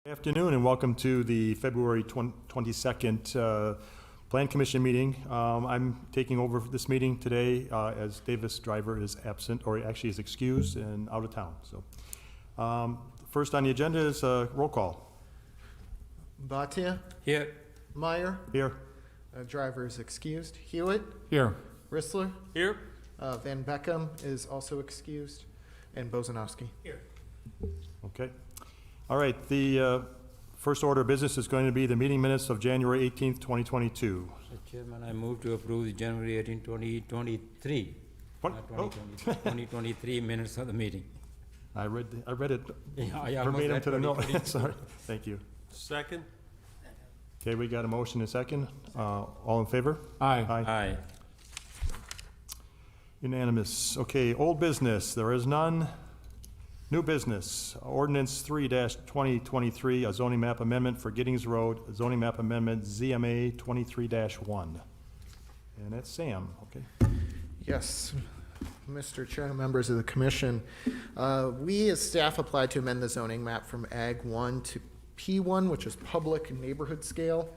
Good afternoon and welcome to the February 22nd Plan Commission meeting. I'm taking over this meeting today as Davis Driver is absent, or actually is excused and out of town. So, first on the agenda is roll call. Bhatia? Here. Meyer? Here. Driver is excused. Hewitt? Here. Rissler? Here. Van Beckham is also excused. And Bozanowski. Here. Okay. All right. The first order of business is going to be the meeting minutes of January 18th, 2022. Mr. Chairman, I move to approve the January 18, 2023. What? Not 2022, 2023 minutes of the meeting. I read it Yeah, I almost verbatim read to the note. 2022. Sorry. Thank you. Second? Okay, we got a motion and a second. All in favor? Aye. Aye. Aye. Unanimous. Okay, old business, there is none. New business, Ordinance 3-2023, a zoning map amendment for Gittings Road, zoning map amendment ZMA 23-1. And that's Sam, okay? Yes. Mr. Chair and members of the commission, we as staff applied to amend the zoning map from Ag 1 to P1, which is public and neighborhood scale.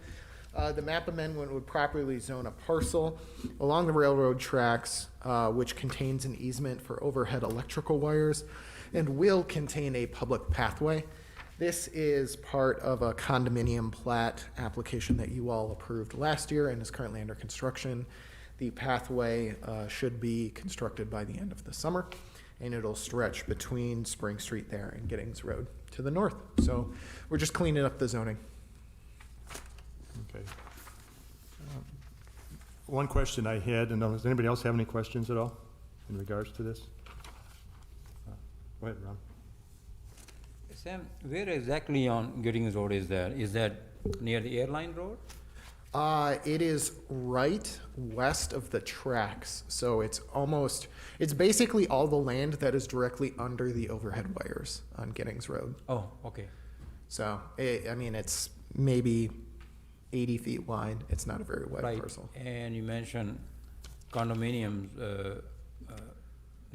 The map amendment would properly zone a parcel along the railroad tracks, which contains an easement for overhead electrical wires and will contain a public pathway. This is part of a condominium plat application that you all approved last year and is currently under construction. The pathway should be constructed by the end of the summer, and it'll stretch between Spring Street there and Gittings Road to the north. So we're just cleaning up the zoning. Okay. One question I had, and does anybody else have any questions at all in regards to this? Go ahead, Ron. Sam, where exactly on Gittings Road is that? Is that near the Airline Road? It is right west of the tracks. So it's basically all the land that is directly under the overhead wires on Gittings Road. Oh, okay. So, it's maybe 80 feet wide. It's not a very wide Right. parcel. And you mentioned condominiums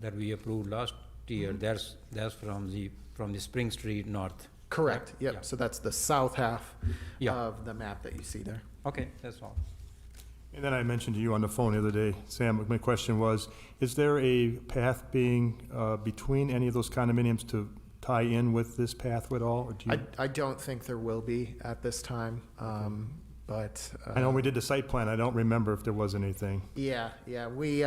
that we approved last year. That's from the Spring Street north. Correct. Yep. Yeah. So that's the south half Yeah. of the map that you see there. Okay, that's all. And then I mentioned to you on the phone the other day, Sam, my question was, is there a path being between any of those condominiums to tie in with this path at all? Or do you, I don't think there will be at this time, but I know we did the site plan. I don't remember if there was anything. yeah, we.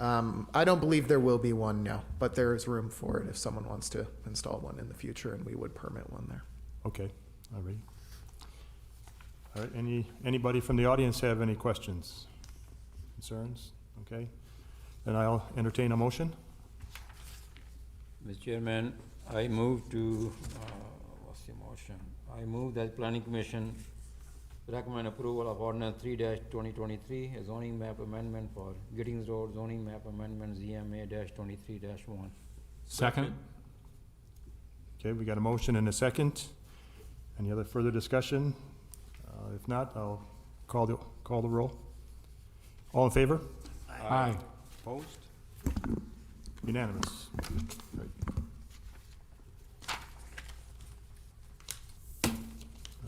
I don't believe there will be one, no, but there is room for it if someone wants to install one in the future, and we would permit one there. Okay, all right. All right, anybody from the audience have any questions, concerns? Okay, then I'll entertain a motion. Mr. Chairman, I move to, what's the motion? I move that Planning Commission recommend approval of Ordinance 3-2023, a zoning map amendment for Gittings Road, zoning map amendment ZMA-23-1. Second? Okay, we got a motion and a second. Any other further discussion? If not, I'll call the roll. All in favor? Aye. Opposed? Unanimous. Great.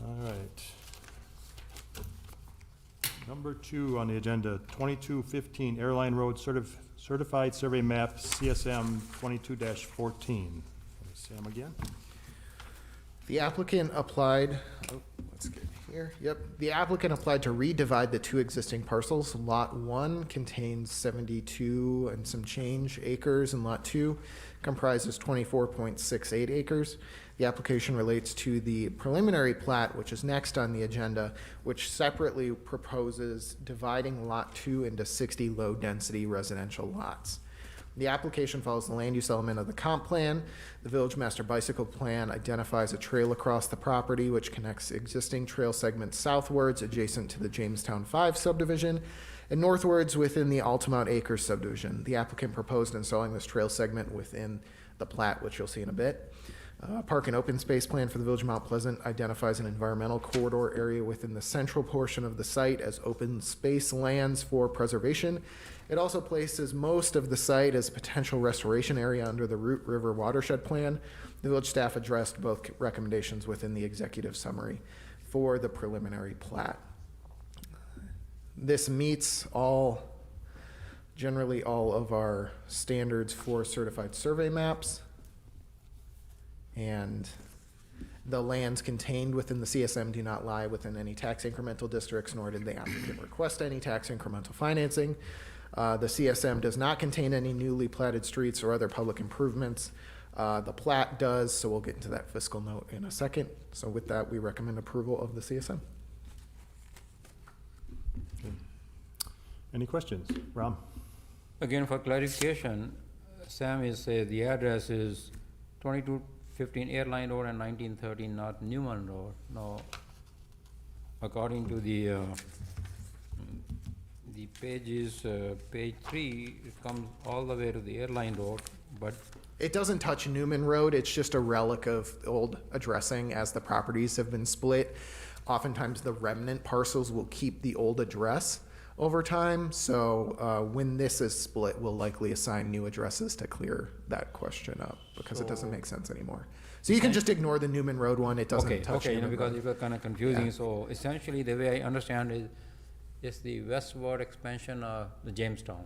All right. Number 2 on the agenda, 2215 Airline Road Certified Survey Map, CSM 22-14. Sam again? The applicant applied, let's get here, yep. The applicant applied to redivide the two existing parcels. Lot 1 contains 72 and some change acres, and Lot 2 comprises 24.68 acres. The application relates to the preliminary plat, which is next on the agenda, which separately proposes dividing Lot 2 into 60 low-density residential lots. The application follows the land use element of the comp plan. The Village Master Bicycle Plan identifies a trail across the property which connects existing trail segments southwards adjacent to the Jamestown 5 subdivision and northwards within the Altamont Acres subdivision. The applicant proposed installing this trail segment within the plat, which you'll see in a bit. Park and open space plan for the Village of Mount Pleasant identifies an environmental corridor area within the central portion of the site as open space lands for preservation. It also places most of the site as potential restoration area under the Root River watershed plan. The village staff addressed both recommendations within the executive summary for the preliminary plat. This meets generally all of our standards for certified survey maps. And the lands contained within the CSM do not lie within any tax incremental districts, nor did the applicant request any tax incremental financing. The CSM does not contain any newly platted streets or other public improvements. The plat does, so we'll get into that fiscal note in a second. So with that, we recommend approval of the CSM. Any questions? Ram? Again, for clarification, Sam is, the address is 2215 Airline Road and 1913 North Newman Road. Now, according to the pages, page 3, it comes all the way to the Airline Road, but It doesn't touch Newman Road. It's just a relic of old addressing as the properties have been split. Oftentimes, the remnant parcels will keep the old address over time. So when this is split, we'll likely assign new addresses to clear that question up because it doesn't make sense anymore. So you can just ignore the Newman Road one. It doesn't touch Okay, Newman because Road. it was kind of confusing. Yeah. So essentially, the way I understand is the westward expansion of the Jamestown.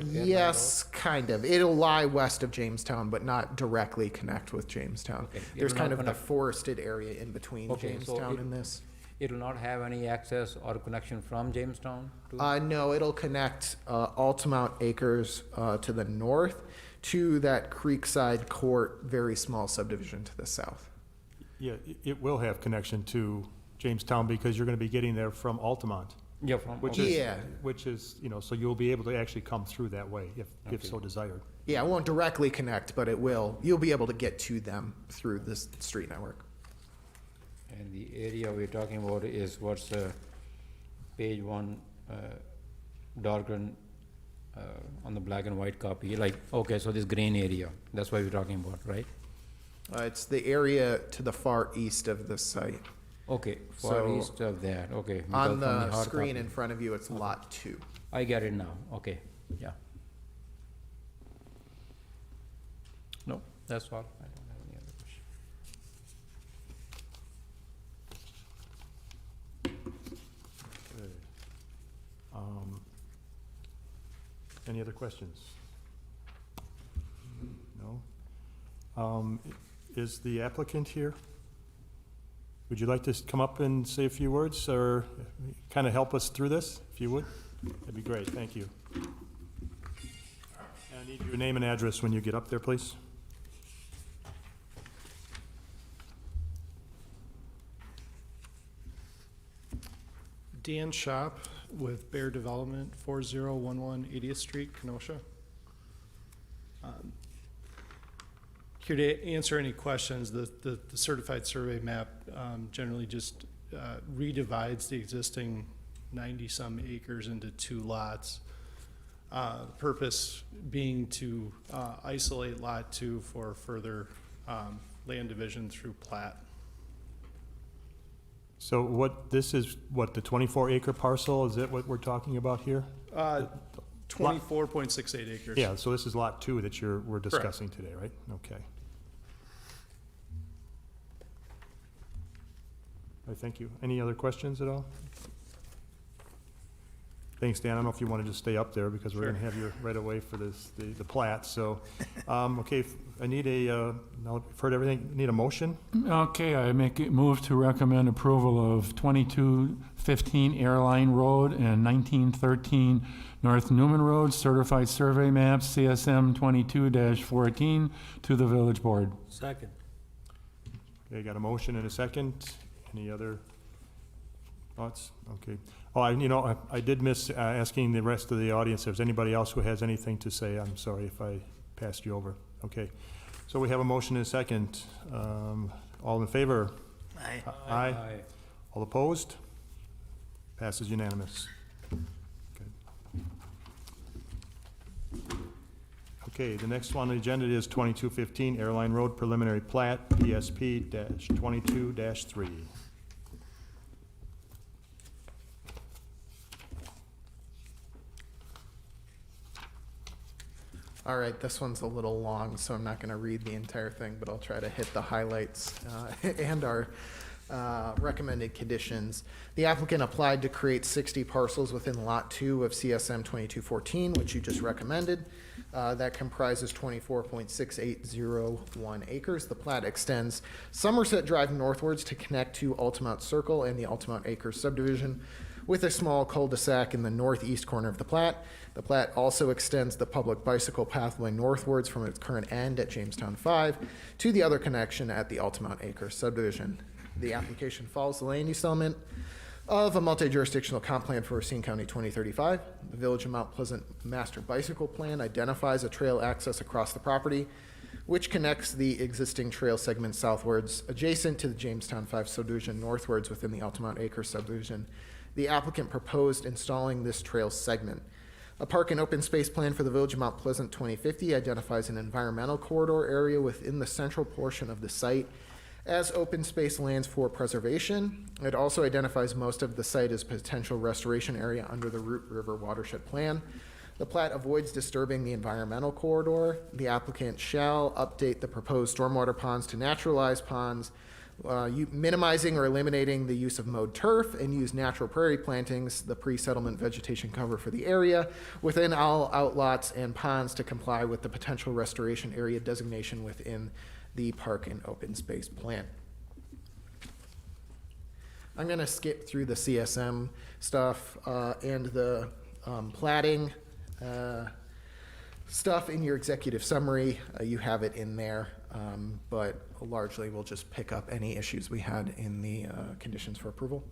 Yes, kind of. It'll lie west of Jamestown, but not directly connect with Jamestown. Okay. There's It'll kind not of the connect. forested area in between Okay, so Jamestown it- and this. It will not have any access or connection from Jamestown to? No, it'll connect Altamont Acres to the north to that Creekside Court, very small subdivision to the south. Yeah, it will have connection to Jamestown because you're going to be getting there from Altamont, Yeah, from. which okay. is, Yeah. which is, so you'll be able to actually come through that way if Okay. so desired. Yeah, it won't directly connect, but it will. You'll be able to get to them through this street network. And the area we're talking about is what's page 1, darker on the black and white copy, like, okay, so this green area, that's what we're talking about, right? It's the area to the far east of the site. Okay, far So, east of that, okay. because On from the hard screen copy- in front of you, it's Lot 2. I get it now, okay, yeah. No, that's all, I don't have any other question. Okay. Any other questions? No? Is the applicant here? Would you like to come up and say a few words or kind of help us through this, if you would? That'd be great, thank you. And I need your name and address when you get up there, please. Dan Shop with Bear Development, 4011 80th Street, Kenosha. Here to answer any questions. The certified survey map generally just redivides the existing 90-some acres into 2 lots. Purpose being to isolate Lot 2 for further land division through Plat. So this is the 24-acre parcel? Is that what we're talking about here? 24.68 acres. Yeah, so this is lot 2 that we're discussing today, right? Okay. All right, thank you. Any other questions at all? Thanks, Dan. I don't know if you want to just stay up there because we're going to have you right away for the plat. So, okay, I need now I've heard everything, need a motion? Okay, I move to recommend approval of 2215 Airline Road and 1913 North Newman Road, certified survey maps, CSM 22-14 to the village board. Second. Okay, got a motion and a second. Any other thoughts? Okay. Oh, I did miss asking the rest of the audience if there's anybody else who has anything to say. I'm sorry if I passed you over. Okay. So we have a motion and a second. All in favor? Aye. Aye. All opposed? Passes unanimous. Okay. Okay, the next one on the agenda is 2215 Airline Road Preliminary Plat, PSP-22-3. All right, this one's a little long, so I'm not going to read the entire thing, but I'll try to hit the highlights and our recommended conditions. The applicant applied to create 60 parcels within Lot 2 of CSM 2214, which you just recommended. That comprises 24.6801 acres. The plat extends Somerset Drive northwards to connect to Altamont Circle and the Altamont Acres subdivision, with a small cul-de-sac in the northeast corner of the plat. The plat also extends the public bicycle pathway northwards from its current end at Jamestown 5 to the other connection at the Altamont Acres subdivision. The application follows the land use element of a multi-jurisdictional comp plan for Racine County 2035. The Village of Mount Pleasant Master Bicycle Plan identifies a trail access across the property, which connects the existing trail segment southwards adjacent to the Jamestown 5 subdivision northwards within the Altamont Acres subdivision. The applicant proposed installing this trail segment. A park and open space plan for the Village of Mount Pleasant 2050 identifies an environmental corridor area within the central portion of the site as open space lands for preservation. It also identifies most of the site as potential restoration area under the Root River Watershed Plan. The plat avoids disturbing the environmental corridor. The applicant shall update the proposed stormwater ponds to naturalized ponds, minimizing or eliminating the use of mowed turf, and use natural prairie plantings, the pre-settlement vegetation cover for the area, within all outlots and ponds to comply with the potential restoration area designation within the park and open space plan. I'm going to skip through the CSM stuff and the platting stuff in your executive summary. You have it in there, but largely we'll just pick up any issues we had in the conditions for approval.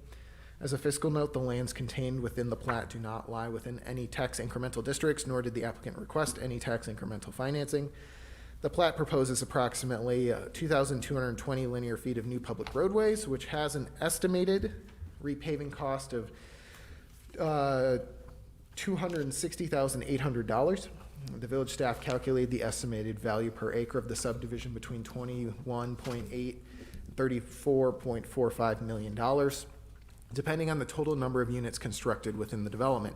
As a fiscal note, the lands contained within the plat do not lie within any tax incremental districts, nor did the applicant request any tax incremental financing. The plat proposes approximately 2,220 linear feet of new public roadways, which has an estimated repaving cost of $260,800. The village staff calculated the estimated value per acre of the subdivision between $21.8 and $34.45 million, depending on the total number of units constructed within the development.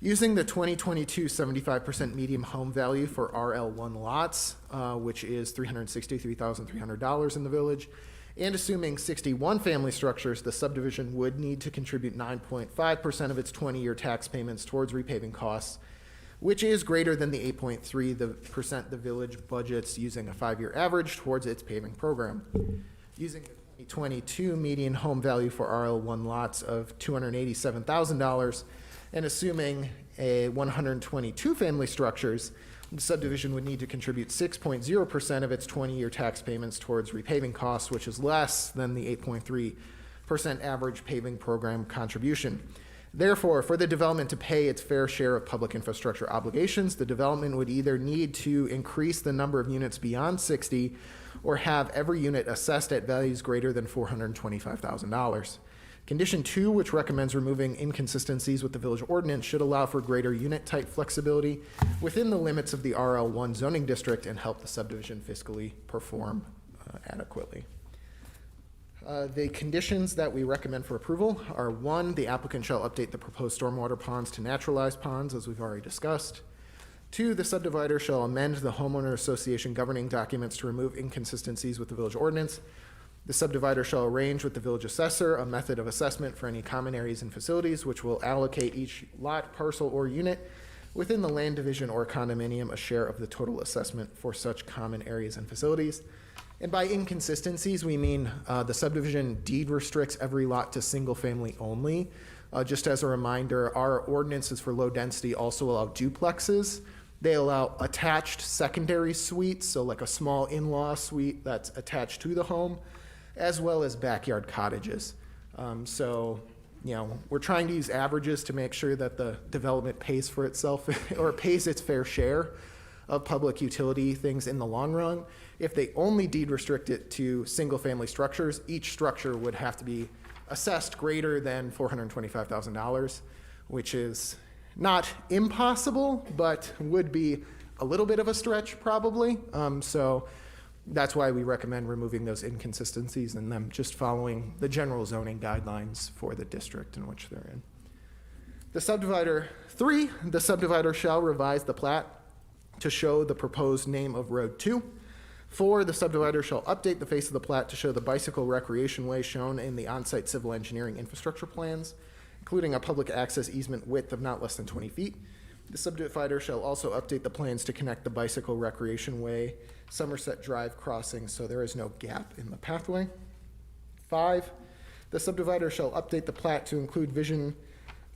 Using the 2022 75% median home value for RL1 lots, which is $363,300 in the village, and assuming 61 family structures, the subdivision would need to contribute 9.5% of its 20-year tax payments towards repaving costs, which is greater than the 8.3% the village budgets using a 5-year average towards its paving program. Using the 2022 median home value for RL1 lots of $287,000, and assuming a 122 family structures, the subdivision would need to contribute 6.0% of its 20-year tax payments towards repaving costs, which is less than the 8.3% average paving program contribution. Therefore, for the development to pay its fair share of public infrastructure obligations, the development would either need to increase the number of units beyond 60 or have every unit assessed at values greater than $425,000. Condition 2, which recommends removing inconsistencies with the village ordinance, should allow for greater unit type flexibility within the limits of the RL1 zoning district and help the subdivision fiscally perform adequately. The conditions that we recommend for approval are: 1, the applicant shall update the proposed stormwater ponds to naturalized ponds, as we've already discussed. 2, the subdivider shall amend the homeowner association governing documents to remove inconsistencies with the village ordinance. The subdivider shall arrange with the village assessor a method of assessment for any common areas and facilities, which will allocate each lot, parcel, or unit within the land division or condominium a share of the total assessment for such common areas and facilities. And by inconsistencies, we mean the subdivision deed restricts every lot to single family only. Just as a reminder, our ordinances for low density also allow duplexes. They allow attached secondary suites, so like a small in-law suite that's attached to the home, as well as backyard cottages. So, we're trying to use averages to make sure that the development pays for itself or pays its fair share of public utility things in the long run. If they only deed restrict it to single-family structures, each structure would have to be assessed greater than $425,000, which is not impossible, but would be a little bit of a stretch probably. So that's why we recommend removing those inconsistencies and them just following the general zoning guidelines for the district in which they're in. The subdivider 3, the subdivider shall revise the plat to show the proposed name of Road 2. 4, the subdivider shall update the face of the plat to show the bicycle recreation way shown in the on-site civil engineering infrastructure plans, including a public access easement width of not less than 20 feet. The subdivider shall also update the plans to connect the bicycle recreation way, Somerset Drive crossing, so there is no gap in the pathway. 5, the subdivider shall update the plat to include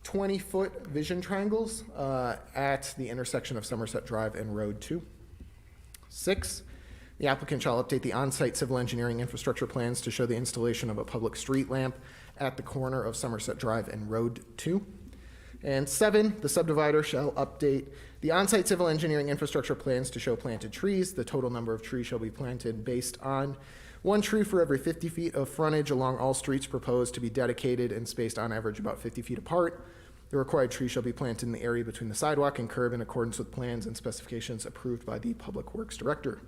20-foot vision triangles at the intersection of Somerset Drive and Road 2. 6, the applicant shall update the on-site civil engineering infrastructure plans to show the installation of a public street lamp at the corner of Somerset Drive and Road 2. And 7, the subdivider shall update the on-site civil engineering infrastructure plans to show planted trees. The total number of trees shall be planted based on 1 tree for every 50 feet of frontage along all streets proposed to be dedicated and spaced on average about 50 feet apart. The required tree shall be planted in the area between the sidewalk and curb in accordance with plans and specifications approved by the Public Works Director.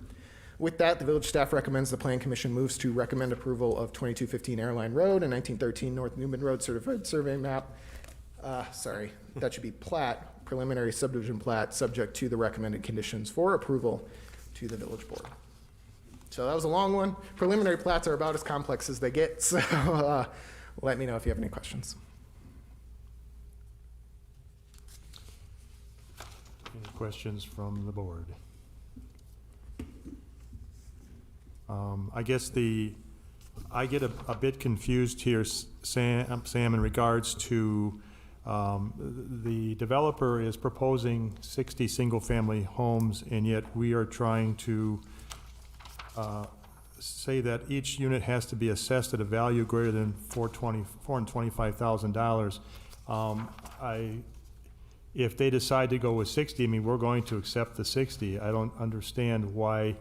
With that, the village staff recommends the Plan Commission moves to recommend approval of 2215 Airline Road and 1913 North Newman Road certified survey map. That should be plat, preliminary subdivision plat, subject to the recommended conditions for approval to the village board. So that was a long one. Preliminary plats are about as complex as they get, so let me know if you have any questions. Any questions from the board? I guess I get a bit confused here, Sam, in regards to the developer is proposing 60 single-family homes, and yet we are trying to say that each unit has to be assessed at a value greater than $425,000. If they decide to go with 60, I mean, we're going to accept the 60. I don't understand why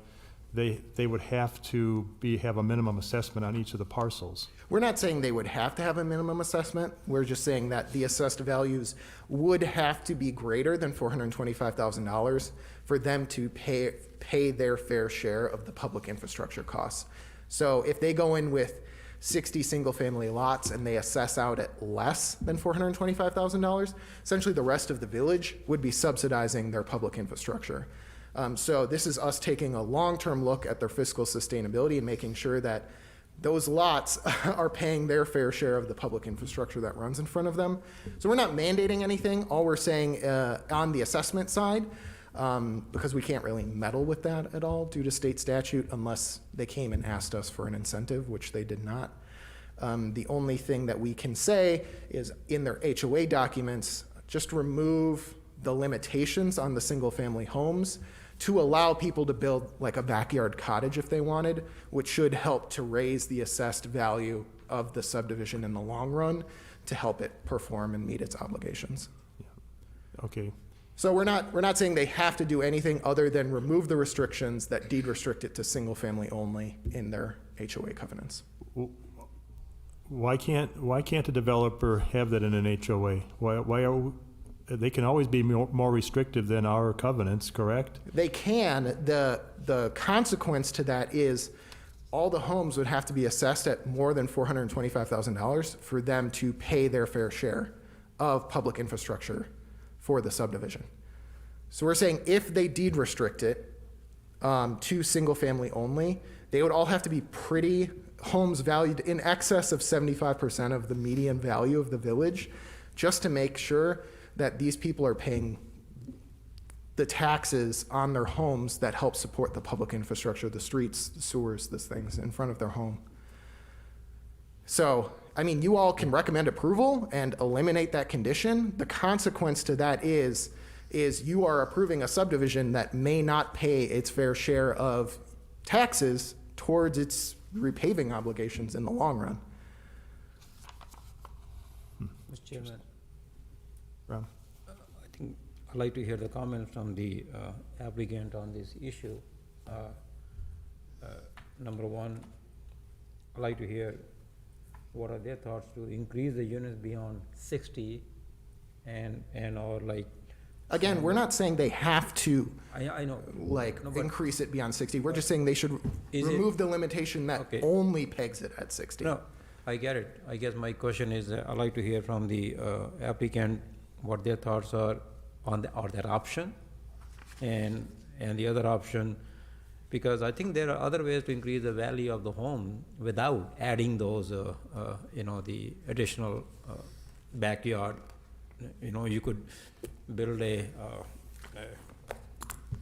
they would have to have a minimum assessment on each of the parcels. We're not saying they would have to have a minimum assessment. We're just saying that the assessed values would have to be greater than $425,000 for them to pay their fair share of the public infrastructure costs. So if they go in with 60 single-family lots and they assess out at less than $425,000, essentially the rest of the village would be subsidizing their public infrastructure. So this is us taking a long-term look at their fiscal sustainability and making sure that those lots are paying their fair share of the public infrastructure that runs in front of them. So we're not mandating anything. All we're saying on the assessment side, because we can't really meddle with that at all due to state statute unless they came and asked us for an incentive, which they did not. The only thing that we can say is in their HOA documents, just remove the limitations on the single-family homes to allow people to build like a backyard cottage if they wanted, which should help to raise the assessed value of the subdivision in the long run to help it perform and meet its obligations. Okay. So we're not saying they have to do anything other than remove the restrictions that deed restrict it to single-family only in their HOA covenants. Why can't a developer have that in an HOA? They can always be more restrictive than our covenants, correct? They can. The consequence to that is all the homes would have to be assessed at more than $425,000 for them to pay their fair share of public infrastructure for the subdivision. So we're saying if they deed restrict it to single family only, they would all have to be pretty homes valued in excess of 75% of the median value of the village, just to make sure that these people are paying the taxes on their homes that help support the public infrastructure, the streets, the sewers, these things in front of their home. So, I mean, you all can recommend approval and eliminate that condition. The consequence to that is you are approving a subdivision that may not pay its fair share of taxes towards its repaving obligations in the long run. Mr. Chairman, Ron? I think I'd like to hear the comments from the applicant on this issue. Number one, I'd like to hear what are their thoughts to increase the units beyond 60 and or like Again, we're not saying they have to, I know. like, No, but increase it beyond 60. We're just saying they should Is it- remove the limitation that Okay. only pegs it at 60. No, I get it. I guess my question is, I'd like to hear from the applicant what their thoughts are on or that option, and the other option, because I think there are other ways to increase the value of the home without adding those, the additional backyard. You could build a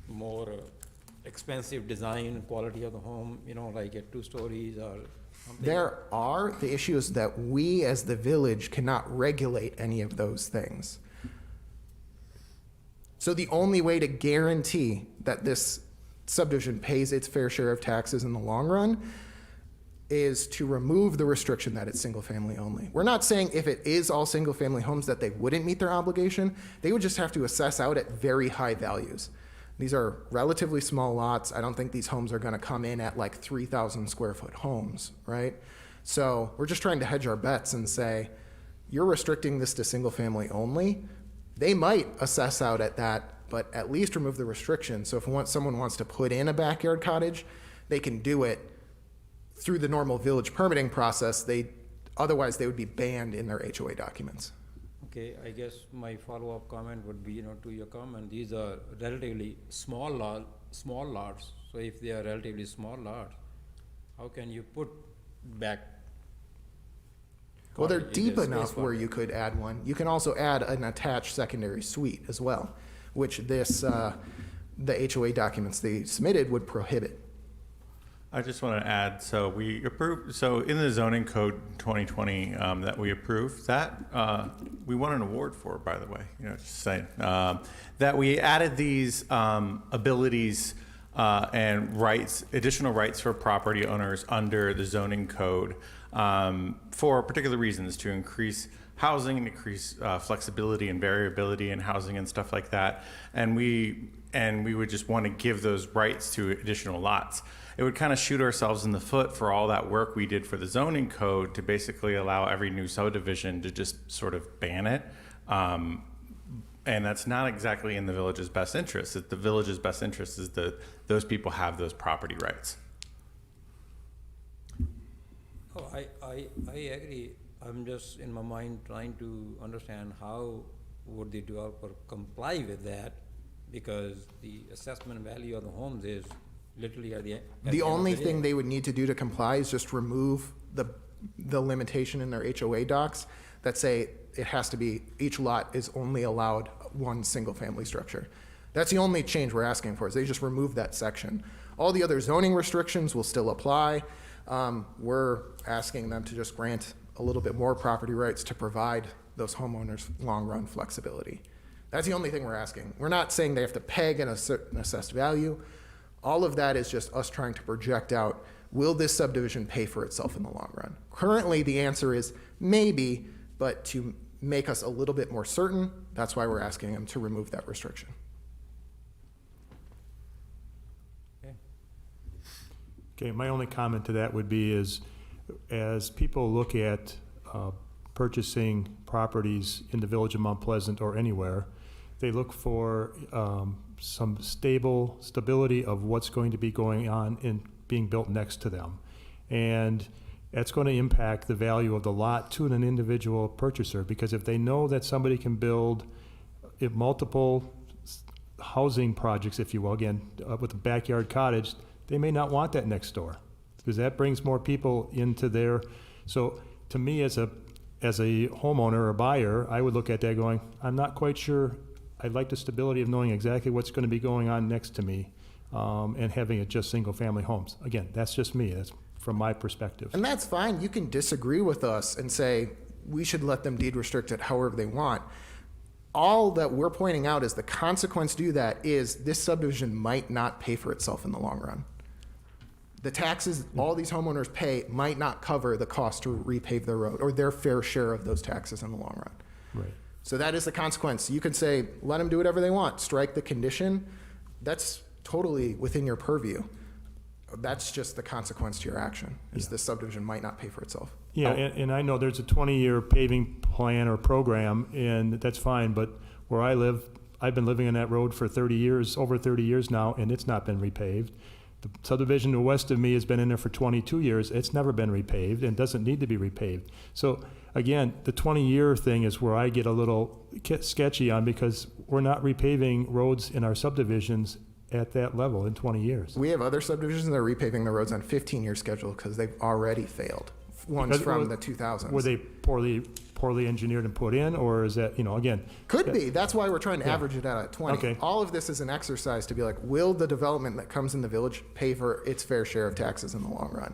more expensive design, quality of the home, like a 2 stories or something. The issue is that we as the village cannot regulate any of those things. So the only way to guarantee that this subdivision pays its fair share of taxes in the long run is to remove the restriction that it's single-family only. We're not saying if it is all single-family homes that they wouldn't meet their obligation. They would just have to assess out at very high values. These are relatively small lots. I don't think these homes are gonna come in at like 3,000 square foot homes, right? So we're just trying to hedge our bets and say, you're restricting this to single-family only. They might assess out at that, but at least remove the restriction. So if someone wants to put in a backyard cottage, they can do it through the normal village permitting process. Otherwise they would be banned in their HOA documents. Okay, I guess my follow-up comment would be, to your comment, these are relatively small lots. So if they are relatively small lots, how can you put back? Well, they're cottage? Is deep there space enough for where it? you could add one. You can also add an attached secondary suite as well, which the HOA documents they submitted would prohibit. I just want to add, so we approved, so in the zoning code 2020 that we approved, that we won an award for, by the way, just saying, that we added these abilities and rights, additional rights for property owners under the zoning code for particular reasons, to increase housing and increase flexibility and variability in housing and stuff like that. And we would just want to give those rights to additional lots. It would kind of shoot ourselves in the foot for all that work we did for the zoning code to basically allow every new subdivision to just sort of ban it. And that's not exactly in the village's best interest. The village's best interest is that those people have those property rights. Oh, I agree. I'm just in my mind trying to understand how would the developer comply with that, because the assessment value of the homes is literally at the end. The only thing they would need to do to comply is just remove the limitation in their HOA docs that say it has to be, each lot is only allowed one single-family structure. That's the only change we're asking for, is they just remove that section. All the other zoning restrictions will still apply. We're asking them to just grant a little bit more property rights to provide those homeowners long-run flexibility. That's the only thing we're asking. We're not saying they have to peg an assessed value. All of that is just us trying to project out, will this subdivision pay for itself in the long run? Currently, the answer is maybe, but to make us a little bit more certain, that's why we're asking them to remove that restriction. Okay, my only comment to that would be is, as people look at purchasing properties in the village of Mount Pleasant or anywhere, they look for some stability of what's going to be going on and being built next to them. And that's going to impact the value of the lot to an individual purchaser, because if they know that somebody can build multiple housing projects, if you will, again, with a backyard cottage, they may not want that next door, because that brings more people into their, so to me as a homeowner or buyer, I would look at that going, I'm not quite sure, I'd like the stability of knowing exactly what's going to be going on next to me, and having it just single family homes. Again, that's just me, that's from my perspective. And that's fine. You can disagree with us and say we should let them deed restrict it however they want. All that we're pointing out is the consequence to do that is this subdivision might not pay for itself in the long run. The taxes all these homeowners pay might not cover the cost to repave their road or their fair share of those taxes in the long run. Right. So that is the consequence. You can say, let them do whatever they want, strike the condition. That's totally within your purview. That's just the consequence to your action, is Yeah. this subdivision might not pay for itself. Yeah, and I know there's a 20-year paving plan or program, and that's fine, but where I live, I've been living in that road for 30 years, over 30 years now, and it's not been repaved. The subdivision to the west of me has been in there for 22 years. It's never been repaved and doesn't need to be repaved. So again, the 20-year thing is where I get a little sketchy on, because we're not repaving roads in our subdivisions at that level in 20 years. We have other subdivisions that are repaving the roads on 15-year schedule because they've already failed. Ones Because from were- the 2000s. Were they poorly engineered and put in, or is that, again? Could be. That's why we're trying to Yeah. average it out at 20. Okay. All of this is an exercise to be like, will the development that comes in the village pay for its fair share of taxes in the long run?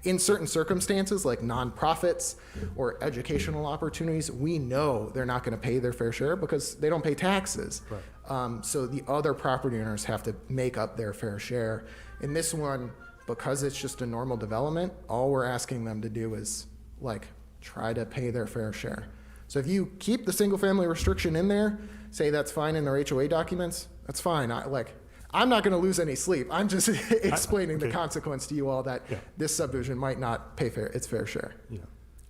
In certain circumstances, like nonprofits or educational opportunities, we know they're not going to pay their fair share because they don't pay taxes. Right. So the other property owners have to make up their fair share. In this one, because it's just a normal development, all we're asking them to do is like try to pay their fair share. So if you keep the single family restriction in there, say that's fine in their HOA documents, that's fine. I'm not going to lose any sleep. I'm just explaining the okay. consequence to you all that Yeah. this subdivision might not pay its fair share. Yeah.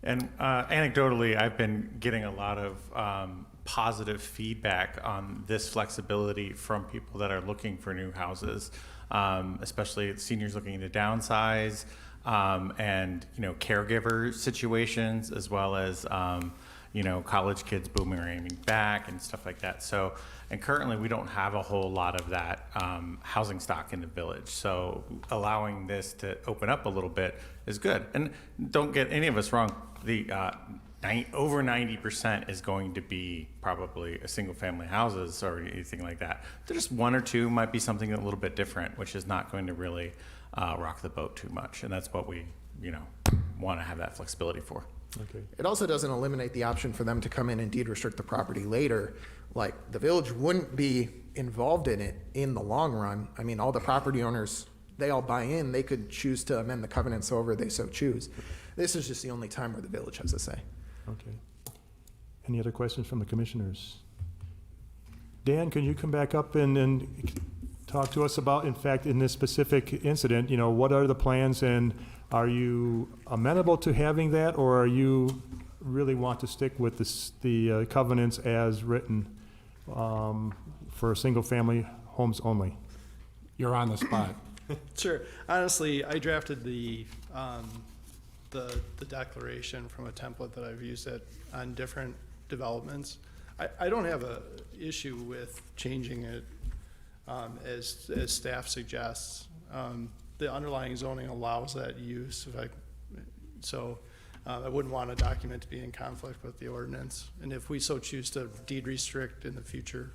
And anecdotally, I've been getting a lot of positive feedback on this flexibility from people that are looking for new houses, especially seniors looking to downsize, and caregiver situations, as well as college kids boomeranging back and stuff like that. So, and currently we don't have a whole lot of that housing stock in the village. So allowing this to open up a little bit is good. And don't get any of us wrong, the over 90% is going to be probably a single family houses or anything like that. There's one or two might be something a little bit different, which is not going to really rock the boat too much. And that's what we, want to have that flexibility for. Okay. It also doesn't eliminate the option for them to come in and deed restrict the property later. Like, the village wouldn't be involved in it in the long run. I mean, all the property owners, they all buy in. They could choose to amend the covenants however they so choose. This is just the only time where the village has a say. Okay. Any other questions from the commissioners? Dan, can you come back up and talk to us about, in fact, in this specific incident, what are the plans, and are you amenable to having that, or are you really want to stick with the covenants as written for single-family homes only? You're on the spot. Sure. Honestly, I drafted the declaration from a template that I've used on different developments. I don't have a issue with changing it as staff suggests. The underlying zoning allows that use. I wouldn't want a document to be in conflict with the ordinance. And if we so choose to deed restrict in the future,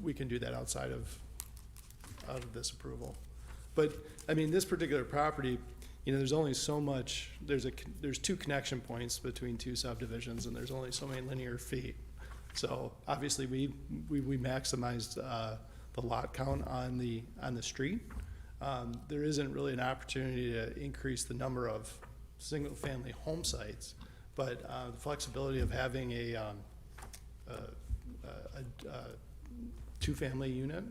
we can do that outside of this approval. But I mean, this particular property, there's only so much. There's two connection points between two subdivisions, and there's only so many linear feet. So obviously, we maximized the lot count on the street. There isn't really an opportunity to increase the number of single-family home sites, but the flexibility of having a two-family unit,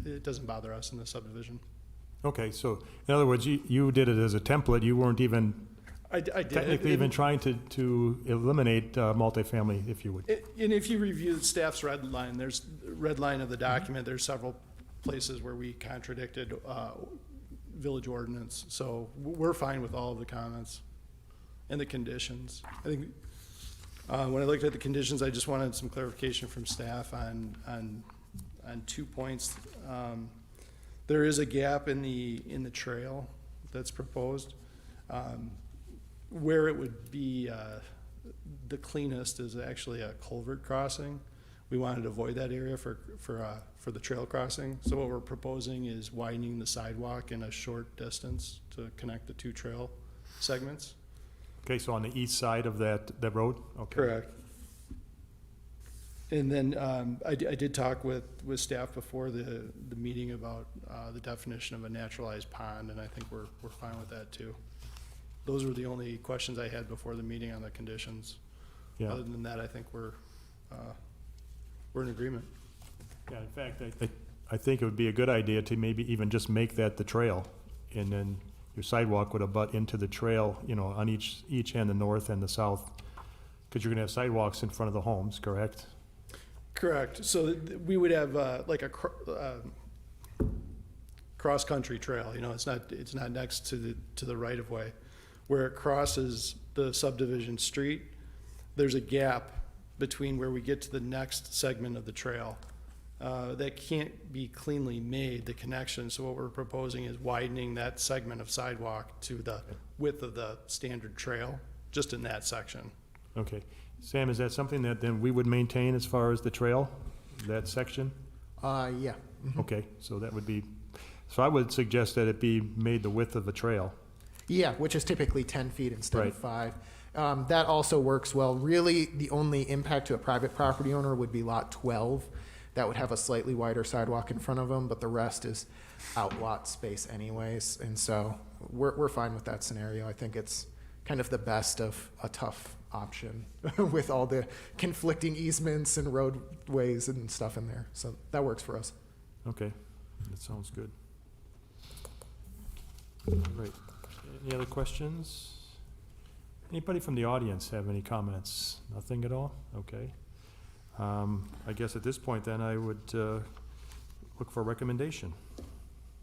it doesn't bother us in the subdivision. Okay, so in other words, you did it as a template. You weren't even I did. technically even trying to eliminate multifamily, if you would. And if you review the staff's red line, there's red line of the document, there's several places where we contradicted village ordinance. So we're fine with all of the comments and the conditions. I think when I looked at the conditions, I just wanted some clarification from staff on 2 points. There is a gap in the trail that's proposed. Where it would be the cleanest is actually a culvert crossing. We wanted to avoid that area for the trail crossing. So what we're proposing is widening the sidewalk in a short distance to connect the two trail segments. Okay, so on the east side of that road? Okay. Correct. And then I did talk with staff before the meeting about the definition of a naturalized pond, and I think we're fine with that too. Those were the only questions I had before the meeting on the conditions. Yeah. Other than that, I think we're in agreement. Yeah, in fact, I think it would be a good idea to maybe even just make that the trail, and then your sidewalk would abut into the trail, on each end, the north and the south, because you're gonna have sidewalks in front of the homes, correct? Correct. So we would have like a cross-country trail, you know, it's not next to the right-of-way. Where it crosses the subdivision street, there's a gap between where we get to the next segment of the trail. That can't be cleanly made, the connection, so what we're proposing is widening that segment of sidewalk to the width of the standard trail, just in that section. Okay. Sam, is that something that then we would maintain as far as the trail, that section? Yeah. Okay, so that would be, so I would suggest that it be made the width of a trail. Yeah, which is typically 10 feet instead Right. of 5. That also works well. Really, the only impact to a private property owner would be lot 12. That would have a slightly wider sidewalk in front of them, but the rest is outlot space anyways. And so we're fine with that scenario. I think it's kind of the best of a tough option with all the conflicting easements and roadways and stuff in there. So that works for us. Okay, that sounds good. All right. Any other questions? Anybody from the audience have any comments? Nothing at all? Okay. I guess at this point then I would look for a recommendation.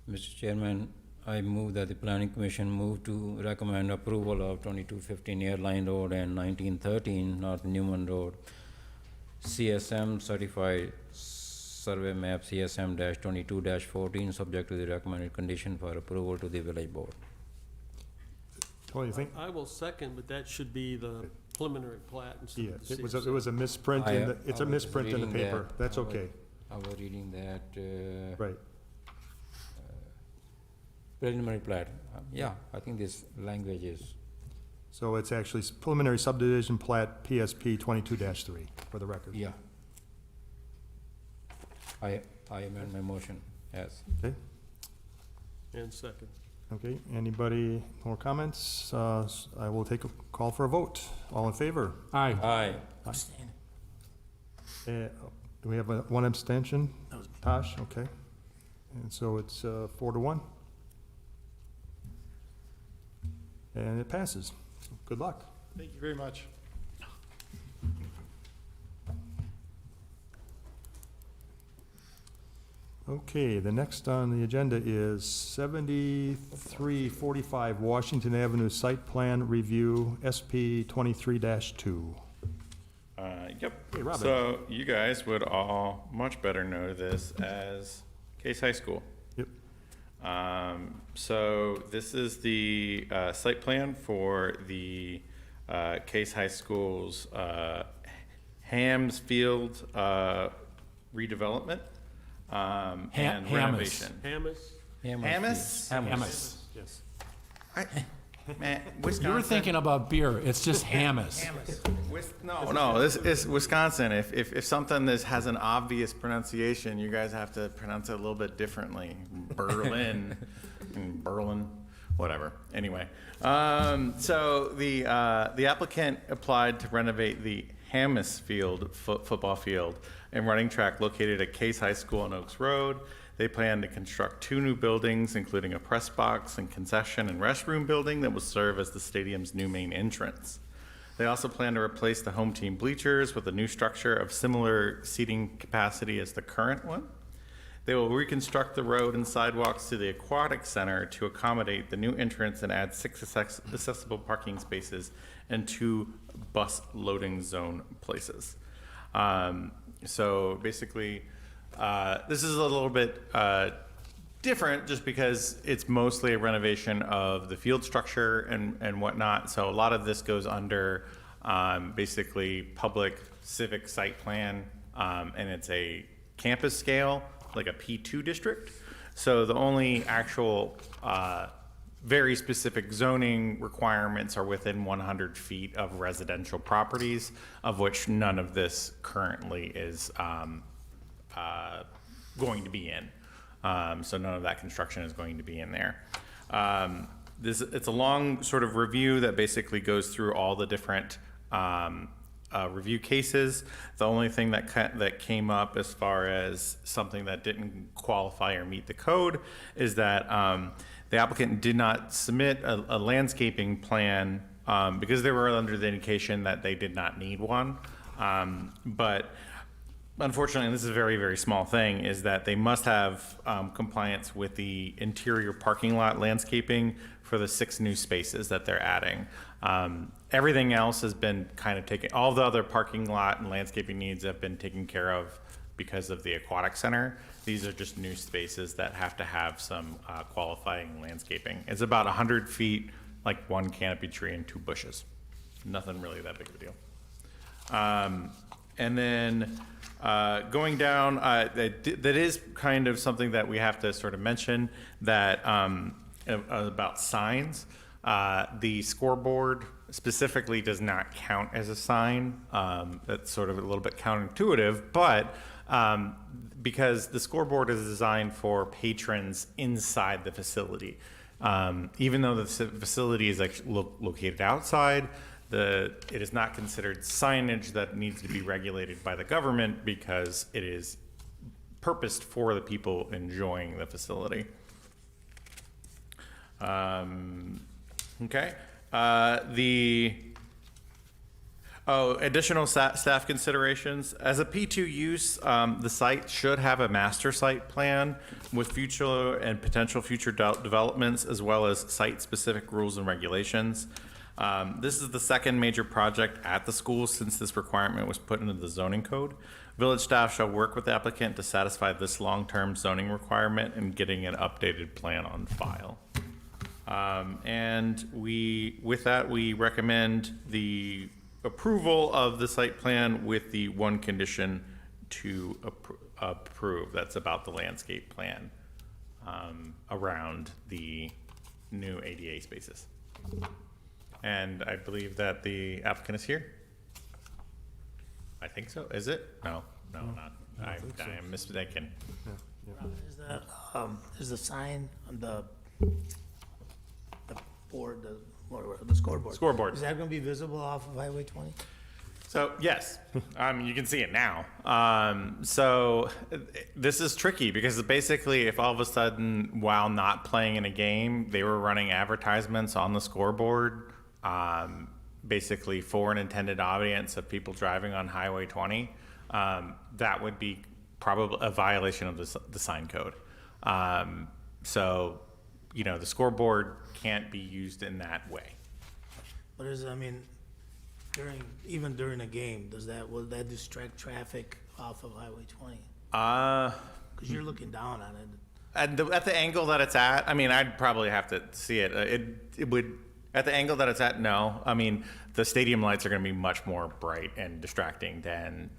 Mr. Chairman, I move that the planning commission move to recommend approval of 2215 Airline Road and 1913 North Newman Road, CSM certified survey map CSM-22-14, subject to the recommended condition for approval to the village board. What do you think? I will second, but that should be the preliminary plat instead Yeah, of the it was CSM. it was a misprint in the, it's a I was misprint in the reading paper. that. That's I was- okay. I was reading that Right. preliminary plat. Yeah, I think this language is, So it's actually preliminary subdivision plat PSP 22-3 for the record. yeah. I amend my motion, yes. Okay, And second. okay. Anybody more comments? I will take a call for a vote. All in favor? Aye. Aye. Do we have one abstention? Tosh, okay. And so it's 4-1. And it passes. So good luck. Thank you very much. Okay, the next on the agenda is 7345 Washington Avenue Site Plan Review, SP 23-2. Yep. Hey, Robin. So you guys would all much better know this as Case High School. Yep. So this is the site plan for the Case High School's Hams Field redevelopment and Hammes. renovation. Hamas? Hammes? Hammes. Yes. Man, You were thinking about beer. It's just Hammes. No, this is Wisconsin. If something has an obvious pronunciation, you guys have to pronounce it a little bit differently. Berlin, and Berlin, whatever. Anyway, so the applicant applied to renovate the Hammes Field football field and running track located at Case High School on Oaks Road. They plan to construct 2 new buildings, including a press box and concession and restroom building that will serve as the stadium's new main entrance. They also plan to replace the home team bleachers with a new structure of similar seating capacity as the current one. They will reconstruct the road and sidewalks to the aquatic center to accommodate the new entrance and add 6 accessible parking spaces and 2 bus loading zone places. So basically, this is a little bit different just because it's mostly a renovation of the field structure and whatnot. So a lot of this goes under basically public civic site plan, and it's a campus scale, like a P2 district. So the only actual very specific zoning requirements are within 100 feet of residential properties, of which none of this currently is going to be in. So none of that construction is going to be in there. It's a long sort of review that basically goes through all the different review cases. The only thing that came up as far as something that didn't qualify or meet the code is that the applicant did not submit a landscaping plan because they were under the indication that they did not need one. But unfortunately, and this is a very, very small thing, is that they must have compliance with the interior parking lot landscaping for the 6 new spaces that they're adding. Everything else has been kind of taken, all the other parking lot and landscaping needs have been taken care of because of the aquatic center. These are just new spaces that have to have some qualifying landscaping. It's about 100 feet, like 1 canopy tree and 2 bushes. Nothing really that big of a deal. And then going down, that is kind of something that we have to sort of mention, that about signs. The scoreboard specifically does not count as a sign. That's sort of a little bit counterintuitive, but because the scoreboard is designed for patrons inside the facility. Even though the facility is actually located outside, it is not considered signage that needs to be regulated by the government because it is purposed for the people enjoying the facility. Okay. Additional staff considerations. As a P2 use, the site should have a master site plan with future and potential future developments, as well as site-specific rules and regulations. This is the second major project at the school since this requirement was put into the zoning code. Village staff shall work with the applicant to satisfy this long-term zoning requirement and getting an updated plan on file. And with that, we recommend the approval of the site plan with the one condition to approve. That's about the landscape plan around the new ADA spaces. And I believe that the applicant is here. I think so. Is it? No, not. I am mistaken. Is the sign on the board, the scoreboard? Scoreboard. Is that gonna be visible off of Highway 20? So yes, you can see it now. So this is tricky because basically, if all of a sudden, while not playing in a game, they were running advertisements on the scoreboard, basically for an intended audience of people driving on Highway 20, that would be probably a violation of the sign code. So, the scoreboard can't be used in that way. But even during a game, will that distract traffic off of Highway 20? Because you're looking down on it. At the angle that it's at, I'd probably have to see it. It would, at the angle that it's at, no. The stadium lights are going to be much more bright and distracting than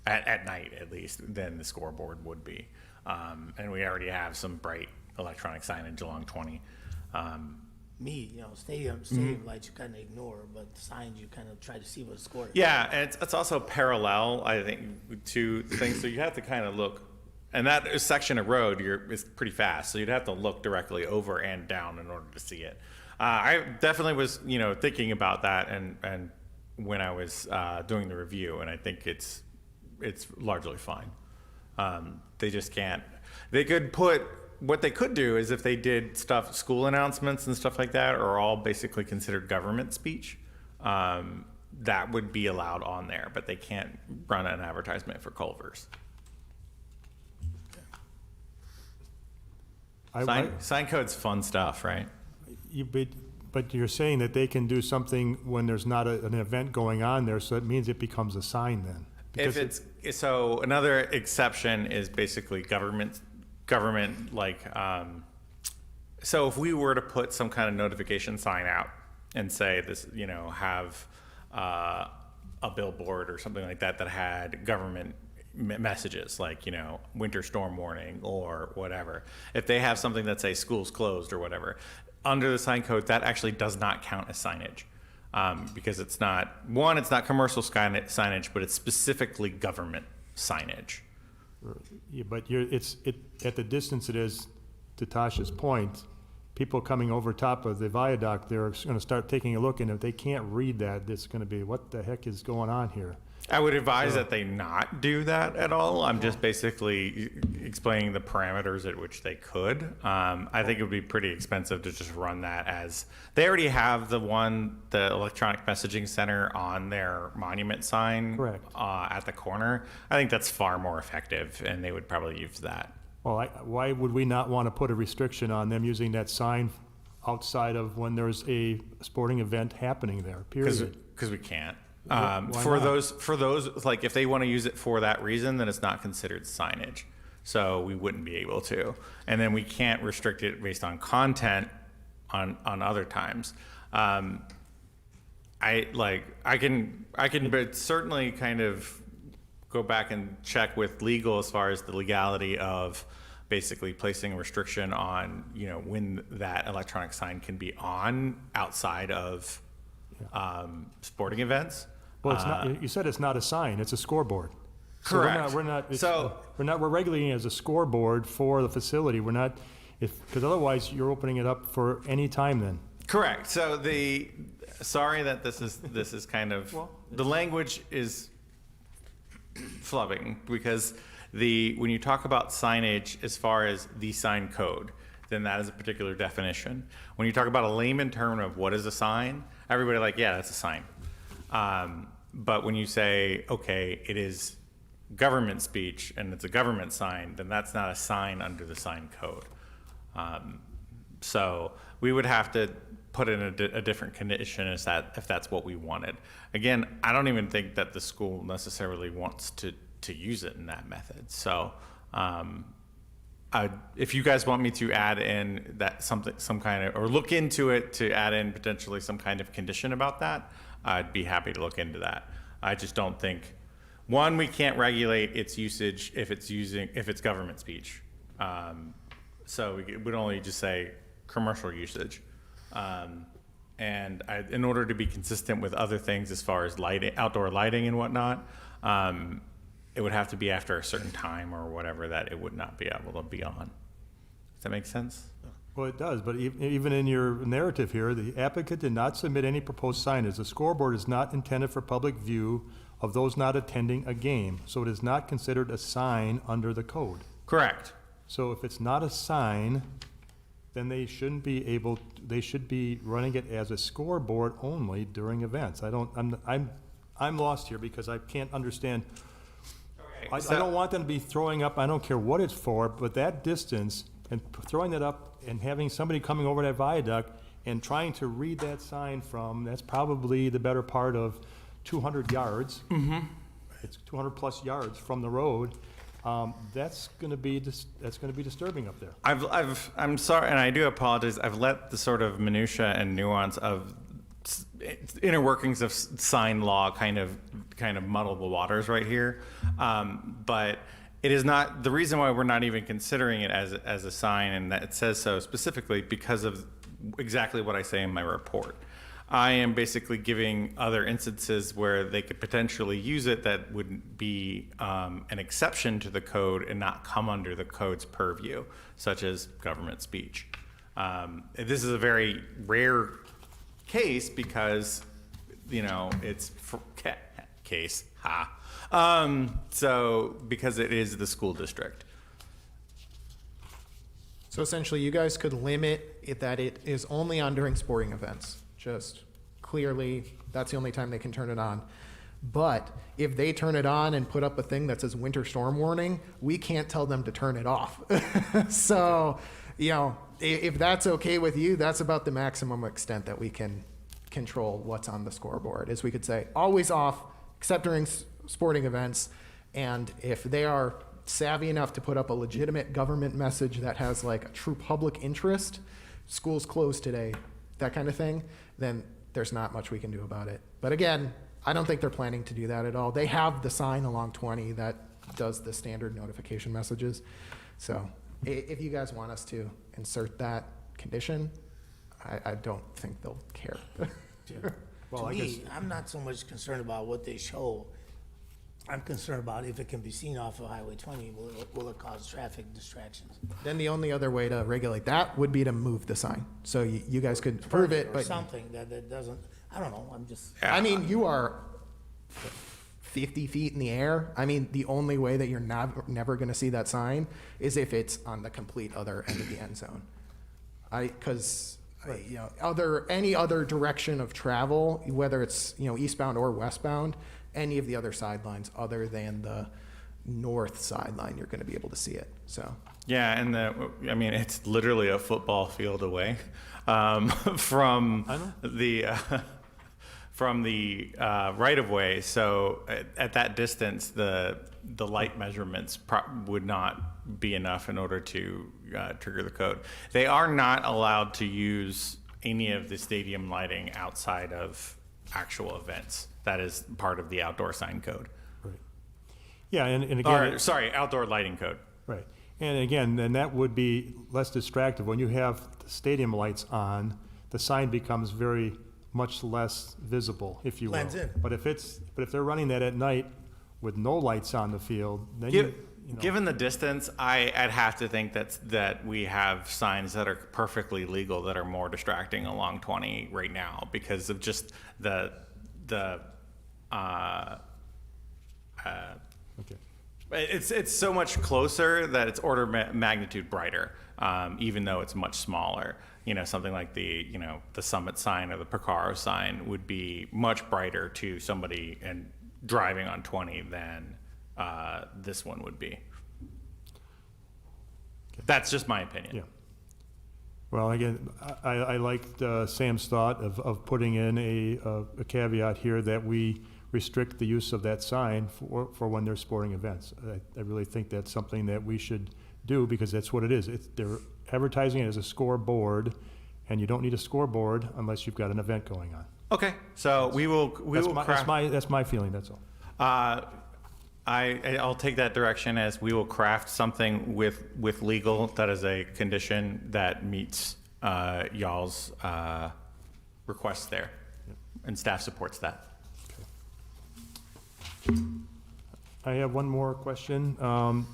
at night, at least, than the scoreboard would be. And we already have some bright electronic signage along 20. Stadium lights you kind of ignore, but signs you kind of try to see what the score is. Yeah, and it's also parallel, I think, to things. So you have to kind of look, and that section of road is pretty fast, so you'd have to look directly over and down in order to see it. I definitely was, thinking about that, and when I was doing the review, and I think it's largely fine. They just can't. They could put. What they could do is if they did school announcements and stuff like that are all basically considered government speech, that would be allowed on there, but they can't run an advertisement for Culver's. Sign code's fun stuff, right? But you're saying that they can do something when there's not an event going on there, so that means it becomes a sign then? So another exception is basically government, so if we were to put some kind of notification sign out and say this, have a billboard or something like that had government messages like, winter storm warning or whatever. If they have something that say schools closed or whatever, under the sign code, that actually does not count as signage. Because it's not commercial signage, but it's specifically government signage. Yeah, but at the distance it is, to Tasha's point, people coming over top of the viaduct, they're going to start taking a look, and if they can't read that, it's going to be, what the heck is going on here? I would advise that they not do that at all. I'm just basically explaining the parameters at which they could. I think it would be pretty expensive to just run that as, they already have the electronic messaging center on their monument sign. Correct. At the corner. I think that's far more effective, and they would probably use that. Well, why would we not want to put a restriction on them using that sign outside of when there's a sporting event happening there, period? Because we can't. Why For not? those, like, if they want to use it for that reason, then it's not considered signage. So we wouldn't be able to. And then we can't restrict it based on content on other times. I can but certainly kind of go back and check with legal as far as the legality of basically placing a restriction on, when that electronic sign can be on outside of sporting events. Well, it's not, you said it's not a sign, it's a scoreboard. Correct. So we're not, So- we're regulating it as a scoreboard for the facility. We're not, because otherwise you're opening it up for any time then. Correct. So sorry that this is kind of, the language is flubbing because when you talk about signage as far as the sign code, then that is a particular definition. When you talk about a layman term of what is a sign, everybody yeah, that's a sign. But when you say, okay, it is government speech and it's a government sign, then that's not a sign under the sign code. So we would have to put in a different condition if that's what we wanted. Again, I don't even think that the school necessarily wants to use it in that method. So if you guys want me to add in that some kind of, or look into it to add in potentially some kind of condition about that, I'd be happy to look into that. I just don't think, one, we can't regulate its usage if it's government speech. So we would only just say commercial usage. And in order to be consistent with other things as far as lighting, outdoor lighting and whatnot, it would have to be after a certain time or whatever that it would not be able to be on. Does that make sense? Well, it does, but even in your narrative here, the applicant did not submit any proposed signage. The scoreboard is not intended for public view of those not attending a game, so it is not considered a sign under the code. Correct. So if it's not a sign, then they shouldn't be they should be running it as a scoreboard only during events. I'm lost here because I can't understand. I don't want them to be throwing up, I don't care what it's for, but that distance and throwing it up and having somebody coming over that viaduct and trying to read that sign that's probably the better part of 200 yards. Mm-hmm. It's 200 plus yards from the road. That's going to be disturbing up there. I'm sorry, and I do apologize. I've let the sort of minutia and nuance of inner workings of sign law kind of muddle the waters right here. But it is not the reason why we're not even considering it as a sign, and that it says so specifically because of exactly what I say in my report. I am basically giving other instances where they could potentially use it that would be an exception to the code and not come under the code's purview, such as government speech. This is a very rare case because, it's case, so because it is the school district. So essentially, you guys could limit it that it is only on during sporting events. Just clearly, that's the only time they can turn it on. But if they turn it on and put up a thing that says winter storm warning, we can't tell them to turn it off. So, if that's okay with you, that's about the maximum extent that we can control what's on the scoreboard. Is we could say always off, except during sporting events. And if they are savvy enough to put up a legitimate government message that has like a true public interest, schools closed today, that kind of thing, then there's not much we can do about it. But again, I don't think they're planning to do that at all. They have the sign along 20 that does the standard notification messages. So if you guys want us to insert that condition, I don't think they'll care. Well, To I guess, me, I'm not so much concerned about what they show. I'm concerned about if it can be seen off of Highway 20, will it cause traffic distractions? Then the only other way to regulate that would be to move the sign. So you guys could approve it, Or but something that doesn't, I don't know, I'm just. I mean, you are 50 feet in the air, I mean, the only way that you're never going to see that sign is if it's on the complete other end of the end zone. You know, any other direction of travel, whether it's, you know, eastbound or westbound, any of the other sidelines other than the north sideline, you're going to be able to see it. So. Yeah, and I mean, it's literally a football field away from the right of way. So at that distance, the light measurements would not be enough in order to trigger the code. They are not allowed to use any of the stadium lighting outside of actual events. That is part of the outdoor sign code. Right. Yeah, and again. Or, sorry, outdoor lighting code. Right. And again, then that would be less distractive. When you have the stadium lights on, the sign becomes very much less visible, if you will. Blends in. But if they're running that at night with no lights on the field, then you know. Given the distance, I'd have to think that we have signs that are perfectly legal that are more distracting along 20 right now because of just the Okay. It's so much closer that it's order magnitude brighter, even though it's much smaller. You know, something like the Summit sign or the Picaro sign would be much brighter to somebody and driving on 20 than this one would be. That's just my opinion. Yeah. Well, again, I liked Sam's thought of putting in a caveat here that we restrict the use of that sign for when there's sporting events. I really think that's something that we should do because that's what it is. They're advertising it as a scoreboard, and you don't need a scoreboard unless you've got an event going on. Okay, so we will craft. That's my feeling. That's all. I'll take that direction as we will craft something with legal that is a condition that meets y'all's requests there, and staff supports that. I have one more question. You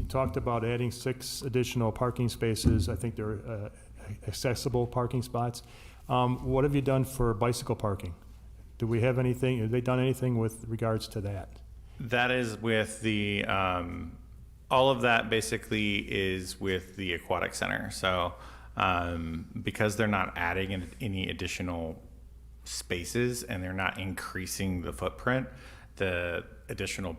talked about adding 6 additional parking spaces. I think they're accessible parking spots. What have you done for bicycle parking? Do we have anything, have they done anything with regards to that? That is with the, all of that basically is with the aquatic center. So because they're not adding any additional spaces and they're not increasing the footprint, the additional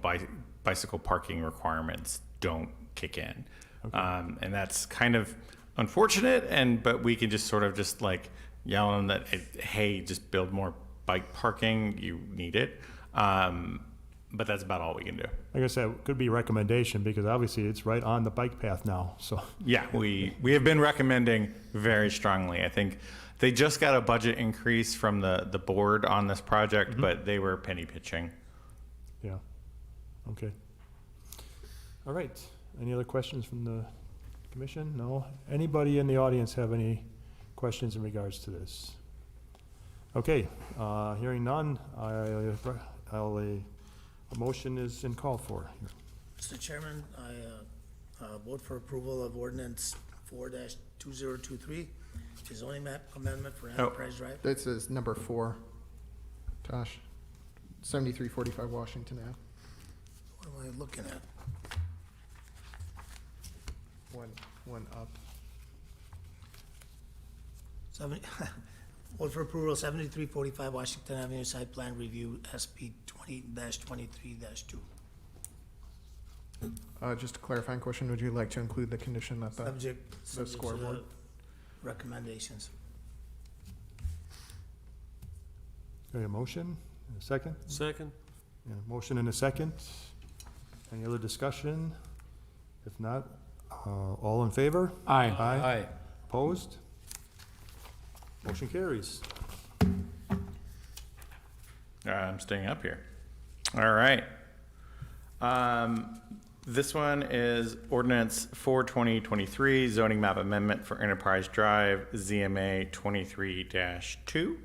bicycle parking requirements don't kick in. Okay. And that's kind of unfortunate, but we can just sort of just like yell at them that, hey, just build more bike parking, you need it. But that's about all we can do. Like I said, it could be a recommendation because obviously it's right on the bike path now, so. Yeah, we have been recommending very strongly. I think they just got a budget increase from the board on this project, but they were penny pitching. Yeah, okay. All right, any other questions from the commission? No? Anybody in the audience have any questions in regards to this? Okay, hearing none, a motion is in call for. Mr. Chairman, I vote for approval of ordinance 4-2023, the zoning map amendment for Enterprise Drive. This is number 4, Tosh. 7345 Washington Ave. What am I looking at? One up. Vote for approval 7345 Washington Avenue site plan review SP 20-23-2. Just a clarifying question, would you like to include the condition that Subject to scoreboard? the recommendations. Okay, a motion, and a second? Second? Yeah, motion and a second. Any other discussion? If not, all in favor? Aye. Aye. Opposed? Motion carries. I'm staying up here. All right. This one is Ordinance 4-2023, zoning map amendment for Enterprise Drive, ZMA 23-2.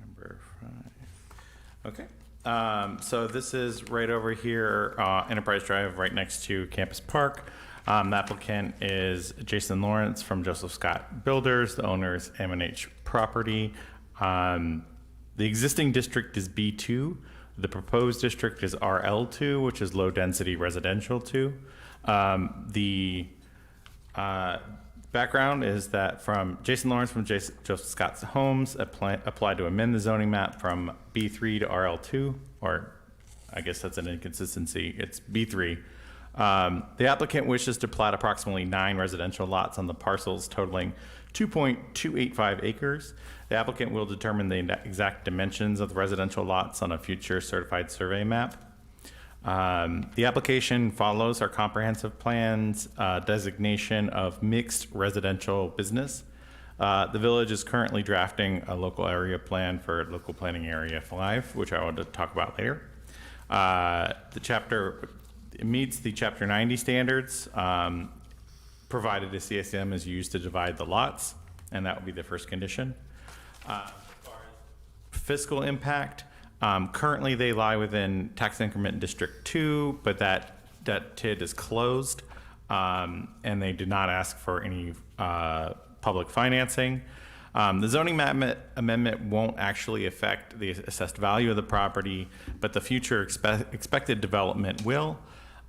Number 5. Okay. So this is right over here, Enterprise Drive, right next to Campus Park. The applicant is Jason Lawrence from Joseph Scott Builders. The owner is M&H Property. The existing district is B2. The proposed district is RL2, which is low-density residential 2. The background is that from Jason Lawrence from Joseph Scott's Homes applied to amend the zoning map from B3 to RL2, or I guess that's an inconsistency. It's B3. The applicant wishes to plat approximately 9 residential lots on the parcels totaling 2.285 acres. The applicant will determine the exact dimensions of the residential lots on a future certified survey map. The application follows our comprehensive plans designation of mixed residential business. The village is currently drafting a local area plan for local planning area 5, which I want to talk about later. It meets the Chapter 90 standards, provided a CSM is used to divide the lots, and that would be the first condition. As far as fiscal impact, currently they lie within tax increment District 2, but that TID is closed, and they did not ask for any public financing. The zoning map amendment won't actually affect the assessed value of the property, but the future expected development will.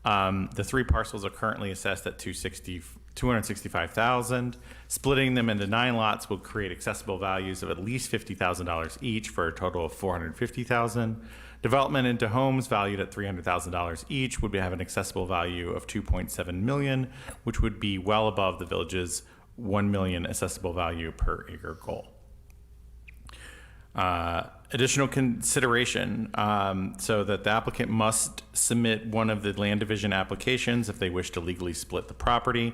The 3 parcels are currently assessed at $265,000. Splitting them into 9 lots will create accessible values of at least $50,000 each for a total of $450,000. Development into homes valued at $300,000 each would have an accessible value of $2.7 million, which would be well above the village's $1 million accessible value per acre goal. Additional consideration, so that the applicant must submit one of the land division applications if they wish to legally split the property,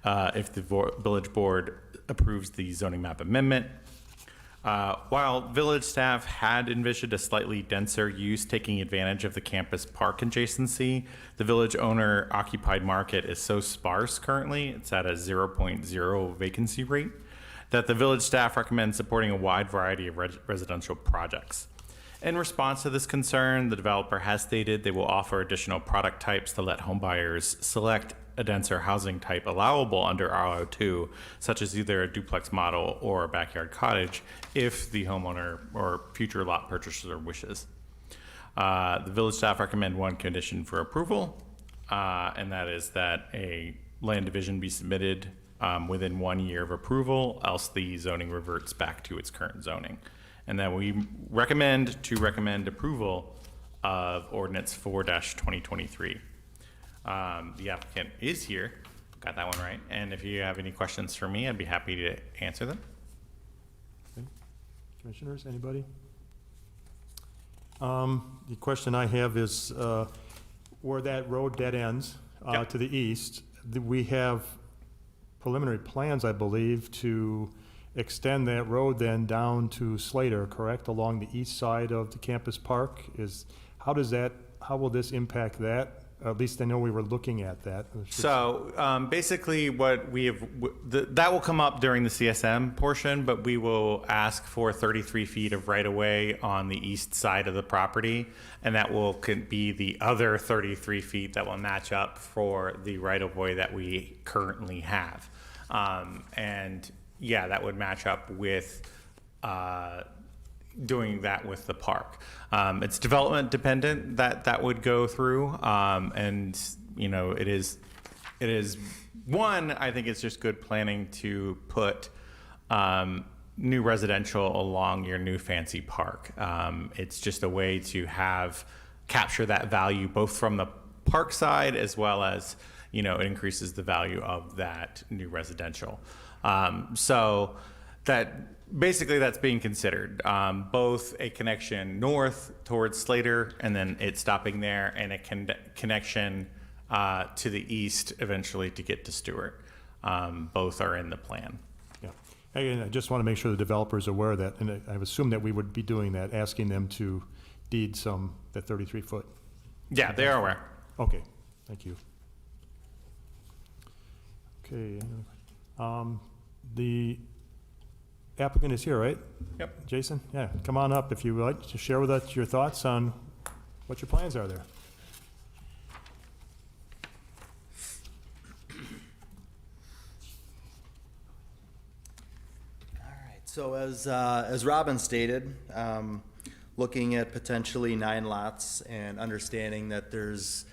if the village board approves the zoning map amendment. While village staff had envisioned a slightly denser use taking advantage of the campus park adjacency, the village owner occupied market is so sparse currently, it's at a 0.0 vacancy rate, that the village staff recommends supporting a wide variety of residential projects. In response to this concern, the developer has stated they will offer additional product types to let homebuyers select a denser housing type allowable under RO2, such as either a duplex model or a backyard cottage, if the homeowner or future lot purchaser wishes. The village staff recommend one condition for approval, and that is that a land division be submitted within 1 year of approval, else the zoning reverts back to its current zoning. And then we recommend approval of Ordinance 4-2023. The applicant is here, got that one right. And if you have any questions for me, I'd be happy to answer them. Okay. Commissioners, anybody? The question I have is where that road dead ends Yep. to the east, we have preliminary plans, I believe, to extend that road then down to Slater, correct, along the east side of the campus park. How will this impact that? At least I know we were looking at that. So basically what we have, that will come up during the CSM portion, but we will ask for 33 feet of right-of-way on the east side of the property, and that will be the other 33 feet that will match up for the right-of-way that we currently have. And yeah, that would match up with doing that with the park. It's development dependent that would go through, and you know, it is one, I think it's just good planning to put new residential along your new fancy park. It's just a way to capture that value both from the park side as well as, you know, it increases the value of that new residential. So that basically that's being considered, both a connection north towards Slater and then it stopping there, and a connection to the east eventually to get to Stewart. Both are in the plan. Yeah. And I just want to make sure the developer is aware of that, and I assume that we would be doing that, asking them to deed that 33-foot. Yeah, they are aware. Okay, thank you. Okay, the applicant is here, right? Yep. Jason? Yeah, come on up if you would like to share with us your thoughts on what your plans are there. All right, so as Robin stated, looking at potentially 9 lots and understanding that there's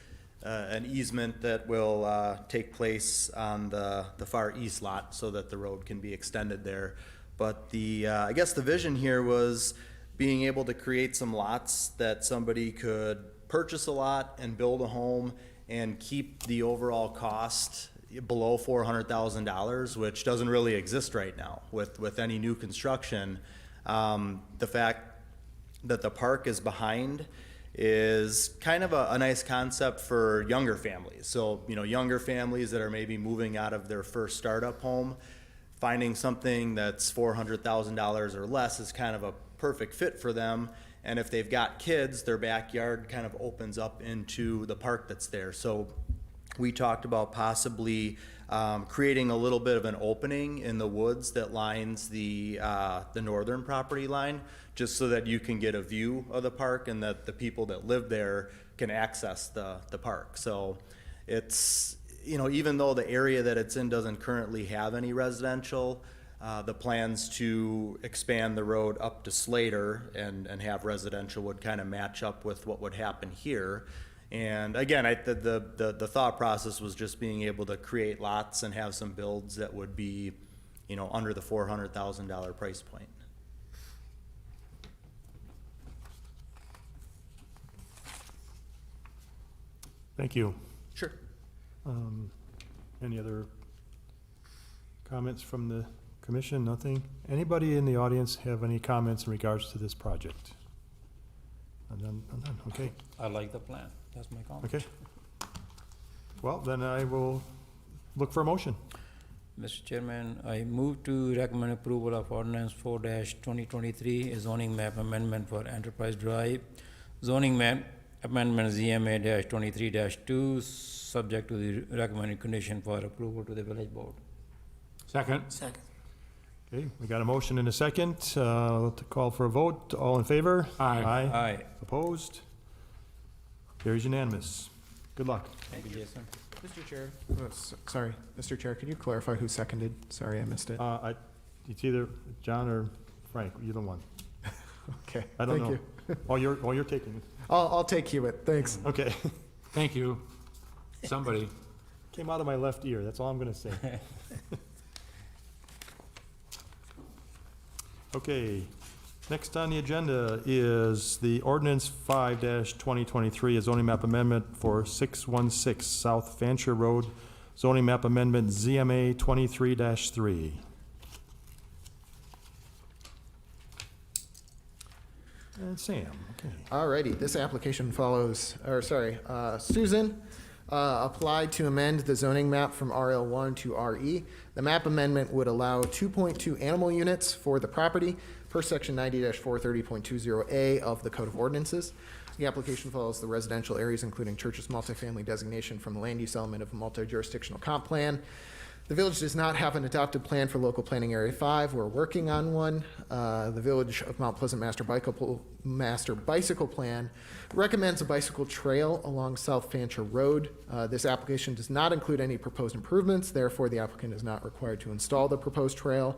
an easement that will take place on the far east lot so that the road can be extended there. But I guess the vision here was being able to create some lots that somebody could purchase a lot and build a home and keep the overall cost below $400,000, which doesn't really exist right now with any new construction. The fact that the park is behind is kind of a nice concept for younger families. So, younger families that are maybe moving out of their first startup home, finding something that's $400,000 or less is kind of a perfect fit for them. And if they've got kids, their backyard kind of opens up into the park that's there. So we talked about possibly creating a little bit of an opening in the woods that lines the northern property line, just so that you can get a view of the park and that the people that live there can access the park. So it's, even though the area that it's in doesn't currently have any residential, the plans to expand the road up to Slater and have residential would kind of match up with what would happen here. And again, the thought process was just being able to create lots and have some builds that would be, under the $400,000 price point. Thank you. Sure. Any other comments from the commission? Nothing? Anybody in the audience have any comments in regards to this project? None, okay. I like the plan. That's my comment. Okay. Well, then I will look for a motion. Mr. Chairman, I move to recommend approval of ordinance 4-2023, a zoning map amendment for Enterprise Drive. Zoning map amendment ZMA-23-2, subject to the recommended condition for approval to the village board. Second. Second. Okay, we got a motion and a second. To call for a vote. All in favor? Aye. Aye. Opposed? Carries unanimous. Good luck. Thank you, Jason. Mr. Chair. Sorry, Mr. Chair, can you clarify who seconded? Sorry, I missed it. It's either John or Frank, either one. Okay, I don't thank know. you. You're taking it. I'll take Hewitt, thanks. Okay. Thank you. Somebody. Came out of my left ear, that's all I'm gonna say. Okay, next on the agenda is the ordinance 5-2023, a zoning map amendment for 616 South Fancher Road, zoning map amendment ZMA 23-3. And Sam, okay. Alrighty, this application Susan applied to amend the zoning map from RL1 to RE. The map amendment would allow 2.2 animal units for the property per section 90-430.20A of the Code of Ordinances. The application follows the residential areas, including churches, multifamily designation from the land use element of a multi-jurisdictional comp plan. The village does not have an adopted plan for local planning area 5. We're working on one. The Village of Mount Pleasant Master Bicycle Plan recommends a bicycle trail along South Fancher Road. This application does not include any proposed improvements. Therefore, the applicant is not required to install the proposed trail.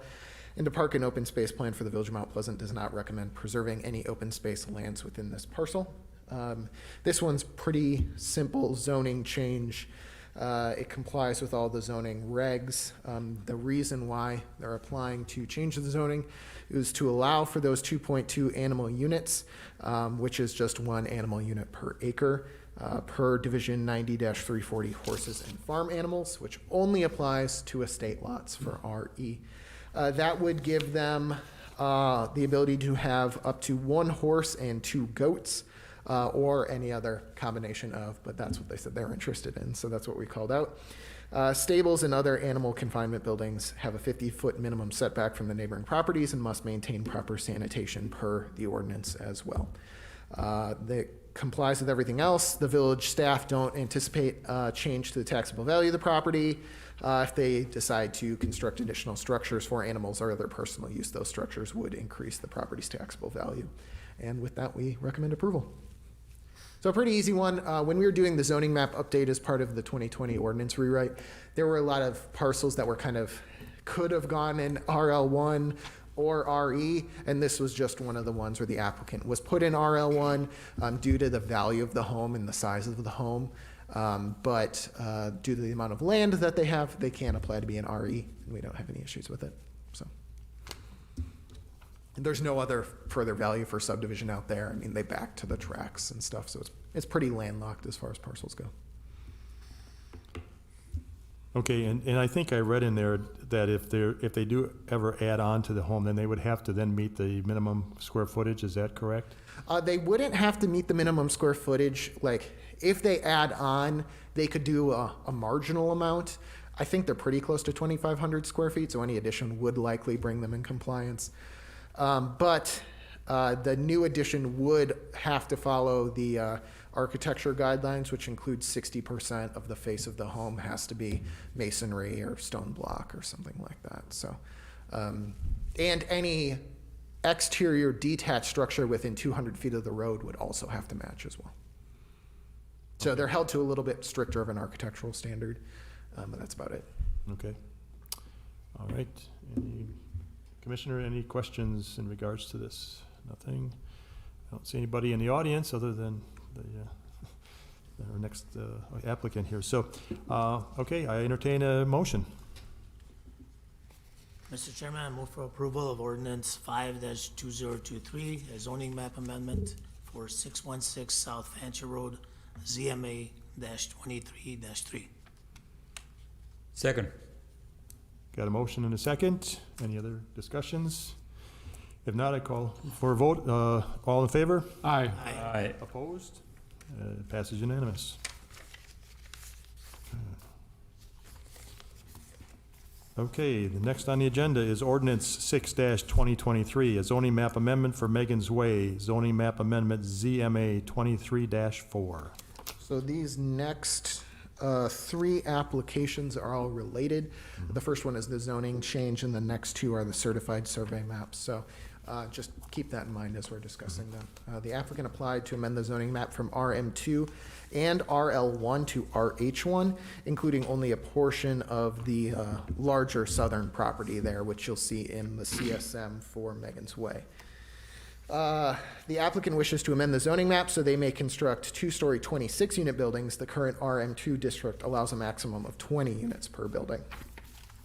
And the park and open space plan for the Village of Mount Pleasant does not recommend preserving any open space lands within this parcel. This one's pretty simple zoning change. It complies with all the zoning regs. The reason why they're applying to change the zoning is to allow for those 2.2 animal units, which is just 1 animal unit per acre, per division 90-340 horses and farm animals, which only applies to estate lots for RE. That would give them the ability to have up to 1 horse and 2 goats. Or any other combination of, but that's what they said they're interested in, so that's what we called out. Stables and other animal confinement buildings have a 50-foot minimum setback from the neighboring properties and must maintain proper sanitation per the ordinance as well. That complies with everything else. The village staff don't anticipate change to the taxable value of the property. If they decide to construct additional structures for animals or other personal use, those structures would increase the property's taxable value. And with that, we recommend approval. So a pretty easy one. When we were doing the zoning map update as part of the 2020 ordinance rewrite, there were a lot of parcels that were could have gone in RL1 or RE, and this was just one of the ones where the applicant was put in RL1 due to the value of the home and the size of the home. But due to the amount of land that they have, they can apply to be an RE, and we don't have any issues with it. So and there's no other further value for subdivision out there. I mean, they back to the tracks and stuff, so it's pretty landlocked as far as parcels go. Okay, and I think I read in there that if they do ever add on to the home, then they would have to then meet the minimum square footage, is that correct? They wouldn't have to meet the minimum square footage. Like, if they add on, they could do a marginal amount. I think they're pretty close to 2,500 square feet, so any addition would likely bring them in compliance. But the new addition would have to follow the architecture guidelines, which include 60% of the face of the home has to be masonry or stone block or something like that. So, and any exterior detached structure within 200 feet of the road would also have to match as well. So they're held to a little bit stricter of an architectural standard, but that's about it. Okay. All right. Commissioner, any questions in regards to this? Nothing? I don't see anybody in the audience other than our next applicant here. So, okay, I entertain a motion. Mr. Chairman, I move for approval of ordinance 5-2023, a zoning map amendment for 616 South Fancher Road, ZMA-23-3. Second. Got a motion and a second. Any other discussions? If not, I call for a vote. All in favor? Aye. Aye. Opposed? Passes unanimous. Okay, the next on the agenda is ordinance 6-2023, a zoning map amendment for Megan's Way, zoning map amendment ZMA 23-4. So these next three applications are all related. The first one is the zoning change, and the next two are the certified survey maps. So just keep that in mind as we're discussing them. The applicant applied to amend the zoning map from RM2 and RL1 to RH1, including only a portion of the larger southern property there, which you'll see in the CSM for Megan's Way. The applicant wishes to amend the zoning map so they may construct two-story 26-unit buildings. The current RM2 district allows a maximum of 20 units per building.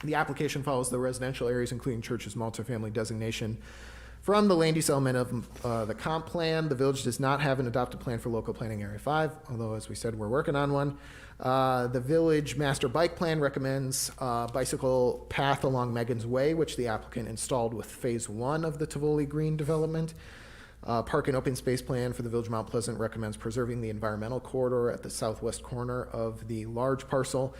The application follows the residential areas, including churches, multifamily designation from the land use element of the comp plan. The village does not have an adopted plan for local planning area 5, although, as we said, we're working on one. The village master bike plan recommends bicycle path along Megan's Way, which the applicant installed with phase 1 of the Tivoli Green development. Park and open space plan for the village of Mount Pleasant recommends preserving the environmental corridor at the southwest corner of the large parcel.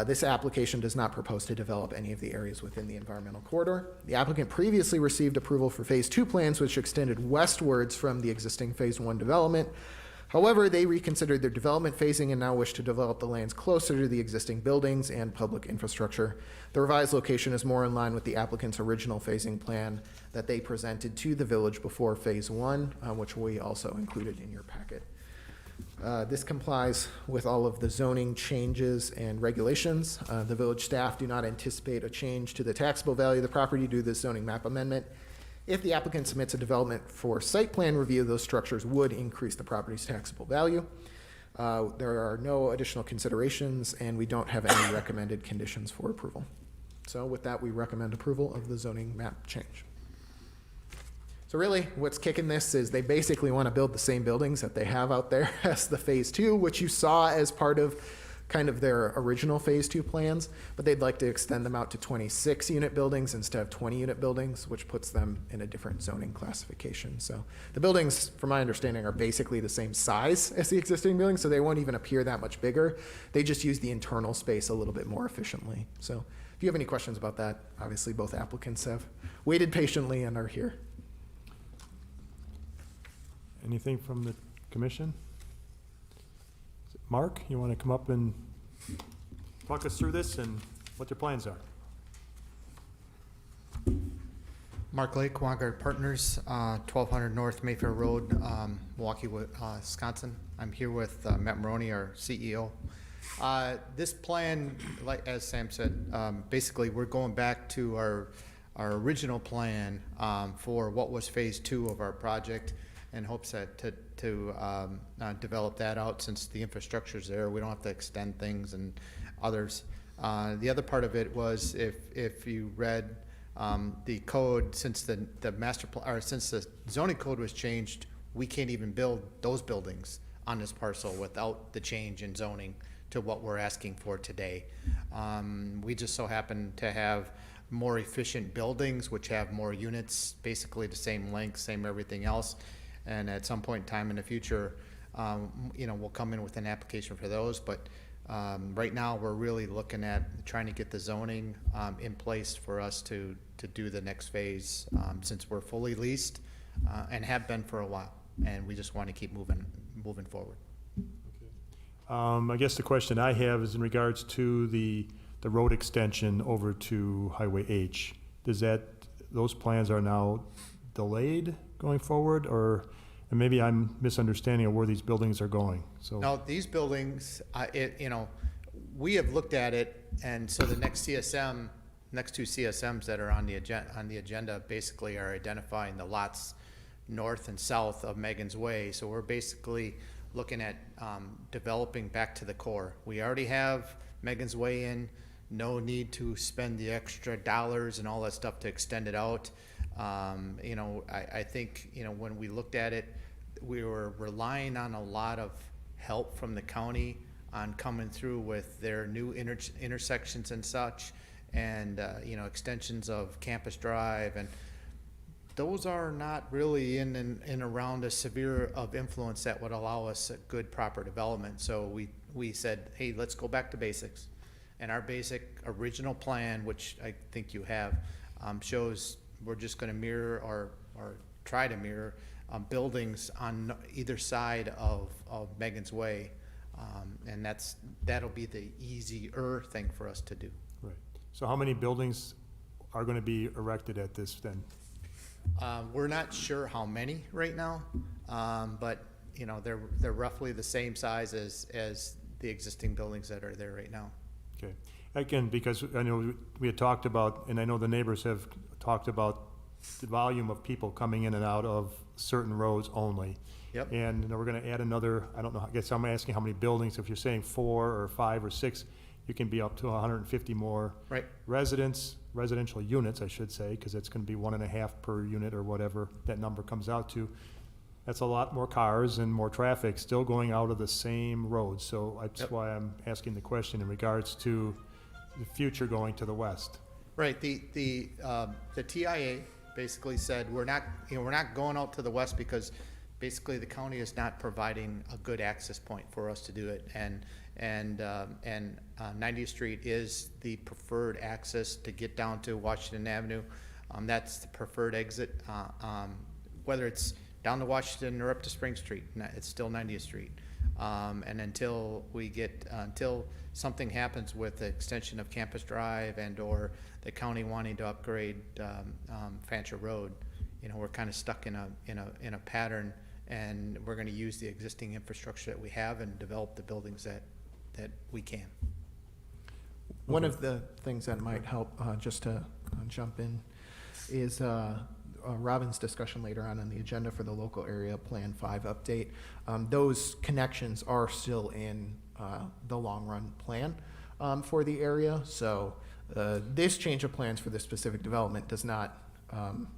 This application does not propose to develop any of the areas within the environmental corridor. The applicant previously received approval for phase 2 plans, which extended westwards from the existing phase 1 development. However, they reconsidered their development phasing and now wish to develop the lands closer to the existing buildings and public infrastructure. The revised location is more in line with the applicant's original phasing plan that they presented to the village before phase 1, which we also included in your packet. This complies with all of the zoning changes and regulations. The village staff do not anticipate a change to the taxable value of the property due to the zoning map amendment. If the applicant submits a development for site plan review, those structures would increase the property's taxable value. There are no additional considerations, and we don't have any recommended conditions for approval. So with that, we recommend approval of the zoning map change. So really, what's kicking this is they basically want to build the same buildings that they have out there as the phase 2, which you saw as part of kind of their original phase 2 plans, but they'd like to extend them out to 26-unit buildings instead of 20-unit buildings, which puts them in a different zoning classification. So the buildings, from my understanding, are basically the same size as the existing buildings, so they won't even appear that much bigger. They just use the internal space a little bit more efficiently. So if you have any questions about that, obviously both applicants have waited patiently and are here. Anything from the commission? Mark, you want to come up and talk us through this and what your plans are? Mark Lake, Baumgardt Partners, 1200 North Mayfair Road, Milwaukee, Wisconsin. I'm here with Matt Maroney, our CEO. This plan, like as Sam said, basically we're going back to our our original plan for what was phase 2 of our project, in hopes that to develop that out, since the infrastructure's there, we don't have to extend things and others. The other part of it was, if you read the code, since the master plan, or since the zoning code was changed, we can't even build those buildings on this parcel without the change in zoning to what we're asking for today. We just so happen to have more efficient buildings, which have more units, basically the same length, same everything else. And at some point in time in the future, we'll come in with an application for those. But right now, we're really looking at trying to get the zoning in place for us to do the next phase, since we're fully leased and have been for a while. And we just want to keep moving forward. I guess the question I have is in regards to the road extension over to Highway H. Those plans are now delayed going forward, and maybe I'm misunderstanding of where these buildings are going, so. Now, these buildings, we have looked at it, and so the next two CSMs that are on the agenda basically are identifying the lots north and south of Megan's Way. So we're basically looking at developing back to the core. We already have Megan's Way in, no need to spend the extra dollars and all that stuff to extend it out. I think, when we looked at it, we were relying on a lot of help from the county on coming through with their new intersections and such, and, extensions of Campus Drive, and those are not really in around a severe of influence that would allow us a good, proper development. So we said, hey, let's go back to basics. And our basic original plan, which I think you have, shows we're just going to mirror or try to mirror buildings on either side of Megan's Way. And that'll be the easier thing for us to do. Right. So how many buildings are going to be erected at this then? We're not sure how many right now, but they're roughly the same size as the existing buildings that are there right now. Okay. Again, because I know we had talked about, and I know the neighbors have talked about the volume of people coming in and out of certain roads only. Yep. And we're gonna add another, I don't know, I guess I'm asking how many buildings. If you're saying 4 or 5 or 6, you can be up to 150 more. Right. Residential units, I should say, because it's gonna be 1.5 per unit or whatever that number comes out to. That's a lot more cars and more traffic still going out of the same road. So that's Yep. why I'm asking the question in regards to the future going to the west. Right. The TIA basically said we're not going out to the west because basically the county is not providing a good access point for us to do it, and 90th Street is the preferred access to get down to Washington Avenue. That's the preferred exit, whether it's down to Washington or up to Spring Street. It's still 90th Street. And until something happens with the extension of Campus Drive or the county wanting to upgrade Fancher Road, we're kind of stuck in a pattern, and we're going to use the existing infrastructure that we have and develop the buildings that we can. One of the things that might help, just to jump in, is Robin's discussion later on the agenda for the local area Plan 5 update. Those connections are still in the long-run plan for the area. So this change of plans for this specific development does not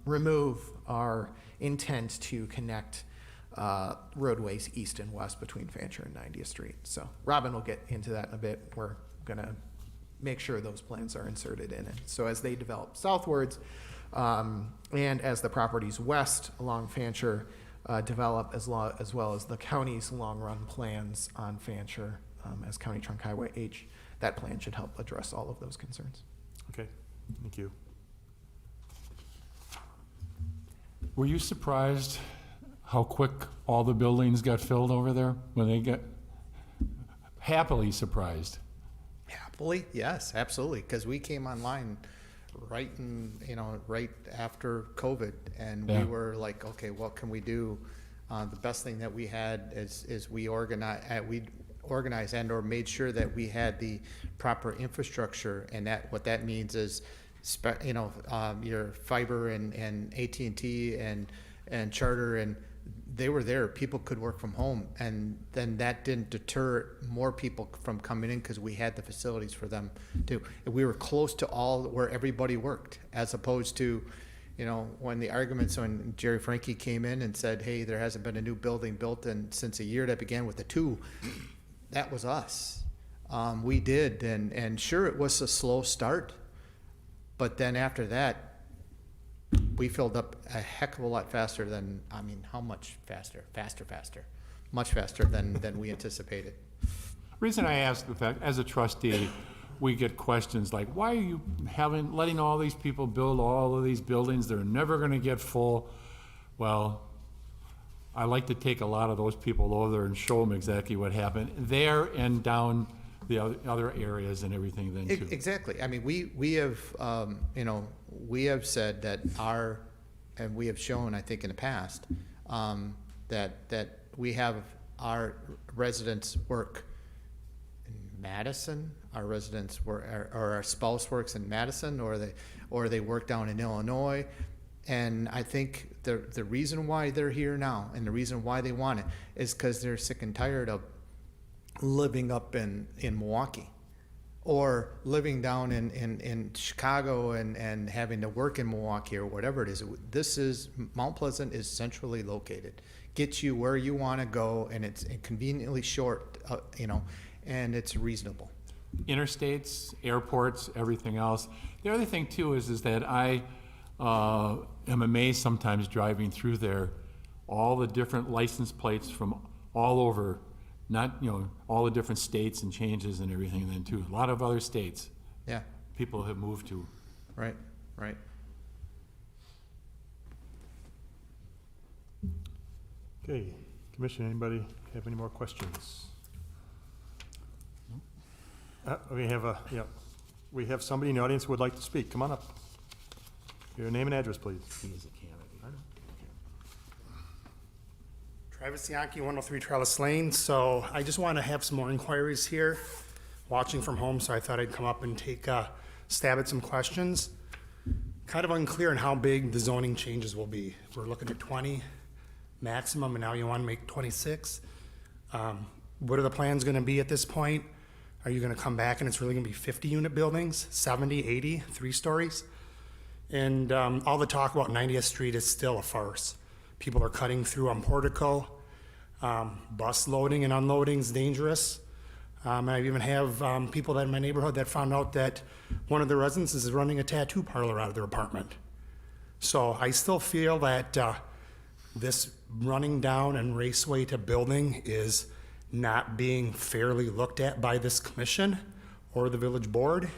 remove our intent to connect roadways east and west between Fancher and 90th Street. So Robin will get into that in a bit. We're going to make sure those plans are inserted in it. So as they develop southwards, and as the properties west along Fancher develop, as well as the county's long-run plans on Fancher as County Trunk Highway H, that plan should help address all of those concerns. Okay, thank you. Were you surprised how quick all the buildings got filled over there? When they got happily surprised? Happily, yes, absolutely, because we came online right after COVID, and Yeah. we were like, okay, what can we do? The best thing that we had is we organized and or made sure that we had the proper infrastructure, and what that means is your fiber and AT&T and Charter, and they were there. People could work from home, and then that didn't deter more people from coming in because we had the facilities for them to. We were close to all where everybody worked, as opposed to, when the arguments when Jerry Franke came in and said, "Hey, there hasn't been a new building built since a year that began with a 2." That was us. We did, and sure, it was a slow start, but then after that, we filled up a heck of a lot faster than, how much faster? Much faster than we anticipated. Reason I ask the fact, as a trustee, we get questions like, why are you letting all these people build all of these buildings? They're never gonna get full. Well, I like to take a lot of those people over there and show them exactly what happened there and down the other areas and everything then too. Exactly. We have, we have said that and we have shown, I think in the past, that we have our residents work in Madison, our residents work, or our spouse works in Madison, or they work down in Illinois. And I think the reason why they're here now and the reason why they want it is because they're sick and tired of living up in Milwaukee or living down in Chicago and having to work in Milwaukee or whatever it is. Mount Pleasant is centrally located, gets you where you want to go, and it's conveniently short, and it's reasonable. Interstates, airports, everything else. The other thing too is that I am amazed sometimes driving through there, all the different license plates from all over, not, all the different states and changes and everything then too. A lot of other states. Yeah. People have moved to. Right. Okay, Commission, anybody have any more questions? We have somebody in the audience who would like to speak. Come on up. Your name and address, please. Travis Yankee, 103 Trellis Lane. So I just want to have some more inquiries here, watching from home, so I thought I'd come up and take a stab at some questions. Kind of unclear on how big the zoning changes will be. We're looking at 20 maximum, and now you want to make 26. What are the plans going to be at this point? Are you going to come back and it's really going to be 50 unit buildings, 70, 80, 3 stories? And all the talk about 90th Street is still a farce. People are cutting through on Portico. Bus loading and unloading is dangerous. I even have people that in my neighborhood that found out that one of the residents is running a tattoo parlor out of their apartment. So I still feel that this running down and raceway to building is not being fairly looked at by this commission or the village board.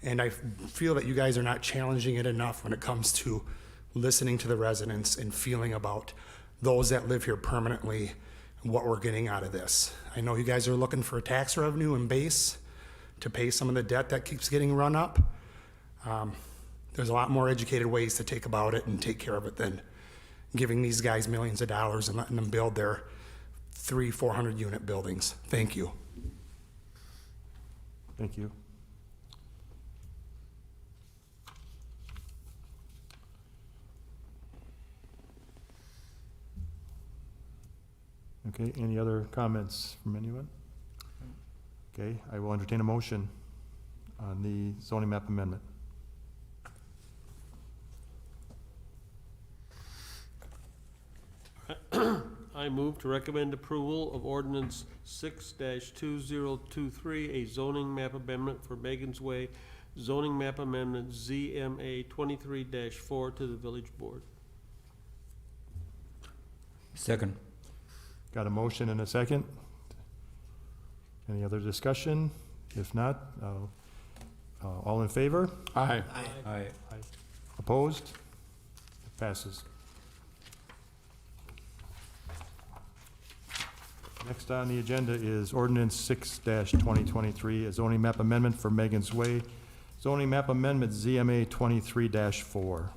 And I feel that you guys are not challenging it enough when it comes to listening to the residents and feeling about those that live here permanently and what we're getting out of this. I know you guys are looking for a tax revenue and base to pay some of the debt that keeps getting run up. There's a lot more educated ways to take about it and take care of it than giving these guys millions of dollars and letting them build their 300-400 unit buildings. Thank you. Thank you. Okay, any other comments from anyone? Okay, I will entertain a motion on the zoning map amendment. I move to recommend approval of ordinance 6-2023, a zoning map amendment for Megan's Way, zoning map amendment ZMA 23-4 to the village board. Second. Got a motion and a second? Any other discussion? If not, all in favor? Aye. Aye. Opposed? It passes. Next on the agenda is ordinance 6-2023, a zoning map amendment for Megan's Way, zoning map amendment ZMA 23-4.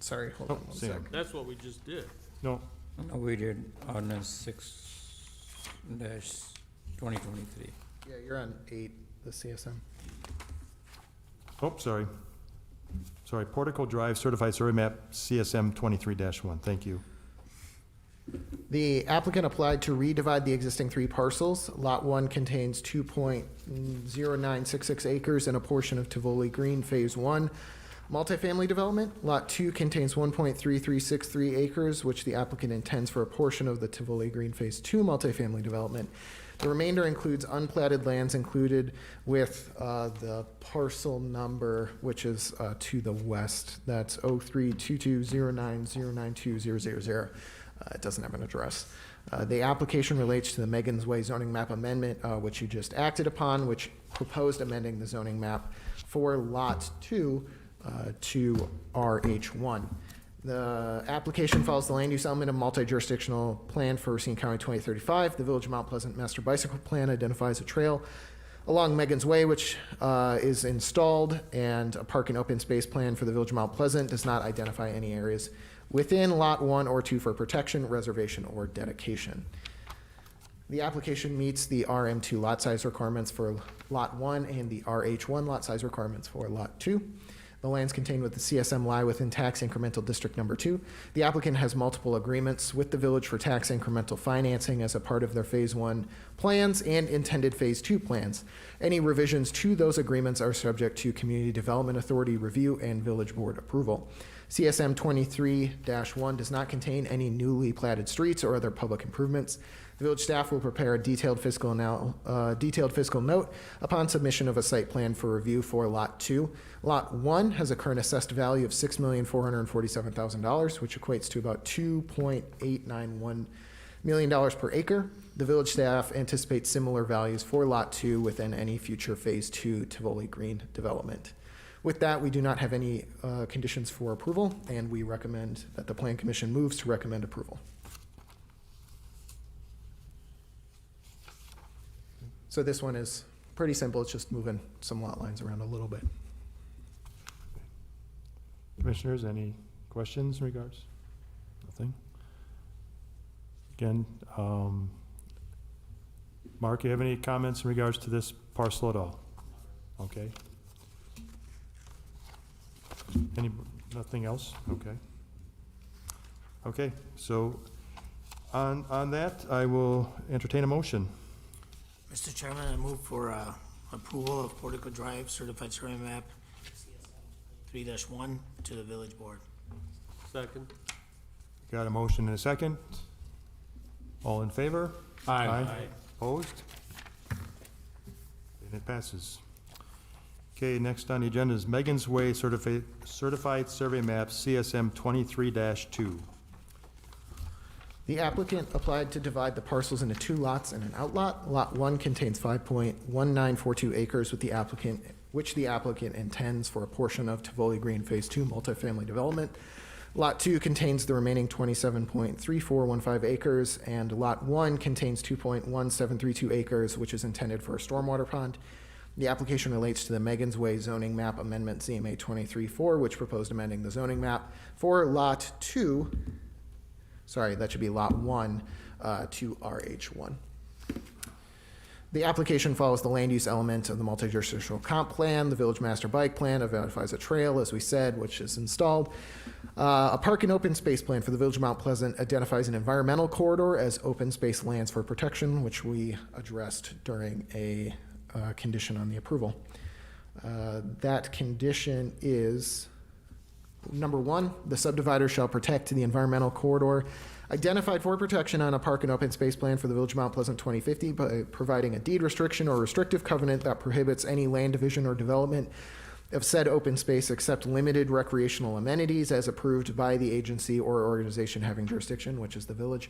Sorry, hold on one Sam. second. That's what we just did. No, No, we did ordinance 6. 2023. Yeah, you're on 8, the CSM. Oh, sorry. Sorry, Portico Drive Certified Survey Map, CSM 23-1. Thank you. The applicant applied to redivide the existing 3 parcels. Lot 1 contains 2.0966 acres and a portion of Tivoli Green Phase 1 multifamily development. Lot 2 contains 1.3363 acres, which the applicant intends for a portion of the Tivoli Green Phase 2 multifamily development. The remainder includes unplatted lands included with the parcel number, which is to the west. That's 032209092000. It doesn't have an address. The application relates to the Megan's Way zoning map amendment, which you just acted upon, which proposed amending the zoning map for Lot 2 to RH1. The application follows the land use element of multi-jurisdictional plan for Racine County 2035. The Village of Mount Pleasant Master Bicycle Plan identifies a trail along Megan's Way, which is installed, and a park and open space plan for the Village of Mount Pleasant does not identify any areas within Lot 1 or 2 for protection, reservation, or dedication. The application meets the RM2 lot size requirements for Lot 1 and the RH1 lot size requirements for Lot 2. The lands contained with the CSM lie within tax incremental district number 2. The applicant has multiple agreements with the village for tax incremental financing as a part of their Phase 1 plans and intended Phase 2 plans. Any revisions to those agreements are subject to Community Development Authority review and Village Board approval. CSM 23-1 does not contain any newly platted streets or other public improvements. The village staff will prepare a detailed fiscal note upon submission of a site plan for review for Lot 2. Lot 1 has a current assessed value of $6,447,000, which equates to about $2.891 million per acre. The village staff anticipates similar values for Lot 2 within any future Phase 2 Tivoli Green development. With that, we do not have any conditions for approval, and we recommend that the Plan Commission moves to recommend approval. So this one is pretty simple. It's just moving some lot lines around a little bit. Commissioners, any questions in regards? Nothing? Again, Mark, you have any comments in regards to this parcel at all? Okay. Nothing else? Okay. Okay, so on that, I will entertain a motion. Mr. Chairman, I move for approval of Portico Drive Certified Survey Map 3-1 to the Village Board. Second. Got a motion and a second. All in favor? Aye. Opposed? And it passes. Okay, next on the agenda is Megan's Way Certified Survey Map, CSM 23-2. The applicant applied to divide the parcels into 2 lots and an outlot. Lot 1 contains 5.1942 acres which the applicant intends for a portion of Tivoli Green Phase 2 multifamily development. Lot 2 contains the remaining 27.3415 acres, and Lot 1 contains 2.1732 acres, which is intended for a stormwater pond. The application relates to the Megan's Way zoning map amendment ZMA 23-4, which proposed amending the zoning map for Lot 2. Sorry, that should be Lot 1 to RH1. The application follows the land use element of the multi-jurisdictional comp plan. The village master bike plan identifies a trail, as we said, which is installed. A park and open space plan for the village of Mount Pleasant identifies an environmental corridor as open space lands for protection, which we addressed during a condition on the approval. That condition is number 1, the subdivider shall protect the environmental corridor identified for protection on a park and open space plan for the Village of Mount Pleasant 2050 by providing a deed restriction or restrictive covenant that prohibits any land division or development of said open space except limited recreational amenities as approved by the agency or organization having jurisdiction, which is the village.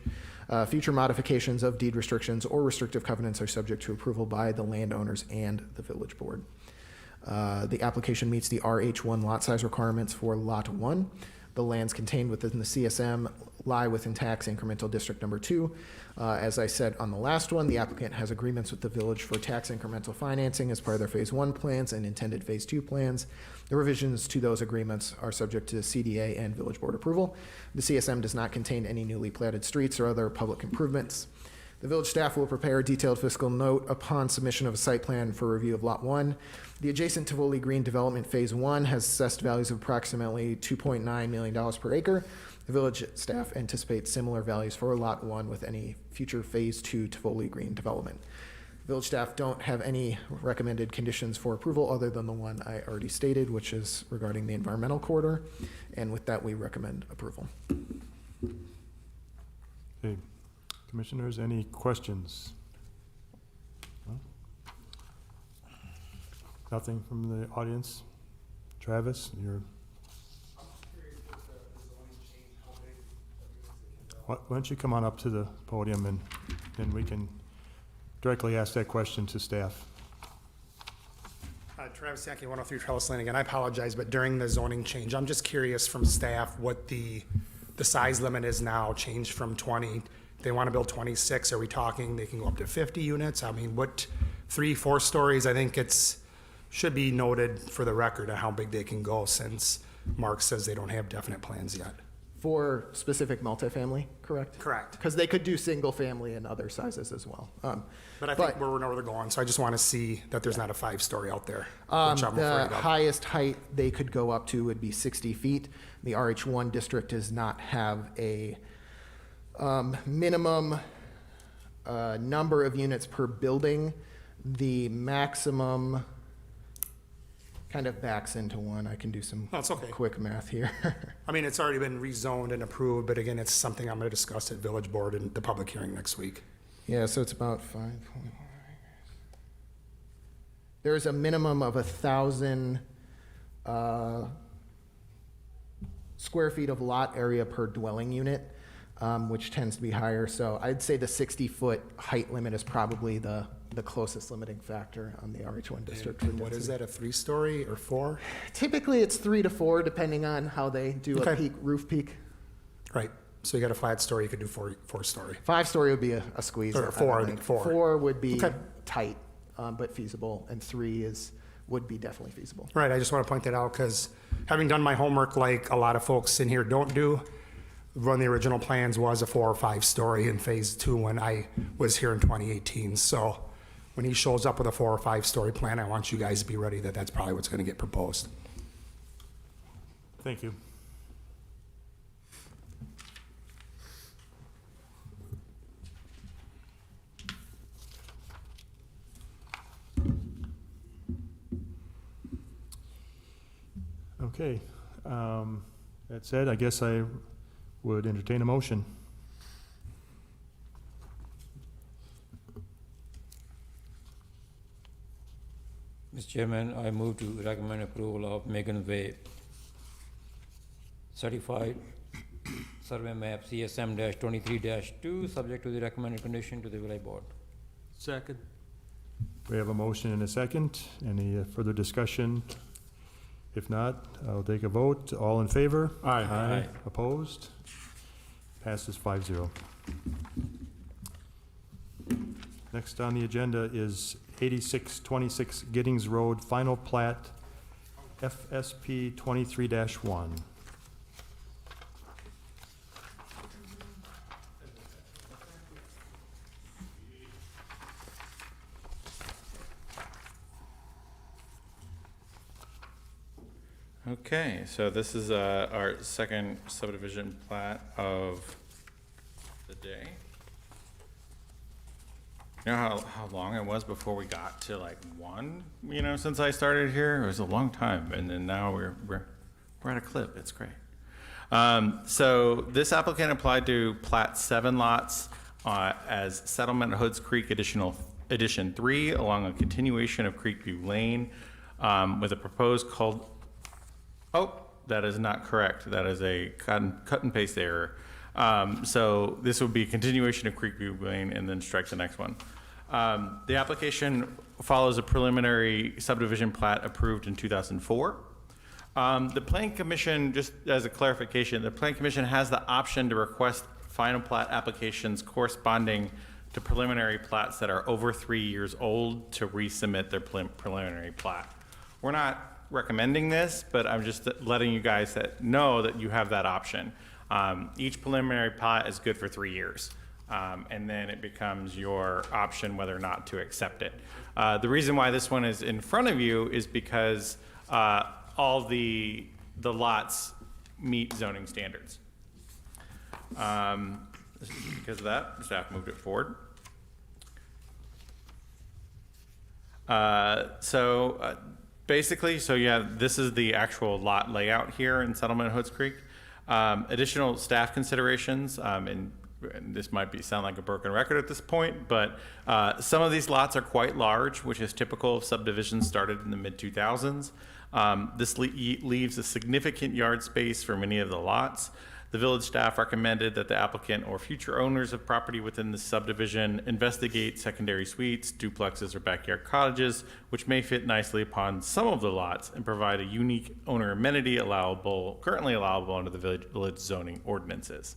Future modifications of deed restrictions or restrictive covenants are subject to approval by the landowners and the village board. The application meets the RH1 lot size requirements for Lot 1. The lands contained within the CSM lie within tax incremental district number 2. As I said on the last one, the applicant has agreements with the village for tax incremental financing as part of their Phase 1 plans and intended Phase 2 plans. The revisions to those agreements are subject to CDA and village board approval. The CSM does not contain any newly platted streets or other public improvements. The village staff will prepare a detailed fiscal note upon submission of a site plan for review of Lot 1. The adjacent Tivoli Green Development Phase 1 has assessed values of approximately $2.9 million per acre. The village staff anticipates similar values for Lot 1 with any future Phase 2 Tivoli Green development. Village staff don't have any recommended conditions for approval other than the one I already stated, which is regarding the environmental corridor. And with that, we recommend approval. Okay. Commissioners, any questions? No? Nothing from the audience? Travis, you're... Why don't you come on up to the podium and then we can directly ask that question to staff. Travis Sankey, 103 Trellis Lane again. I apologize, but during the zoning change, I'm just curious from staff what the size limit is now, changed from 20. They want to build 26. Are we talking they can go up to 50 units? I mean, what, 3, 4 stories? I think should be noted for the record of how big they can go, since Mark says they don't have definite plans yet. For specific multifamily, correct? Correct. Because they could do single family and other sizes as well. But I think we're where they're going, so I just want to see that there's not a 5-story out there, which I'm afraid The of. highest height they could go up to would be 60 feet. The RH1 district does not have a minimum number of units per building. The maximum kind of backs into one. I can do some That's okay. quick math here. I mean, it's already been rezoned and approved, but again, it's something I'm going to discuss at Village Board in the public hearing next week. Yeah, so it's about 5. There's a minimum of 1,000 square feet of lot area per dwelling unit, which tends to be higher. So I'd say the 60-foot height limit is probably the closest limiting factor on the RH1 district. And what is that, a 3-story or 4? Typically, it's 3 to 4, depending on how they do a Okay. roof peak. Right, so you got a flat story, you could do 4-story. 5-story would be a squeeze. Or I 4, I think. think 4. 4 would be Okay. tight, but feasible, and 3 would be definitely feasible. Right, I just want to point that out, because having done my homework like a lot of folks in here don't do, one of the original plans was a 4 or 5-story in Phase 2 when I was here in 2018. So when he shows up with a 4 or 5-story plan, I want you guys to be ready that that's probably what's going to get proposed. Thank you. Okay, that said, I guess I would entertain a motion. Mr. Chairman, I move to recommend approval of Megan Way certified survey map CSM-23-2, subject to the recommended condition to the village board. Second. We have a motion and a second. Any further discussion? If not, I'll take a vote. All in favor? Aye. Aye. Opposed? Passes 5-0. Next on the agenda is 8626 Gittings Road, final plat, FSP 23-1. Okay, so this is our second subdivision plat of the day. You know how long it was before we got to like one, since I started here? It was a long time, and then now we're at a clip. It's great. So this applicant applied to plat 7 lots as settlement of Hoods Creek Addition 3 along a continuation of Creekview Lane with a proposed oh, that is not correct. That is a cut and paste error. So this would be a continuation of Creekview Lane and then strike the next one. The application follows a preliminary subdivision plat approved in 2004. The Plan Commission, just as a clarification, the Plan Commission has the option to request final plat applications corresponding to preliminary plats that are over 3 years old to resubmit their preliminary plat. We're not recommending this, but I'm just letting you guys know that you have that option. Each preliminary plat is good for 3 years. and then it becomes your option whether or not to accept it. The reason why this one is in front of you is because all the lots meet zoning standards. Because of that, staff moved it forward. Basically, this is the actual lot layout here in Settlement at Hoods Creek. Additional staff considerations, and this might sound like a broken record at this point, but some of these lots are quite large, which is typical of subdivisions started in the mid-2000s. This leaves a significant yard space for many of the lots. The village staff recommended that the applicant or future owners of property within the subdivision investigate secondary suites, duplexes, or backyard cottages, which may fit nicely upon some of the lots and provide a unique owner amenity currently allowable under the village zoning ordinances.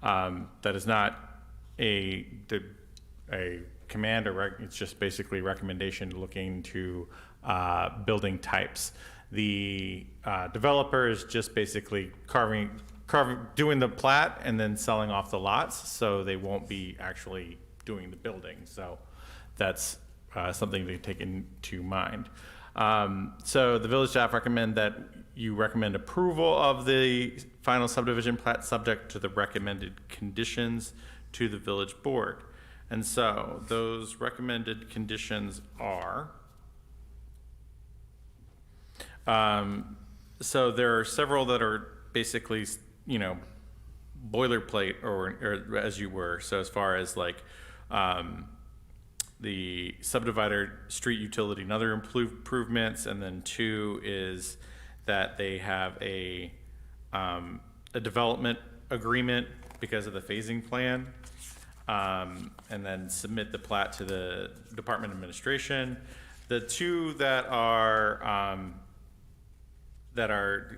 That is not a command, it's just basically recommendation looking to building types. The developer is just basically doing the plat and then selling off the lots, so they won't be actually doing the building. So that's something to take into mind. So the village staff recommend that you recommend approval of the final subdivision plat subject to the recommended conditions to the village board. And so those recommended conditions are, so there are several that are basically, boilerplate or as you were. So as far as like the subdivider, street utility, and other improvements, and then 2 is that they have a development agreement because of the phasing plan, and then submit the plat to the Department of Administration. The 2 that are,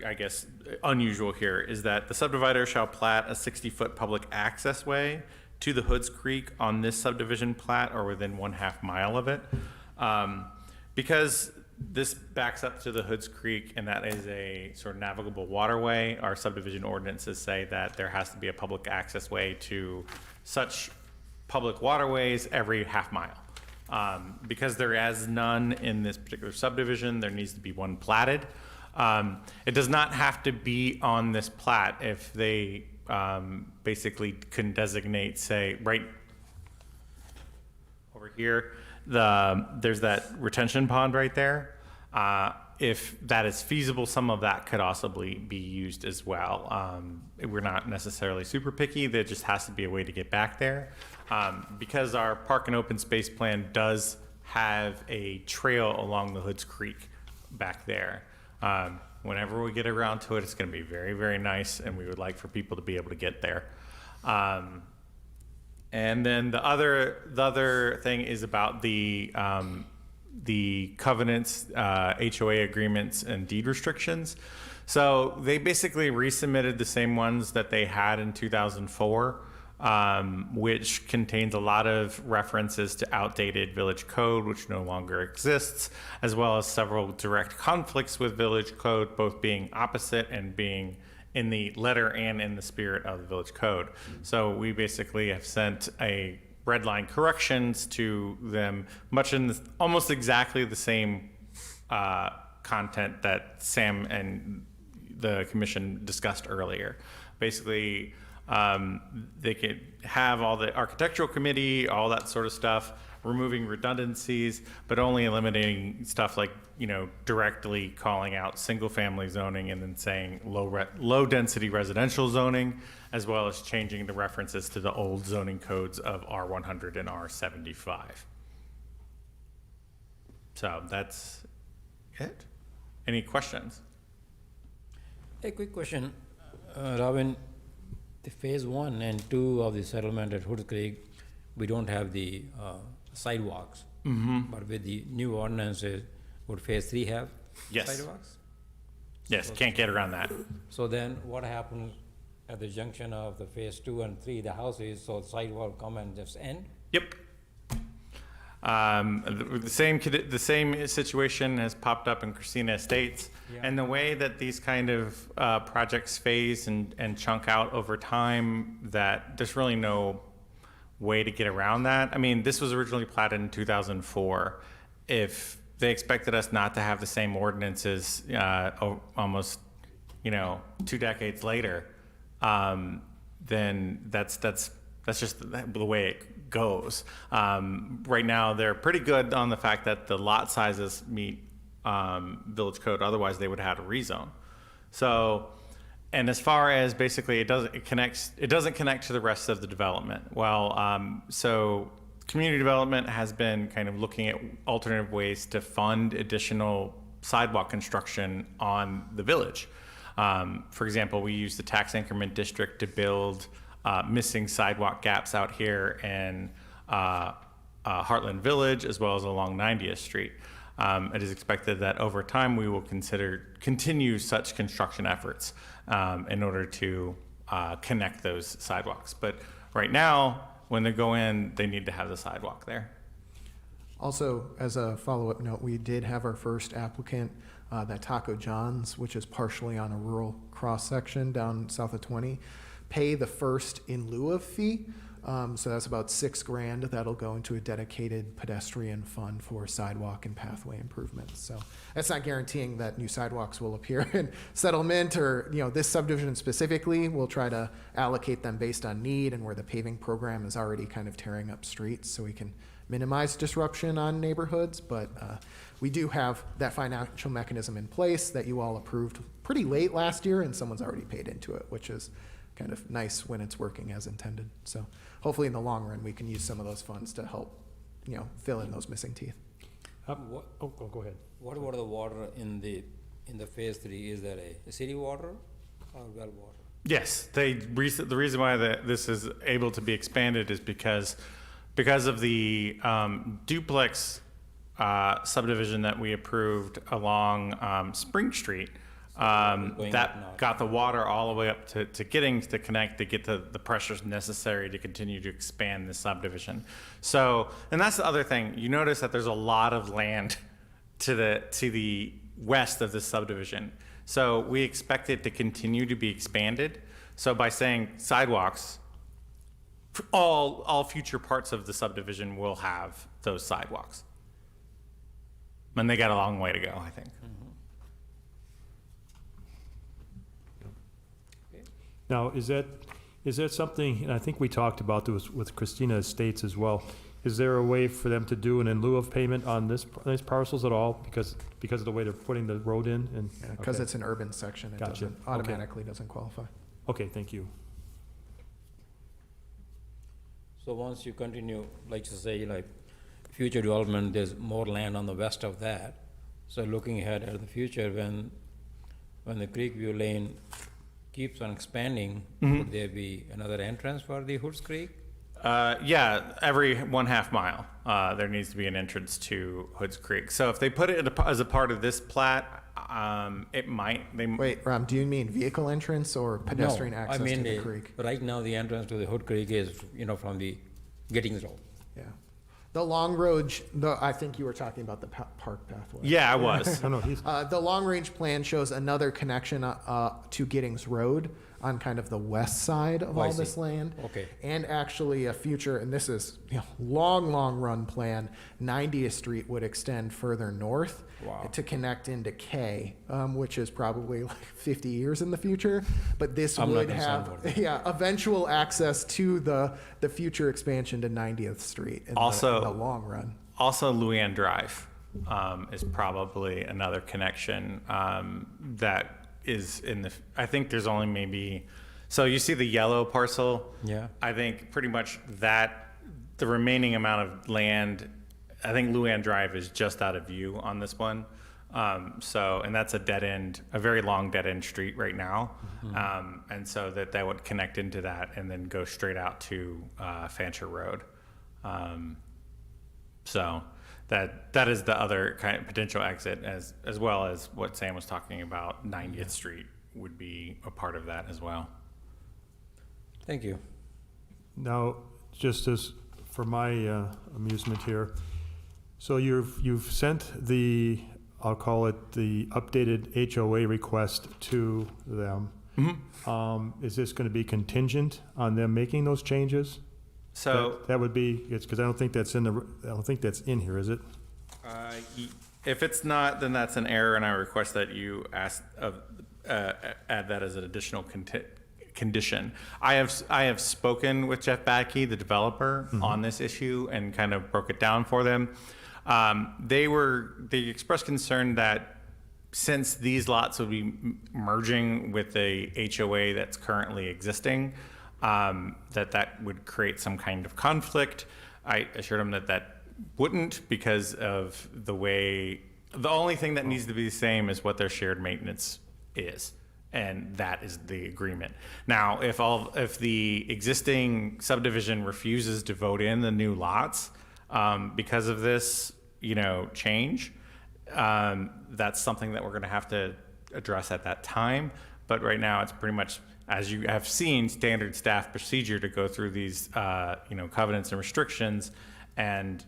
I guess, unusual here is that the subdivider shall plat a 60-foot public access way to the Hoods Creek on this subdivision plat or within 1/2 mile of it. Because this backs up to the Hoods Creek and that is a sort of navigable waterway, our subdivision ordinances say that there has to be a public access way to such public waterways every 1/2 mile. Because there is none in this particular subdivision, there needs to be one platted. It does not have to be on this plat if they basically can designate, say, right over here, there's that retention pond right there. If that is feasible, some of that could also be used as well. We're not necessarily super picky, there just has to be a way to get back there. Because our park and open space plan does have a trail along the Hoods Creek back there. Whenever we get around to it, it's going to be very, very nice, and we would like for people to be able to get there. And then the other thing is about the covenants, HOA agreements, and deed restrictions. So they basically resubmitted the same ones that they had in 2004. Which contains a lot of references to outdated village code, which no longer exists, as well as several direct conflicts with village code, both being opposite and being in the letter and in the spirit of the village code. So we basically have sent a red line corrections to them, much in almost exactly the same content that Sam and the commission discussed earlier. Basically, they could have all the architectural committee, all that sort of stuff, removing redundancies, but only eliminating stuff like, directly calling out single family zoning and then saying low density residential zoning, as well as changing the references to the old zoning codes of R100 and R75. So that's it. Any questions? A quick question, Robin. The phase 1 and 2 of the settlement at Hoods Creek, we don't have the sidewalks. Mm-hmm. But with the new ordinances, would phase 3 have sidewalks? Yes, can't get around that. So then what happens at the junction of the phase 2 and 3, the houses, so the sidewalk come and just end? Yep. The same situation has popped up in Christina Estates. Yeah. And the way that these kind of projects phase and chunk out over time, that there's really no way to get around that. I mean, this was originally platted in 2004. If they expected us not to have the same ordinances almost, 2 decades later, then that's just the way it goes. Right now, they're pretty good on the fact that the lot sizes meet village code. Otherwise, they would have had a rezone. So, and as far as basically it doesn't connect to the rest of the development. Well, so community development has been kind of looking at alternative ways to fund additional sidewalk construction on the village. For example, we use the tax increment district to build missing sidewalk gaps out here in Heartland Village, as well as along 90th Street. It is expected that over time we will continue such construction efforts in order to connect those sidewalks. But right now, when they go in, they need to have the sidewalk there. Also, as a follow-up note, we did have our first applicant, that Taco John's, which is partially on a rural cross-section down south of 20, pay the first in lieu of fee. So that's about $6,000. That'll go into a dedicated pedestrian fund for sidewalk and pathway improvements. So that's not guaranteeing that new sidewalks will appear in settlement or, this subdivision specifically. We'll try to allocate them based on need and where the paving program is already kind of tearing up streets so we can minimize disruption on neighborhoods. But we do have that financial mechanism in place that you all approved pretty late last year, and someone's already paid into it, which is kind of nice when it's working as intended. So hopefully in the long run, we can use some of those funds to help, fill in those missing teeth. Go ahead. What about the water in the phase 3? Is that a city water or well water? Yes, the reason why this is able to be expanded is because of the duplex subdivision that we approved along Spring Street. That got the water all the way up to Gittings to connect to get the pressures necessary to continue to expand the subdivision. So, and that's the other thing. You notice that there's a lot of land to the west of this subdivision. So we expect it to continue to be expanded. So by saying sidewalks, all future parts of the subdivision will have those sidewalks. And they got a long way to go, I think. Now, is that something, and I think we talked about this with Christina Estates as well, is there a way for them to do an in lieu of payment on these parcels at all, because of the way they're putting the road in? And Because okay. it's an urban section, it Gotcha. automatically doesn't qualify. Okay, thank you. So once you continue, like to say, like future development, there's more land on the west of that. So looking ahead at the future, when the Creekview Lane keeps on expanding, would there be another entrance for the Hoods Creek? Yeah, every 1/2 mile, there needs to be an entrance to Hoods Creek. So if they put it as a part of this plat, it might. Wait, Ram, do you mean vehicle entrance or pedestrian No, access I mean to the creek? Right now, the entrance to the Hood Creek is, from the Gittings Road. Yeah. The long road, I think you were talking about the park pathway. Yeah, I was. No, he's, The long-range plan shows another connection to Gittings Road on kind of the west side of Oh, I all this see. land. Okay. And actually a future, and this is long run plan, 90th Street would extend further north Wow. to connect into K, which is probably like 50 years in the future. But this I'm not would concerned have, about that. eventual access to the future expansion to 90th Street in the long run. Also, Luann Drive is probably another connection that is in the. I think there's only maybe. So you see the yellow parcel. Yeah. I think pretty much that the remaining amount of land. I think Luann Drive is just out of view on this one. So, and that's a dead end, a very long dead end street right now. And so that would connect into that and then go straight out to Fancher Road. So that is the other kind of potential exit as well as what Sam was talking about. 90th Street would be a part of that as well. Thank you. now, just as for my amusement here, so you've sent the, I'll call it the updated HOA request to them. Is this going to be contingent on them making those changes? So, That would be, it's because I don't think that's in here, is it? if it's not, then that's an error, and I request that you add that as an additional condition. I have spoken with Jeff Badke, the developer, on this issue and kind of broke it down for them. They expressed concern that since these lots would be merging with the HOA that's currently existing, that would create some kind of conflict. I assured them that wouldn't, because of the only thing that needs to be the same is what their shared maintenance is. And that is the agreement. Now, if the existing subdivision refuses to vote in the new lots, because of this, change, that's something that we're gonna have to address at that time. But right now, it's pretty much, as you have seen, standard staff procedure to go through these, covenants and restrictions and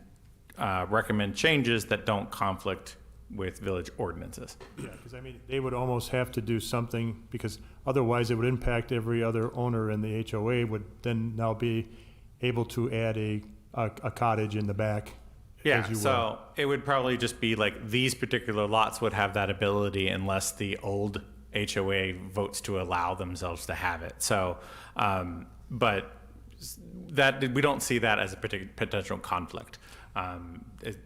recommend changes that don't conflict with village ordinances. Yeah, because they would almost have to do something, because otherwise it would impact every other owner, and the HOA would then now be able to add a cottage in the back. Yeah, as you so it would probably just be like these particular lots would have that ability unless the old HOA votes to allow themselves to have it. So, but that we don't see that as a potential conflict.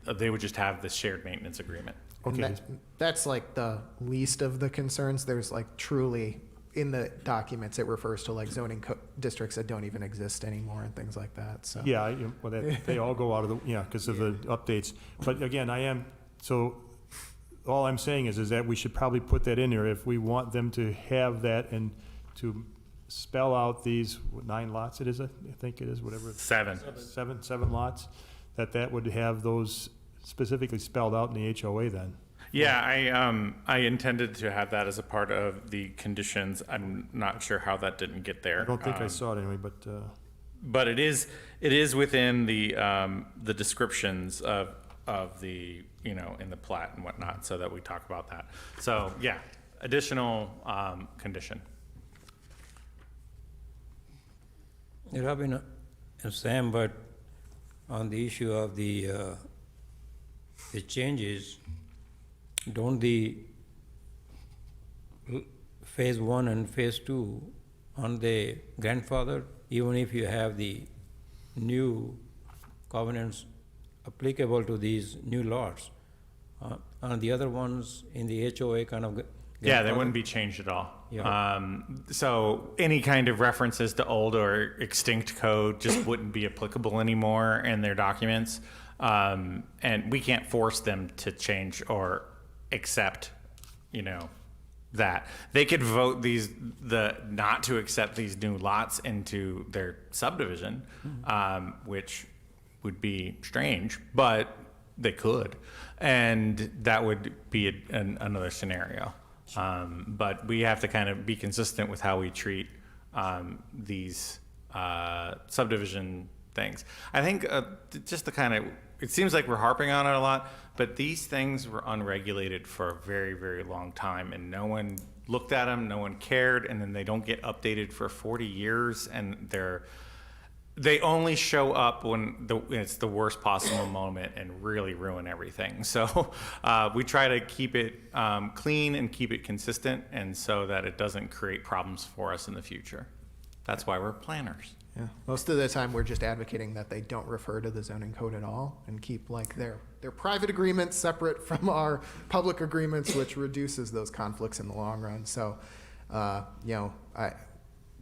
They would just have this shared maintenance agreement. And that's like the least of the concerns. There's like truly, in the documents, it refers to like zoning districts that don't even exist anymore and things like that, so. Yeah, they all go out of because of the updates. But again, all I'm saying is that we should probably put that in there if we want them to have that and to spell out these 9 lots it is, I think it is, whatever. 7. Seven lots, that would have those specifically spelled out in the HOA then. Yeah, I intended to have that as a part of the conditions. I'm not sure how that didn't get there. I don't think I saw it anyway, but. But it is within the descriptions of the, in the plat and whatnot, so that we talk about that. So, yeah, additional condition. Robin and Sam, but on the issue of the changes, don't the phase 1 and phase 2 aren't they grandfathered, even if you have the new covenants applicable to these new lots? And the other ones in the HOA kind of Yeah, they wouldn't be changed at all. Yeah. So any kind of references to old or extinct code just wouldn't be applicable anymore in their documents. And we can't force them to change or accept, that. They could vote not to accept these new lots into their subdivision, which would be strange, but they could. And that would be another scenario. But we have to kind of be consistent with how we treat these subdivision things. I think just it seems like we're harping on it a lot, but these things were unregulated for a very, very long time, and no one looked at them, no one cared, and then they don't get updated for 40 years, and they only show up when it's the worst possible moment and really ruin everything. So we try to keep it clean and keep it consistent, and so that it doesn't create problems for us in the future. That's why we're planners. Yeah, most of the time, we're just advocating that they don't refer to the zoning code at all and keep like their private agreements separate from our public agreements, which reduces those conflicts in the long run. So,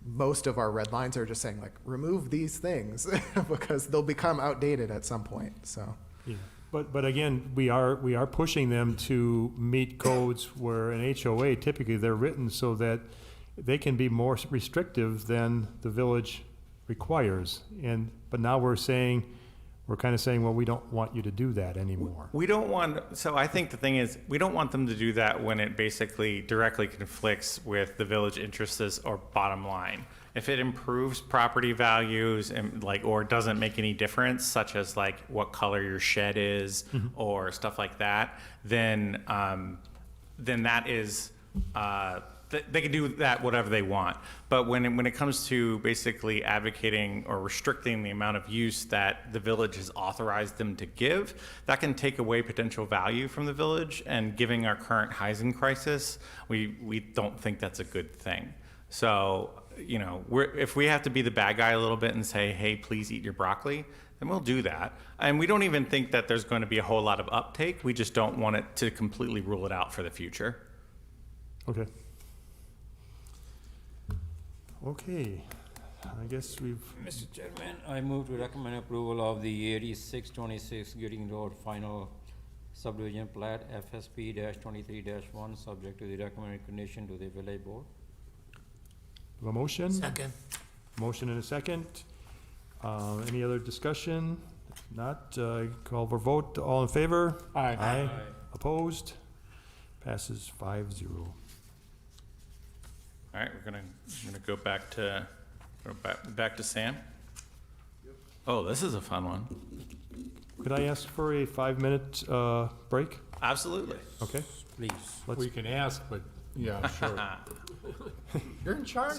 most of our red lines are just saying like, remove these things because they'll become outdated at some point, so. Yeah, but again, we are pushing them to meet codes where an HOA, typically they're written so that they can be more restrictive than the village requires. But now we're kind of saying, well, we don't want you to do that anymore. So I think the thing is, we don't want them to do that when it basically directly conflicts with the village interests or bottom line. If it improves property values and or doesn't make any difference, such as like what color your shed is or stuff like that, then that is they can do that whatever they want. But when it comes to basically advocating or restricting the amount of use that the village has authorized them to give, that can take away potential value from the village. And giving our current housing crisis, we don't think that's a good thing. So, you know, if we have to be the bad guy a little bit and say, hey, please eat your broccoli, then we'll do that. And we don't even think that there's going to be a whole lot of uptake. We just don't want it to completely rule it out for the future. Okay. Okay, I guess we've, Mr. Chairman, I move to recommend approval of the 8626 Gittings Road final subdivision plat FSP 23-1, subject to the recommended condition to the village board. a motion? Second. Motion and a second. Any other discussion? If not, call for vote. All in favor? Aye. Aye. Opposed? Passes 5-0. All right, I'm gonna go back to Sam. Oh, this is a fun one. Could I ask for a 5-minute break? Absolutely. Okay, Please. let's We can ask, but, yeah, sure. You're in charge.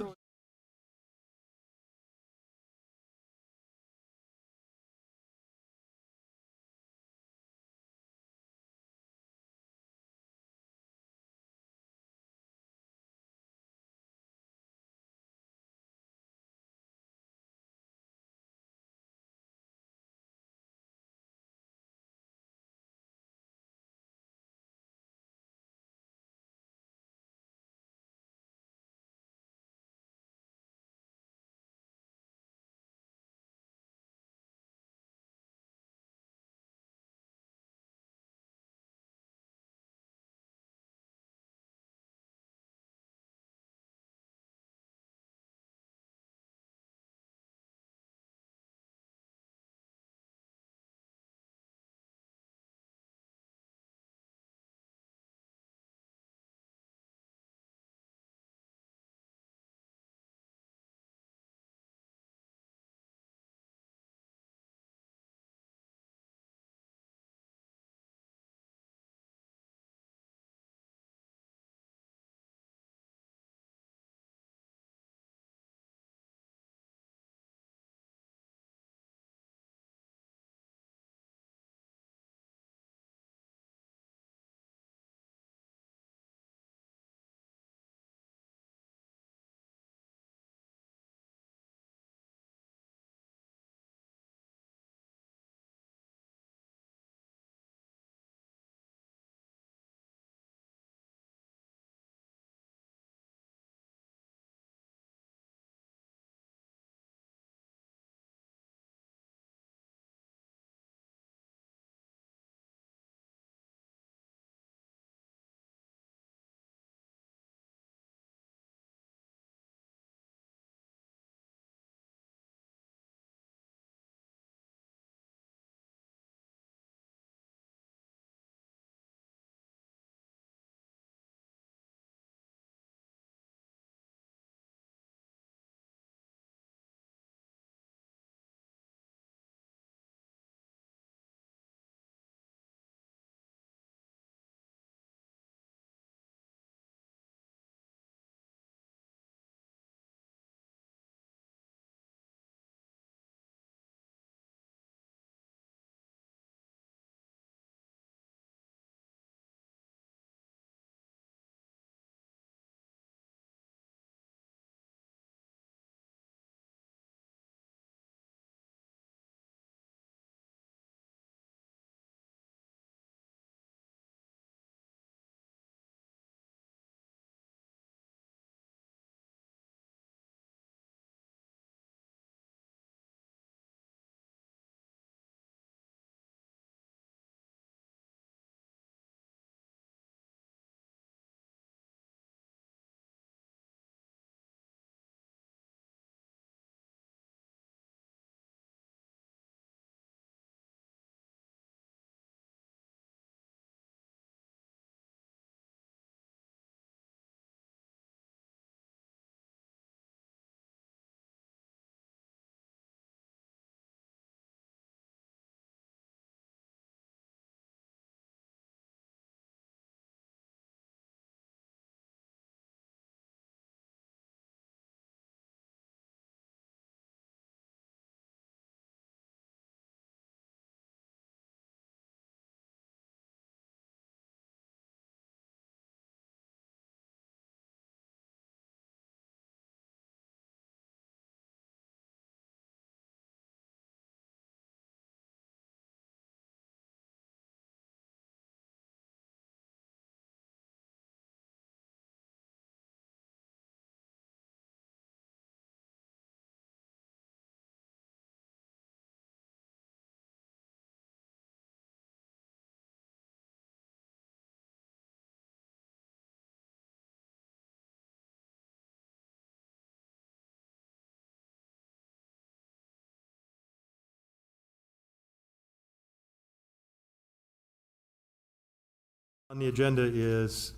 On the agenda is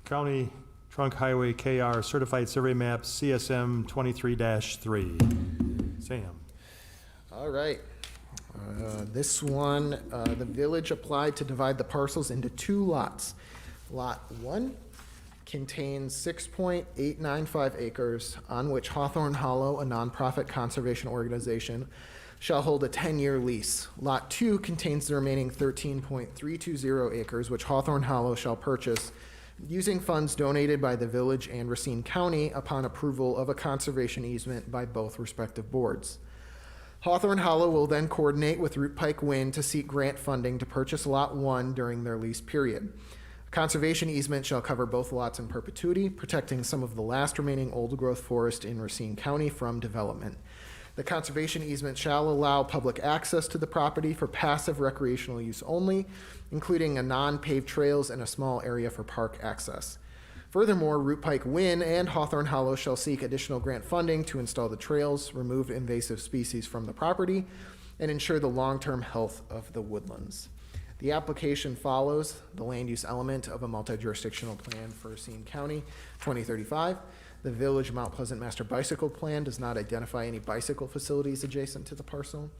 County Trunk Highway KR Certified Survey Map CSM 23-3. Sam. All right. This one, the village applied to divide the parcels into two lots. Lot 1 contains 6.895 acres on which Hawthorne Hollow, a nonprofit conservation organization, shall hold a 10-year lease. Lot 2 contains the remaining 13.320 acres, which Hawthorne Hollow shall purchase using funds donated by the village and Racine County upon approval of a conservation easement by both respective boards. Hawthorne Hollow will then coordinate with Root Pike Wind to seek grant funding to purchase Lot 1 during their lease period. A conservation easement shall cover both lots in perpetuity, protecting some of the last remaining old-growth forest in Racine County from development. The conservation easement shall allow public access to the property for passive recreational use only, including a non-paved trails and a small area for park access. Furthermore, Root Pike Wind and Hawthorne Hollow shall seek additional grant funding to install the trails, remove invasive species from the property, and ensure the long-term health of the woodlands. The application follows the land use element of a multi-jurisdictional plan for Racine County 2035. The Village Mount Pleasant Master Bicycle Plan does not identify any bicycle facilities adjacent to the parcel.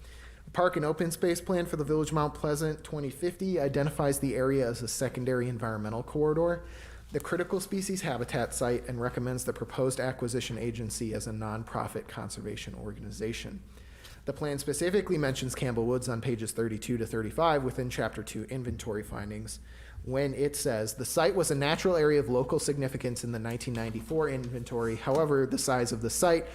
A Park and Open Space Plan for the Village Mount Pleasant 2050 identifies the area as a secondary environmental corridor, the critical species habitat site, and recommends the proposed acquisition agency as a nonprofit conservation organization. The plan specifically mentions Campbell Woods on pages 32 to 35 within Chapter 2 inventory findings, when it says, the site was a natural area of local significance in the 1994 inventory. However, the size of the site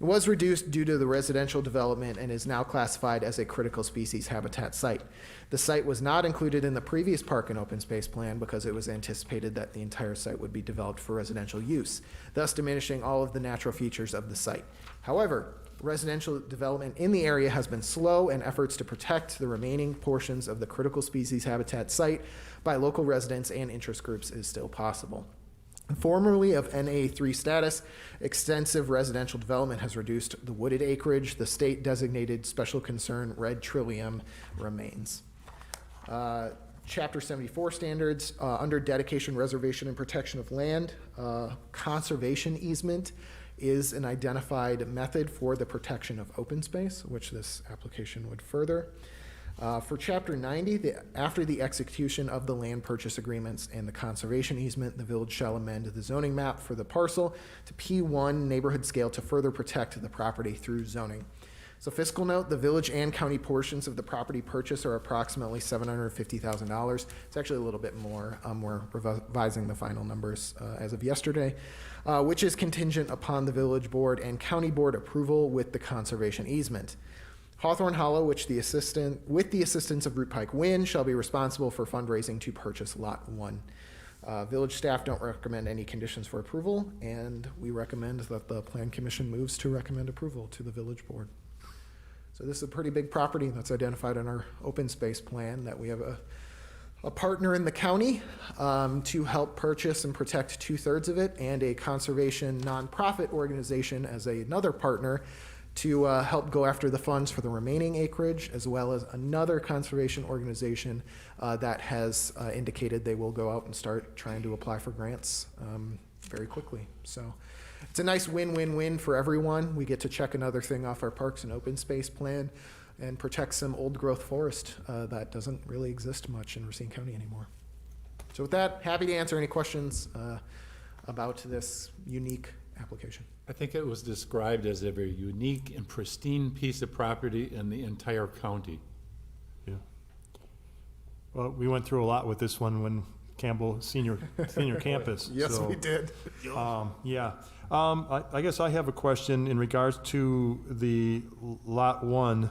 was reduced due to the residential development and is now classified as a critical species habitat site. The site was not included in the previous Park and Open Space Plan because it was anticipated that the entire site would be developed for residential use, thus diminishing all of the natural features of the site. However, residential development in the area has been slow, and efforts to protect the remaining portions of the critical species habitat site by local residents and interest groups is still possible. Formerly of NA3 status, extensive residential development has reduced the wooded acreage. The state designated special concern red trillium remains. Chapter 74 standards, under dedication, reservation, and protection of land, conservation easement is an identified method for the protection of open space, which this application would further. For Chapter 90, after the execution of the land purchase agreements and the conservation easement, the village shall amend the zoning map for the parcel to P1 neighborhood scale to further protect the property through zoning. So fiscal note, the village and county portions of the property purchase are approximately $750,000. It's actually a little bit more. We're revising the final numbers as of yesterday, which is contingent upon the village board and county board approval with the conservation easement. Hawthorne Hollow, with the assistance of Root Pike Wind, shall be responsible for fundraising to purchase Lot 1. Village staff don't recommend any conditions for approval, and we recommend that the Plan Commission moves to recommend approval to the village board. So this is a pretty big property that's identified in our open space plan that we have a partner in the county to help purchase and protect 2/3 of it, and a conservation nonprofit organization as another partner to help go after the funds for the remaining acreage, as well as another conservation organization that has indicated they will go out and start trying to apply for grants very quickly. So it's a nice win-win-win for everyone. We get to check another thing off our parks and open space plan and protect some old growth forest that doesn't really exist much in Racine County anymore. So with that, happy to answer any questions about this unique application. I think it was described as a very unique and pristine piece of property in the entire county. Yeah. Well, we went through a lot with this one when Campbell Senior Campus. Yes, so, we did. Yeah. I guess I have a question in regards to the Lot 1,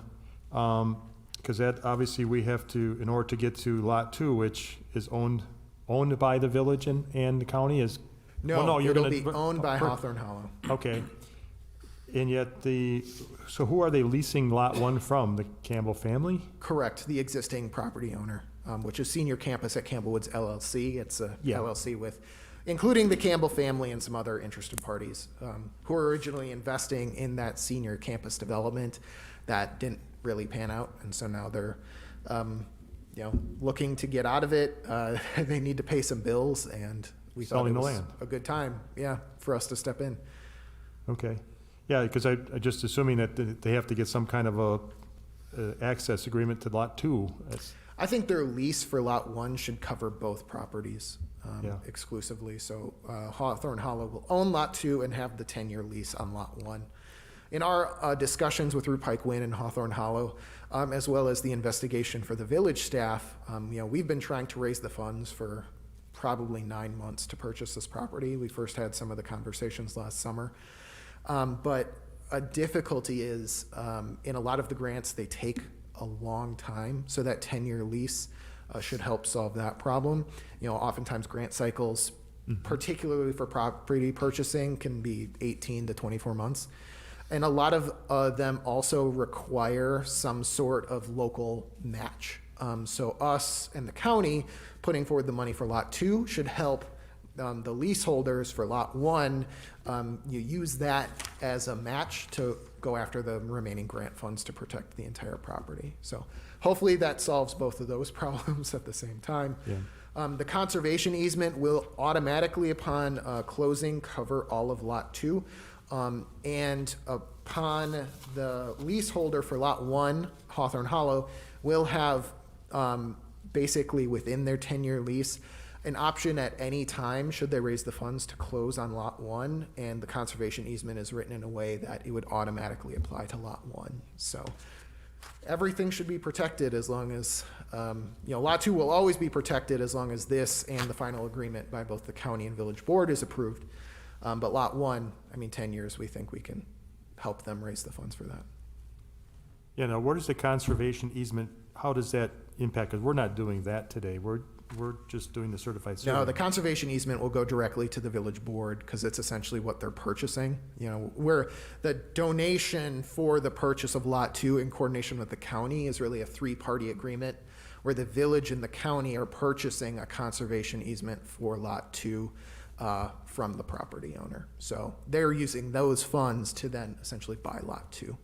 because that obviously we have to, in order to get to Lot 2, which is owned by the village and the county, is. No, well, no, you're it'll gonna, be owned by Hawthorne Hollow. Okay. And yet so who are they leasing Lot 1 from? The Campbell family? Correct, the existing property owner, which is Senior Campus at Campbell Woods LLC. It's a LLC with, including the Campbell family and some other interested parties who were originally investing in that Senior Campus development that didn't really pan out. And so now they're looking to get out of it. They need to pay some bills, and we thought Selling it the was land. a good time, for us to step in. Okay. Yeah, because I just assuming that they have to get some kind of a access agreement to lot 2. I think their lease for Lot 1 should cover both properties Yeah. exclusively. So Hawthorne Hollow will own Lot 2 and have the 10-year lease on Lot 1. In our discussions with Root Pike Win and Hawthorne Hollow, as well as the investigation for the village staff, we've been trying to raise the funds for probably 9 months to purchase this property. We first had some of the conversations last summer. But a difficulty is, in a lot of the grants, they take a long time, so that 10-year lease should help solve that problem. Oftentimes grant cycles, particularly for property purchasing, can be 18 to 24 months. And a lot of them also require some sort of local match. So us and the county putting forward the money for Lot 2 should help the leaseholders for Lot 1. You use that as a match to go after the remaining grant funds to protect the entire property. So hopefully that solves both of those problems at the same time. Yeah. The conservation easement will automatically, upon closing, cover all of Lot 2. And upon the leaseholder for Lot 1, Hawthorne Hollow, will have basically within their 10-year lease an option at any time, should they raise the funds, to close on Lot 1, and the conservation easement is written in a way that it would automatically apply to Lot 1. So everything should be protected as long as, Lot 2 will always be protected as long as this and the final agreement by both the county and village board is approved. But Lot 1, 10 years, we think we can help them raise the funds for that. Yeah, now, where does the conservation easement, how does that impact? Because we're not doing that today. We're just doing the certified survey. No, the conservation easement will go directly to the village board because it's essentially what they're purchasing. Where the donation for the purchase of Lot 2 in coordination with the county is really a 3-party agreement where the village and the county are purchasing a conservation easement for Lot 2 from the property owner. So they're using those funds to then essentially buy Lot 2.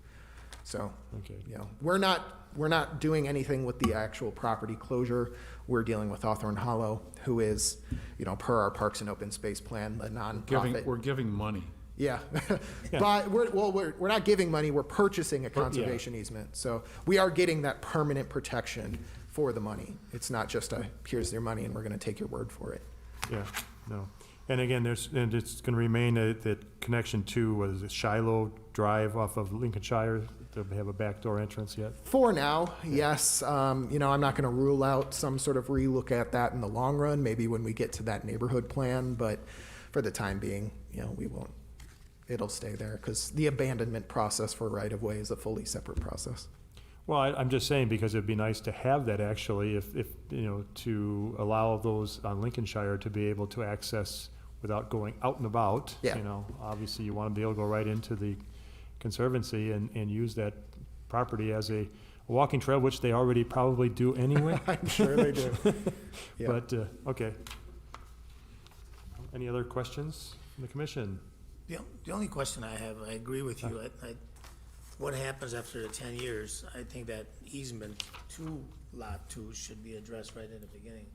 So, Okay. we're not doing anything with the actual property closure. We're dealing with Hawthorne Hollow, who is, per our Parks and Open Space Plan, the nonprofit. We're giving money. Yeah, but we're not giving money. We're purchasing a conservation easement. So we are getting that permanent protection for the money. It's not just here's your money and we're going to take your word for it. Yeah, no. And again, it's going to remain that connection to, what is it, Shiloh Drive off of Lincolnshire, to have a backdoor entrance yet? For now, yes. I'm not going to rule out some sort of relook at that in the long run, maybe when we get to that neighborhood plan, but for the time being, we won't. It'll stay there because the abandonment process for right-of-way is a fully separate process. Well, I'm just saying, because it'd be nice to have that actually, if to allow those on Lincolnshire to be able to access without going out and about. Yeah. Obviously you want to be able to go right into the Conservancy and use that property as a walking trail, which they already probably do anyway. I'm sure they do. Yeah. But, okay. Any other questions from the commission? The only question I have, I agree with you, what happens after the 10 years? I think that easement to Lot 2 should be addressed right in the beginning,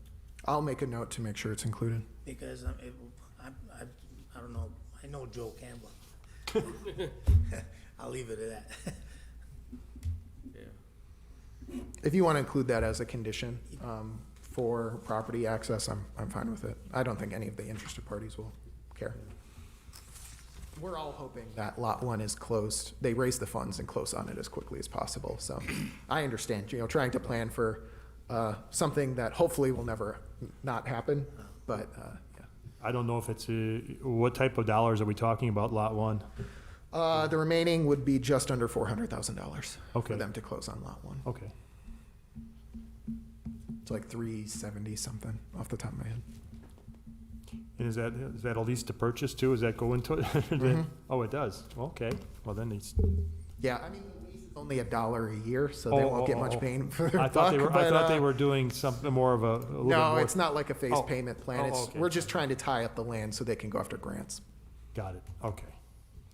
I'll make a note to make sure it's included. because I don't know, I know Joe Campbell. I'll leave it at that. If you want to include that as a condition for property access, I'm fine with it. I don't think any of the interested parties will care. We're all hoping that Lot 1 is closed. They raise the funds and close on it as quickly as possible. So I understand, trying to plan for something that hopefully will never not happen, but yeah. I don't know if it's what type of dollars are we talking about, Lot 1? The remaining would be just under $400,000 Okay. for them to close on Lot 1. Okay. It's like 370 something off the top of my head. And is that a lease to purchase too? Does that go into it? Oh, it does. Okay. Well, then it's. Yeah, the lease is only $1 a year, so they won't get much pain for their I thought buck, they were doing something more of a little bit No, more. it's not like a phased payment plan. Okay. We're just trying to tie up the land so they can go after grants. Got it. Okay.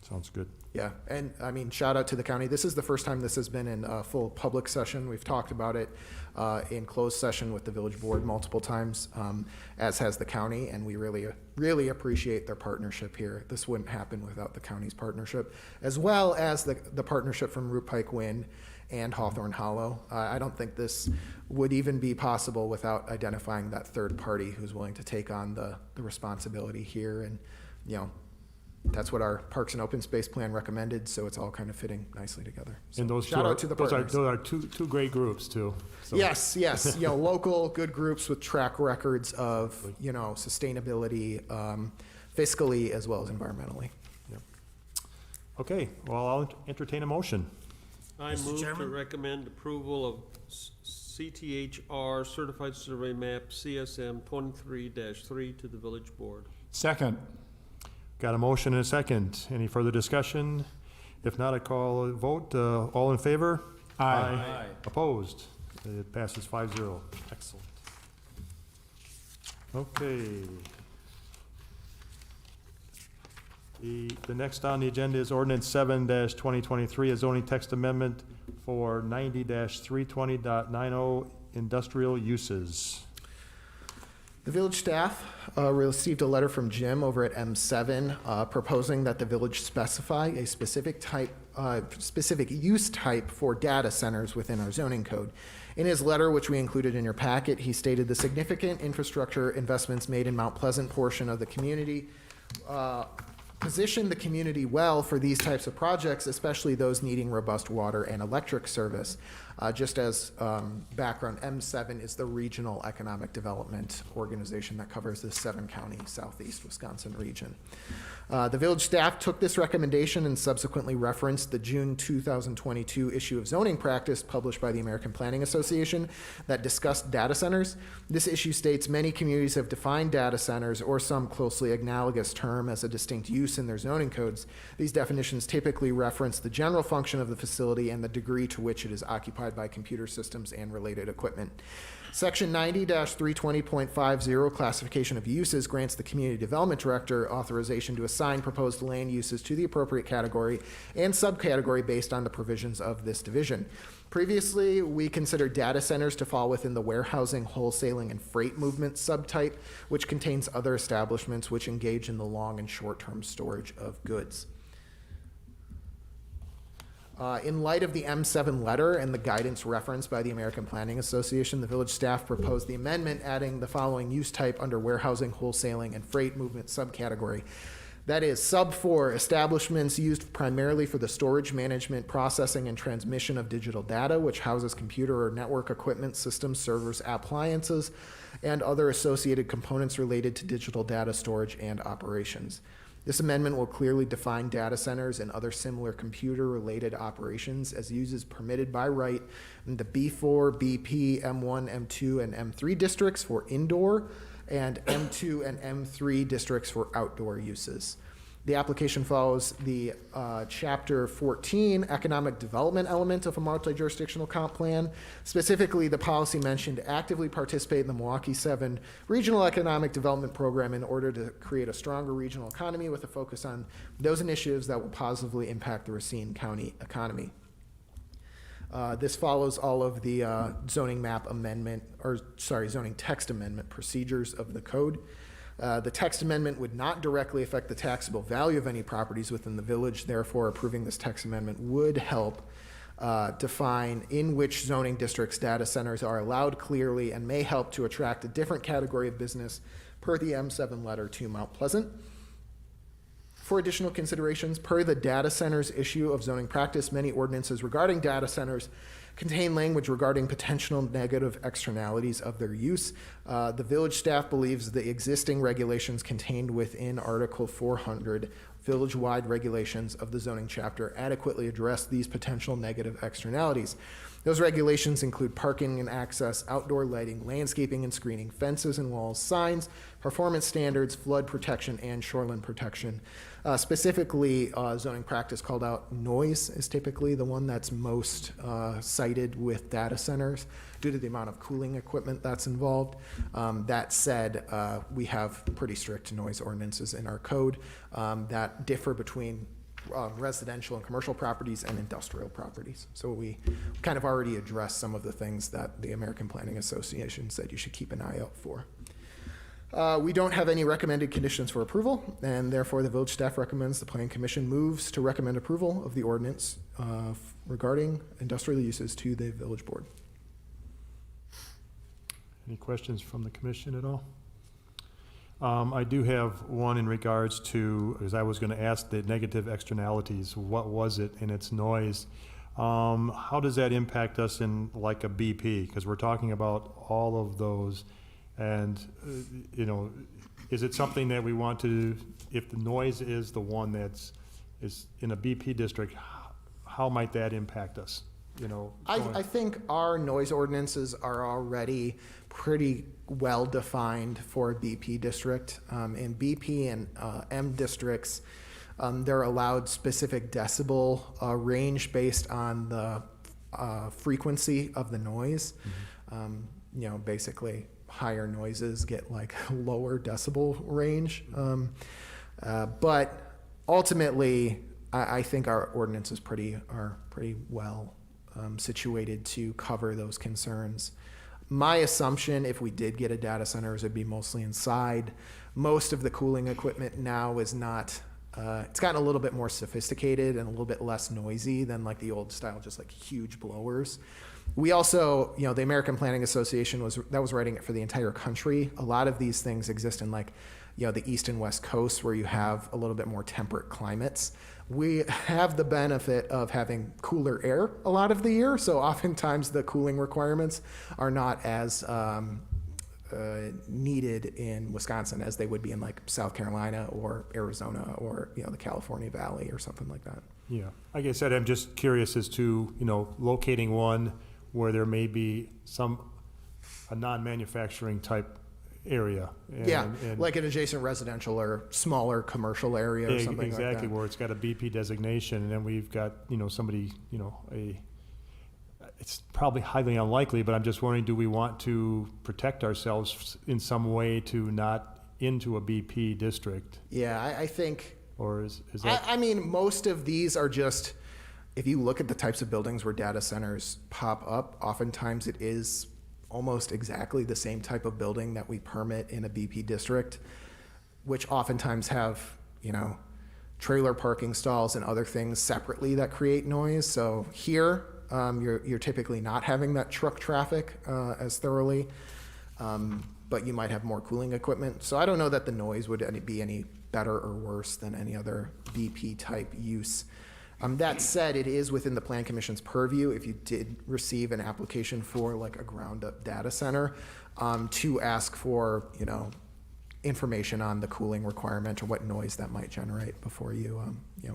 Sounds good. Yeah, and I mean, shout out to the county. This is the first time this has been in a full public session. We've talked about it in closed session with the village board multiple times, as has the county, and we really appreciate their partnership here. This wouldn't happen without the county's partnership, as well as the partnership from Root Pike Wind and Hawthorne Hollow. I don't think this would even be possible without identifying that third party who's willing to take on the responsibility here. And, you know, that's what our Parks and Open Space Plan recommended, so it's all kind of fitting nicely together. So And those two shout are, out to the those partners. are two great groups too. So- Yes, you know, local, good groups with track records of, you know, sustainability, fiscally as well as environmentally. Okay, well, I'll entertain a motion. I Mr. move to Chairman? recommend approval of CTHR Certified Survey Map CSM 23-3 to the village board. Second. Got a motion and a second. Any further discussion? If not, I call a vote. All in favor? Aye. Opposed? It passes 5-0. Excellent. Okay. The next on the agenda is ordinance 7-2023, a zoning text amendment for 90-320.90 industrial uses. The village staff received a letter from Jim over at M7 proposing that the village specify a specific use type for data centers within our zoning code. In his letter, which we included in your packet, he stated the significant infrastructure investments made in Mount Pleasant portion of the community position the community well for these types of projects, especially those needing robust water and electric service. Just as background, M7 is the regional economic development organization that covers the 7-county southeast Wisconsin region. The village staff took this recommendation and subsequently referenced the June 2022 issue of zoning practice published by the American Planning Association that discussed data centers. This issue states many communities have defined data centers or some closely analogous term as a distinct use in their zoning codes. These definitions typically reference the general function of the facility and the degree to which it is occupied by computer systems and related equipment. Section 90-320.50 classification of uses grants the community development director authorization to assign proposed land uses to the appropriate category and subcategory based on the provisions of this division. Previously, we considered data centers to fall within the warehousing, wholesaling, and freight movement subtype, which contains other establishments which engage in the long and short-term storage of goods. In light of the M7 letter and the guidance referenced by the American Planning Association, the village staff proposed the amendment adding the following use type under warehousing, wholesaling, and freight movement subcategory. That is sub 4, establishments used primarily for the storage, management, processing, and transmission of digital data, which houses computer or network equipment, systems, servers, appliances, and other associated components related to digital data storage and operations. This amendment will clearly define data centers and other similar computer-related operations as uses permitted by right in the B4, BP, M1, M2, and M3 districts for indoor, and M2 and M3 districts for outdoor uses. The application follows the Chapter 14 economic development element of a multi-jurisdictional comp plan. Specifically, the policy mentioned actively participate in the Milwaukee 7 regional economic development program in order to create a stronger regional economy with a focus on those initiatives that will positively impact the Racine County economy. This follows all of the zoning text amendment procedures of the code. The text amendment would not directly affect the taxable value of any properties within the village. Therefore, approving this text amendment would help define in which zoning districts data centers are allowed clearly and may help to attract a different category of business per the M7 letter to Mount Pleasant. For additional considerations, per the data centers issue of zoning practice, many ordinances regarding data centers contain language regarding potential negative externalities of their use. The village staff believes the existing regulations contained within Article 400 village-wide regulations of the zoning chapter adequately address these potential negative externalities. Those regulations include parking and access, outdoor lighting, landscaping and screening, fences and walls, signs, performance standards, flood protection, and shoreline protection. Specifically, zoning practice called out noise is typically the one that's most cited with data centers due to the amount of cooling equipment that's involved. That said, we have pretty strict noise ordinances in our code that differ between residential and commercial properties and industrial properties. So we kind of already addressed some of the things that the American Planning Association said you should keep an eye out for. We don't have any recommended conditions for approval, and therefore the village staff recommends the Plan Commission moves to recommend approval of the ordinance regarding industrial uses to the village board. Any questions from the commission at all? I do have one in regards to, as I was going to ask, the negative externalities. What was it in its noise? How does that impact us in like a BP? Because we're talking about all of those. And, is it something that we want to, if the noise is the one is in a BP district, how might that impact us? I think our noise ordinances are already pretty well defined for a BP district. In BP and M districts, they're allowed specific decibel range based on the frequency of the noise. Basically higher noises get like lower decibel range. But ultimately, I think our ordinances are pretty well situated to cover those concerns. My assumption, if we did get a data center, is it'd be mostly inside. Most of the cooling equipment now is not, it's gotten a little bit more sophisticated and a little bit less noisy than like the old style, just like huge blowers. We also, the American Planning Association was writing it for the entire country. A lot of these things exist in like, the East and West Coast where you have a little bit more temperate climates. We have the benefit of having cooler air a lot of the year, so oftentimes the cooling requirements are not as needed in Wisconsin as they would be in like South Carolina or Arizona or the California Valley or something like that. Yeah, like I said, I'm just curious as to, locating one where there may be a non-manufacturing type area. And like an adjacent residential or smaller commercial area or something like that. Exactly, where it's got a BP designation, and then we've got, somebody, it's probably highly unlikely, but I'm just wondering, do we want to protect ourselves in some way to not into a BP district? Yeah, I think... Or is that... I mean, most of these are just, if you look at the types of buildings where data centers pop up, oftentimes it is almost exactly the same type of building that we permit in a BP district, which oftentimes have, trailer parking stalls and other things separately that create noise. So here, you're typically not having that truck traffic as thoroughly, but you might have more cooling equipment. So I don't know that the noise would be any better or worse than any other BP type use. That said, it is within the Plan Commission's purview, if you did receive an application for like a ground up data center, to ask for, information on the cooling requirement or what noise that might generate before you,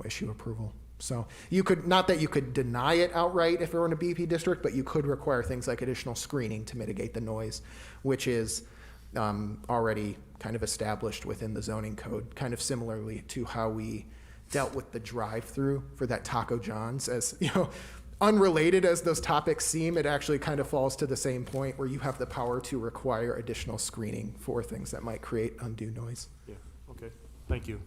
issue approval. So you could, not that you could deny it outright if it were in a BP district, but you could require things like additional screening to mitigate the noise, which is already kind of established within the zoning code, kind of similarly to how we dealt with the drive-through for that Taco John's. As unrelated as those topics seem, it actually kind of falls to the same point where you have the power to require additional screening for things that might create undue noise. Yeah, okay, thank you.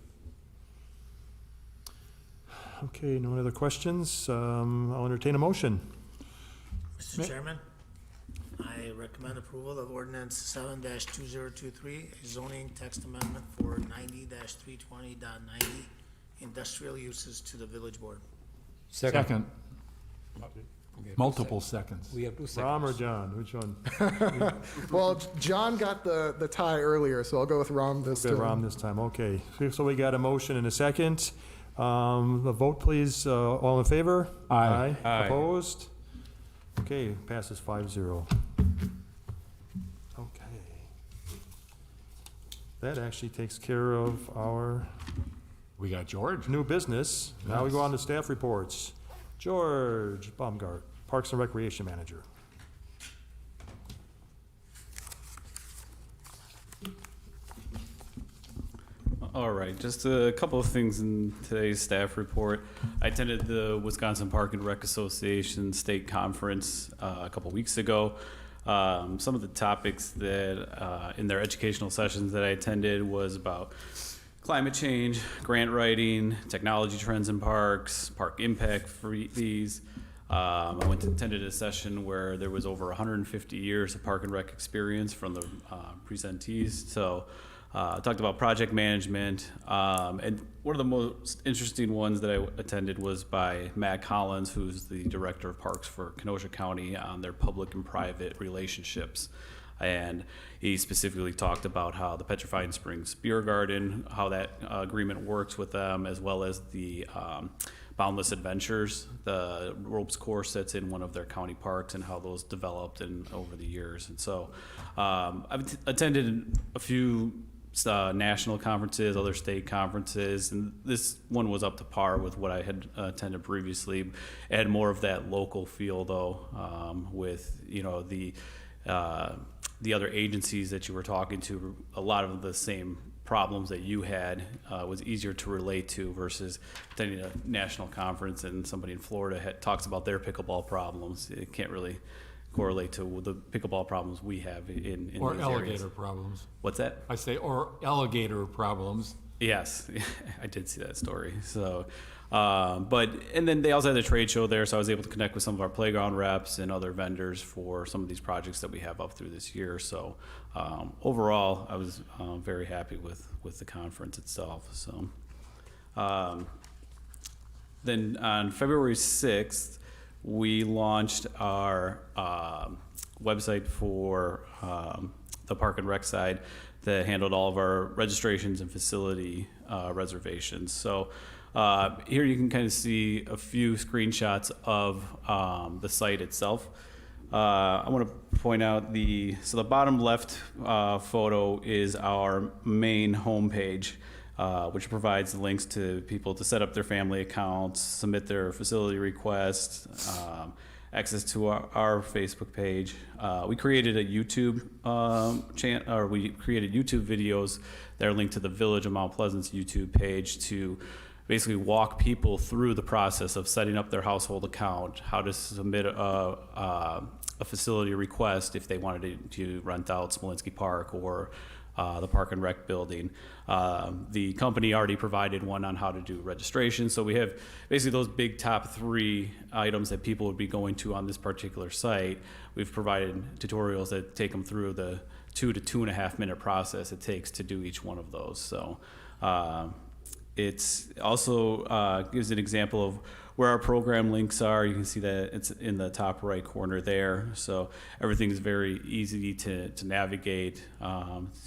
Okay, no other questions? I'll entertain a motion. Mr. Chairman, I recommend approval of ordinance 7-2023, a zoning text amendment for 90-320.90 industrial uses to the village board. Second. Multiple seconds. We have 2 seconds. Ram or John, which one? Well, John got the tie earlier, so I'll go with Ram this Okay, time. Ram this time, okay. So we got a motion and a second. The vote, please. All in favor? Aye. Aye. Opposed? Okay, passes 5-0. Okay. That actually takes care of our We got George. new business. Now we go on to staff reports. George Baumgardt, Parks and Recreation Manager. All right, just a couple of things in today's staff report. I attended the Wisconsin Park and Rec Association State Conference a couple weeks ago. Some of the topics that in their educational sessions that I attended was about climate change, grant writing, technology trends in parks, park impact fees. I attended a session where there was over 150 years of park and rec experience from the presentees. So talked about project management. And one of the most interesting ones that I attended was by Matt Collins, who's the director of parks for Kenosha County, on their public and private relationships. And he specifically talked about how the Petrifying Springs Beer Garden, how that agreement works with them, as well as the Boundless Adventures, the ropes course that's in one of their county parks, and how those developed over the years. And so I've attended a few national conferences, other state conferences, and this one was up to par with what I had attended previously. It had more of that local feel, though, with the other agencies that you were talking to. A lot of the same problems that you had was easier to relate to versus attending a national conference and somebody in Florida talks about their pickleball problems. It can't really correlate to the pickleball problems we have in Or these alligator areas. problems. What's that? I say, or alligator problems. Yes, I did see that story. So, and then they also had a trade show there, so I was able to connect with some of our playground reps and other vendors for some of these projects that we have up through this year. So, overall, I was very happy with the conference itself. So, then on February 6th, we launched our website for the Park and Rec side that handled all of our registrations and facility reservations. So here you can kind of see a few screenshots of the site itself. I want to point out the bottom left photo is our main homepage, which provides links to people to set up their family accounts, submit their facility requests, access to our Facebook page. We created a YouTube channel, or we created YouTube videos that are linked to the Village of Mount Pleasant's YouTube page to basically walk people through the process of setting up their household account, how to submit a facility request if they wanted to rent out Smolinski Park or the Park and Rec building. The company already provided one on how to do registration. So we have basically those big top 3 items that people would be going to on this particular site. We've provided tutorials that take them through the 2 to 2.5 minute process it takes to do each one of those. So it's also gives an example of where our program links are. You can see that it's in the top right corner there. So everything is very easy to navigate.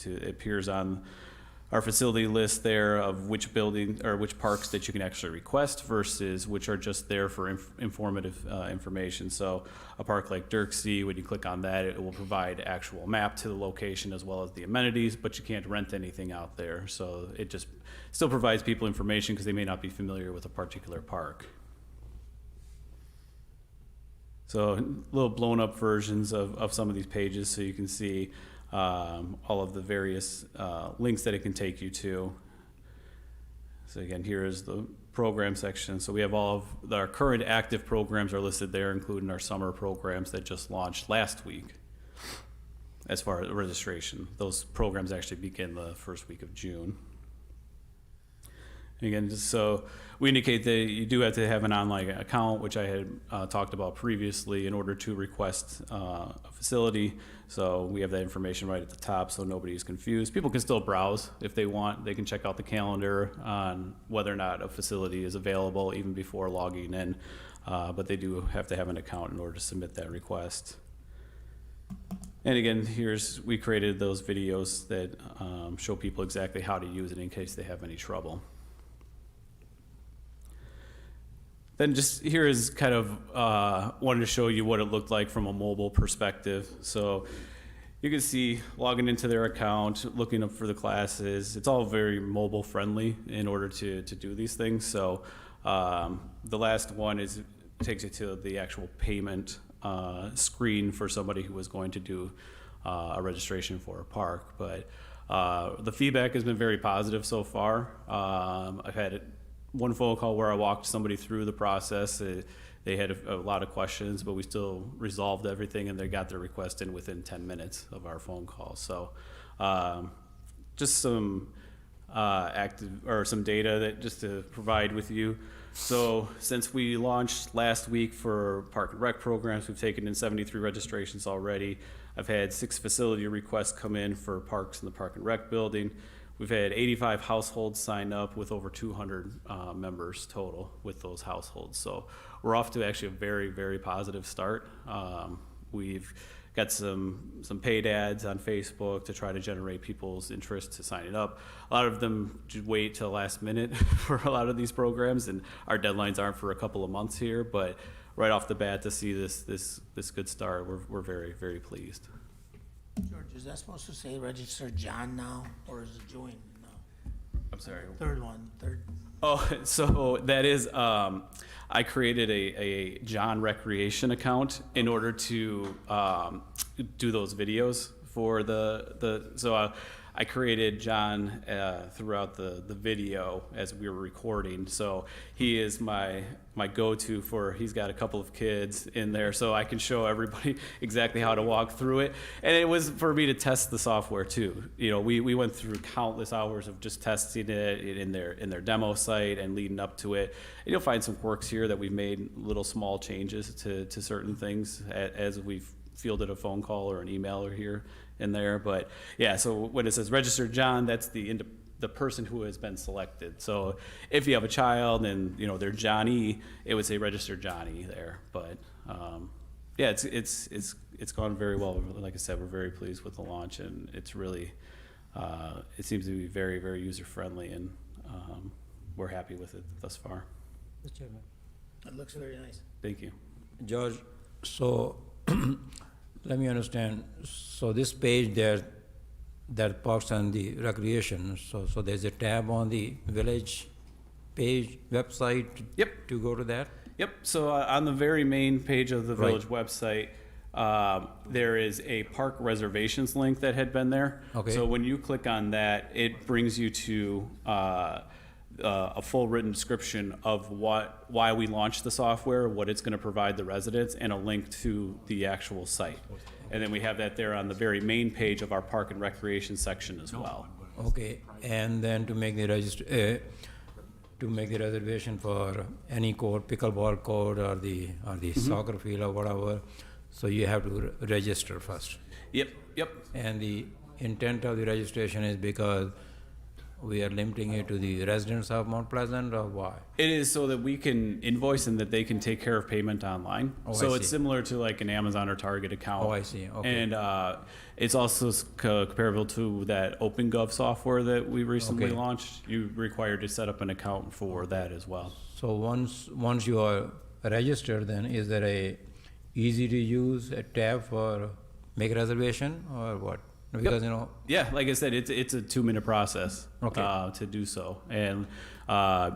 It appears on our facility list there of which building or which parks that you can actually request versus which are just there for informative information. So a park like Dirksey, when you click on that, it will provide actual map to the location as well as the amenities, but you can't rent anything out there. So it just still provides people information because they may not be familiar with a particular park. So little blown up versions of some of these pages so you can see all of the various links that it can take you to. So again, here is the program section. So we have all of our current active programs are listed there, including our summer programs that just launched last week. As far as registration, those programs actually begin the first week of June. Again, just so we indicate that you do have to have an online account, which I had talked about previously, in order to request a facility. So we have that information right at the top so nobody is confused. People can still browse if they want. They can check out the calendar on whether or not a facility is available even before logging in. But they do have to have an account in order to submit that request. And again, we created those videos that show people exactly how to use it in case they have any trouble. Then just here is kind of wanted to show you what it looked like from a mobile perspective. So you can see logging into their account, looking up for the classes. It's all very mobile friendly in order to do these things. So the last one takes you to the actual payment screen for somebody who was going to do a registration for a park. But the feedback has been very positive so far. I've had one phone call where I walked somebody through the process. They had a lot of questions, but we still resolved everything, and they got their request in within 10 minutes of our phone call. So just some active, or some data that just to provide with you. So since we launched last week for Park and Rec programs, we've taken in 73 registrations already. I've had 6 facility requests come in for parks in the Park and Rec building. We've had 85 households sign up with over 200 members total with those households. So we're off to actually a very, very positive start. We've got some paid ads on Facebook to try to generate people's interest to signing up. A lot of them just wait till last minute for a lot of these programs, and our deadlines aren't for a couple of months here, but right off the bat to see this good start, we're very, very pleased. George, is that supposed to say register John now, or is it join now? I'm sorry. Third one, third. Oh, so that is, I created a John Recreation account in order to do those videos for so I created John throughout the video as we were recording. So he is my go-to for, he's got a couple of kids in there, so I can show everybody exactly how to walk through it. And it was for me to test the software too. You know, we went through countless hours of just testing it in their demo site and leading up to it. And you'll find some quirks here that we've made little small changes to certain things as we've fielded a phone call or an email or here in there. But yeah, so when it says register John, that's the person who has been selected. So if you have a child and they're Johnny, it would say register Johnny there. But yeah, it's gone very well. Like I said, we're very pleased with the launch, and it's really it seems to be very, very user friendly, and we're happy with it thus far. Mr. Chairman. It looks very nice. Thank you. George, so let me understand. So this page there, that Parks and the Recreation, so there's a tab on the village page website. Yep. To go to that? Yep. So on the very main page of the Right. village website, there is a park reservations link that had been there. Okay. So when you click on that, it brings you to a full written description of why we launched the software, what it's going to provide the residents, and a link to the actual site. And then we have that there on the very main page of our Park and Recreation section as well. Okay, and then to make the reservation for any court, pickleball court or the soccer field or whatever, so you have to register first. Yep. And the intent of the registration is because we are limiting it to the residents of Mount Pleasant, or why? It is so that we can invoice and that they can take care of payment online. Oh, so I it's see. similar to like an Amazon or Target account. Oh, I see. Okay. And it's also comparable to that OpenGov software that we recently Okay. launched. You're required to set up an account for that as well. So once you are registered, then is there a easy to use a tab for make reservation or what? Because Yeah, like I said, it's a 2-minute process to do so. And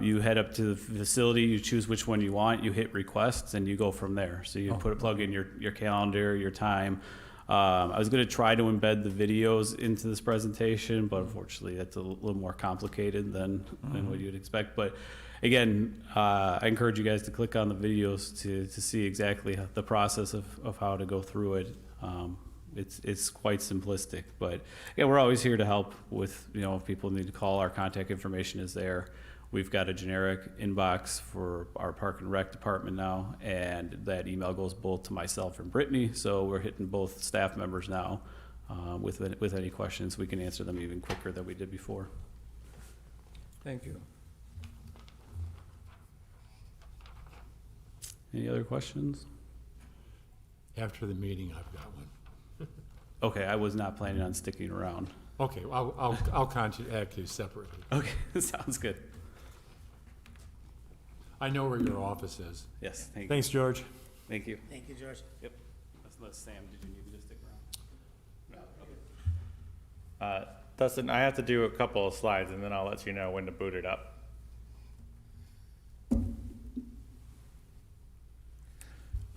you head up to the facility, you choose which one you want, you hit requests, and you go from there. So you plug in your calendar, your time. I was going to try to embed the videos into this presentation, but unfortunately that's a little more complicated than what you'd expect. But again, I encourage you guys to click on the videos to see exactly the process of how to go through it. It's quite simplistic, but yeah, we're always here to help with, if people need to call, our contact information is there. We've got a generic inbox for our Park and Rec department now, and that email goes both to myself and Brittany, so we're hitting both staff members now with any questions. We can answer them even quicker than we did before. Thank you. Any other questions? After the meeting, I've got one. Okay, I was not planning on sticking around. Okay, I'll contact you separately. Okay, sounds good. I know where your office is. Yes, thank you. Thanks, George. Thank you. Thank you, George. Yep. Sam, did you need me to stick around? No, okay. Dustin, I have to do a couple of slides, and then I'll let you know when to boot it up.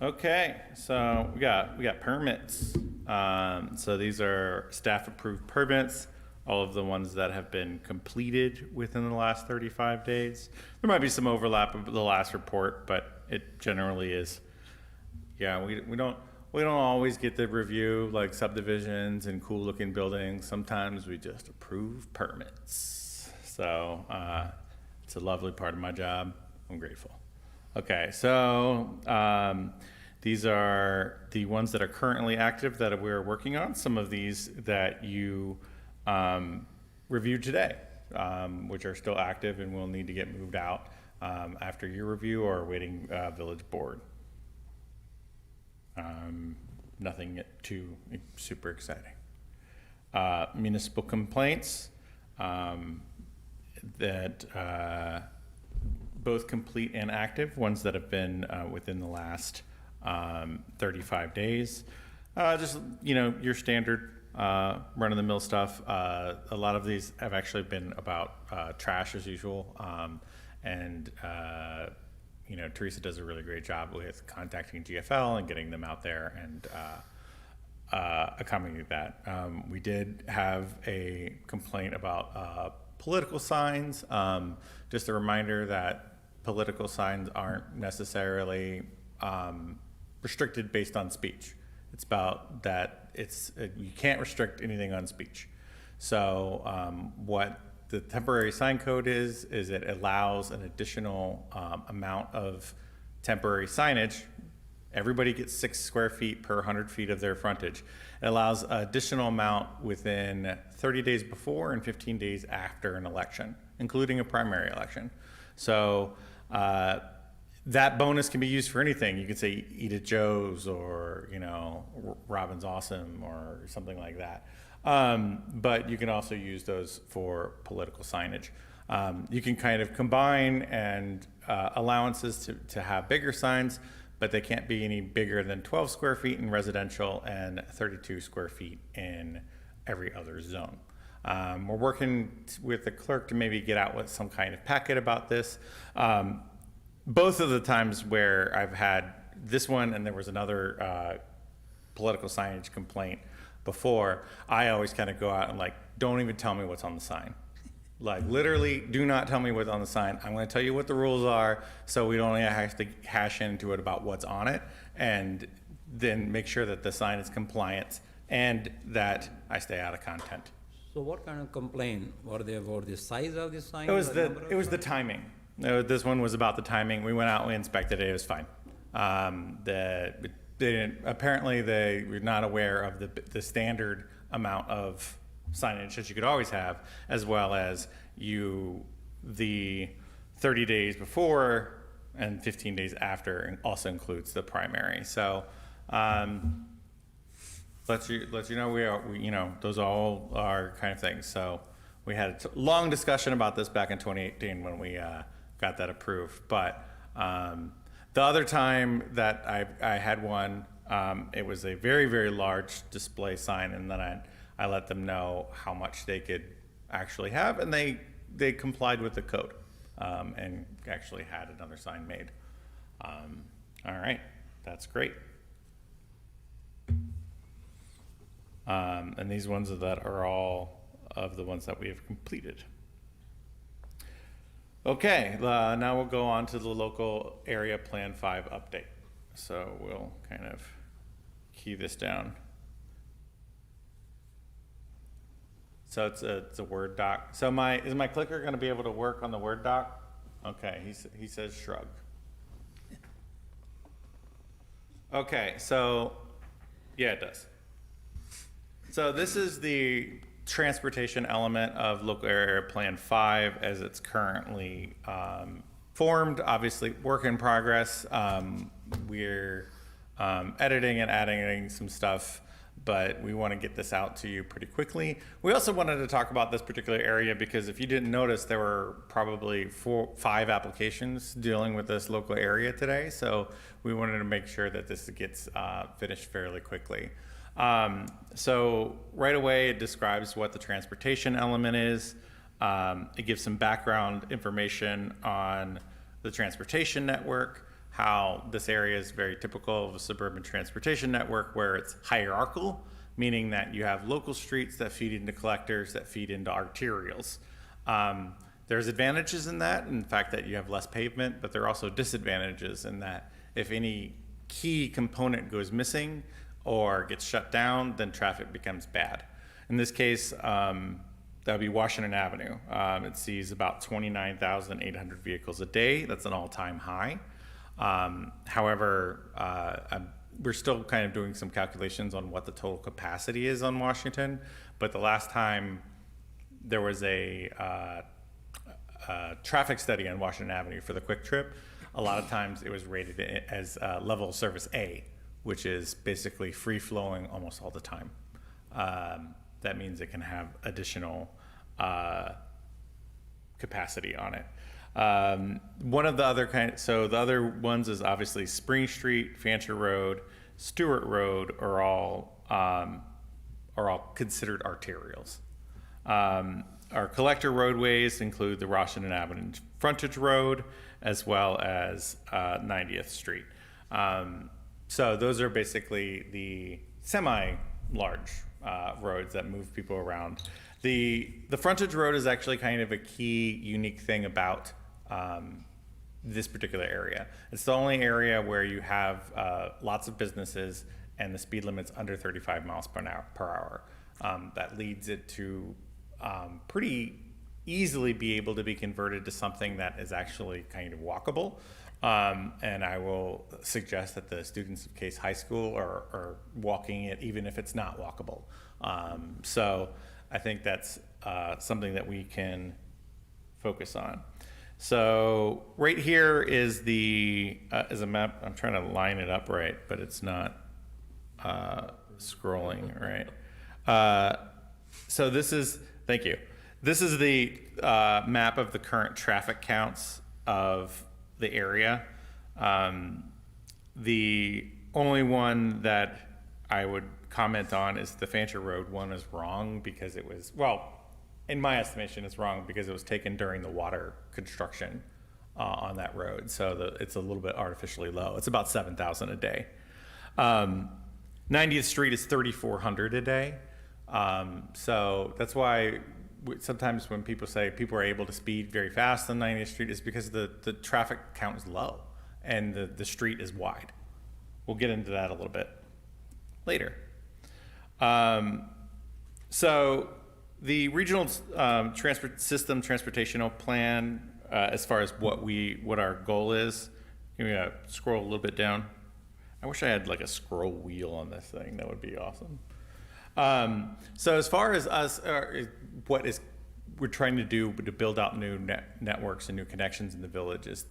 Okay, so we got permits. So these are staff-approved permits, all of the ones that have been completed within the last 35 days. There might be some overlap with the last report, but it generally is. Yeah, we don't always get the review like subdivisions and cool-looking buildings. Sometimes we just approve permits. So it's a lovely part of my job. I'm grateful. Okay, so these are the ones that are currently active that we're working on. Some of these that you reviewed today, which are still active and will need to get moved out after your review or awaiting village board. Nothing too super exciting. Municipal complaints that both complete and active, ones that have been within the last 35 days. Just, your standard run-of-the-mill stuff. A lot of these have actually been about trash as usual. And Teresa does a really great job with contacting GFL and getting them out there and accommodating that. We did have a complaint about political signs. Just a reminder that political signs aren't necessarily restricted based on speech. It's about that you can't restrict anything on speech. So what the temporary sign code is it allows an additional amount of temporary signage. Everybody gets 6 square feet per 100 feet of their frontage. It allows an additional amount within 30 days before and 15 days after an election, including a primary election. So that bonus can be used for anything. You could say Eat at Joe's or, Robin's Awesome or something like that. But you can also use those for political signage. You can kind of combine and allowances to have bigger signs, but they can't be any bigger than 12 square feet in residential and 32 square feet in every other zone. We're working with the clerk to maybe get out with some kind of packet about this. Both of the times where I've had this one and there was another political signage complaint before, I always kind of go out and don't even tell me what's on the sign. Literally, do not tell me what's on the sign. I'm going to tell you what the rules are so we don't have to hash into it about what's on it, and then make sure that the sign is compliant and that I stay out of content. So what kind of complaint? Were they about the size of the sign? It was the timing. This one was about the timing. We went out, we inspected it, it was fine. Apparently they were not aware of the standard amount of signage that you could always have, as well as the 30 days before and 15 days after, and also includes the primary. So let you know those all are kind of things. So we had a long discussion about this back in 2018 when we got that approved. But the other time that I had one, it was a very, very large display sign, and then I let them know how much they could actually have, and they complied with the code and actually had another sign made. All right, that's great. And these ones that are all of the ones that we have completed. Okay, now we'll go on to the local area plan 5 update. So we'll kind of key this down. So it's a Word doc. So is my clicker going to be able to work on the Word doc? Okay, he says shrug. Okay, so yeah, it does. So this is the transportation element of local area plan 5 as it's currently formed. Obviously, work in progress. We're editing and adding some stuff, but we want to get this out to you pretty quickly. We also wanted to talk about this particular area because if you didn't notice, there were probably 5 applications dealing with this local area today. So we wanted to make sure that this gets finished fairly quickly. So right away, it describes what the transportation element is. It gives some background information on the transportation network, how this area is very typical of a suburban transportation network where it's hierarchical, meaning that you have local streets that feed into collectors that feed into arterials. There's advantages in that, in fact that you have less pavement, but there are also disadvantages in that if any key component goes missing or gets shut down, then traffic becomes bad. In this case, that would be Washington Avenue. It sees about 29,800 vehicles a day. That's an all-time high. However, we're still kind of doing some calculations on what the total capacity is on Washington. But the last time there was a traffic study on Washington Avenue for the Quick Trip, a lot of times it was rated as level of service A, which is basically free-flowing almost all the time. That means it can have additional capacity on it. One of the other so the other ones is obviously Spring Street, Fancher Road, Stewart Road are all considered arterials. Our collector roadways include the Washington Avenue frontage road as well as 90th Street. So those are basically the semi-large roads that move people around. The frontage road is actually kind of a key, unique thing about this particular area. It's the only area where you have lots of businesses and the speed limit's under 35 miles per hour. That leads it to pretty easily be able to be converted to something that is actually kind of walkable. And I will suggest that the students of Case High School are walking it even if it's not walkable. So I think that's something that we can focus on. So right here is is a map. I'm trying to line it up right, but it's not scrolling right. So this is, thank you. This is the map of the current traffic counts of the area. The only one that I would comment on is the Fancher Road one is wrong because it was, well, in my estimation, it's wrong because it was taken during the water construction on that road. So it's a little bit artificially low. It's about 7,000 a day. 90th Street is 3,400 a day. So that's why sometimes when people say people are able to speed very fast on 90th Street is because the traffic count is low and the street is wide. We'll get into that a little bit later. So the regional transportational plan, as far as what our goal is, can we scroll a little bit down? I wish I had like a scroll wheel on this thing. That would be awesome. So as far as us, we're trying to do to build out new networks and new connections in the village is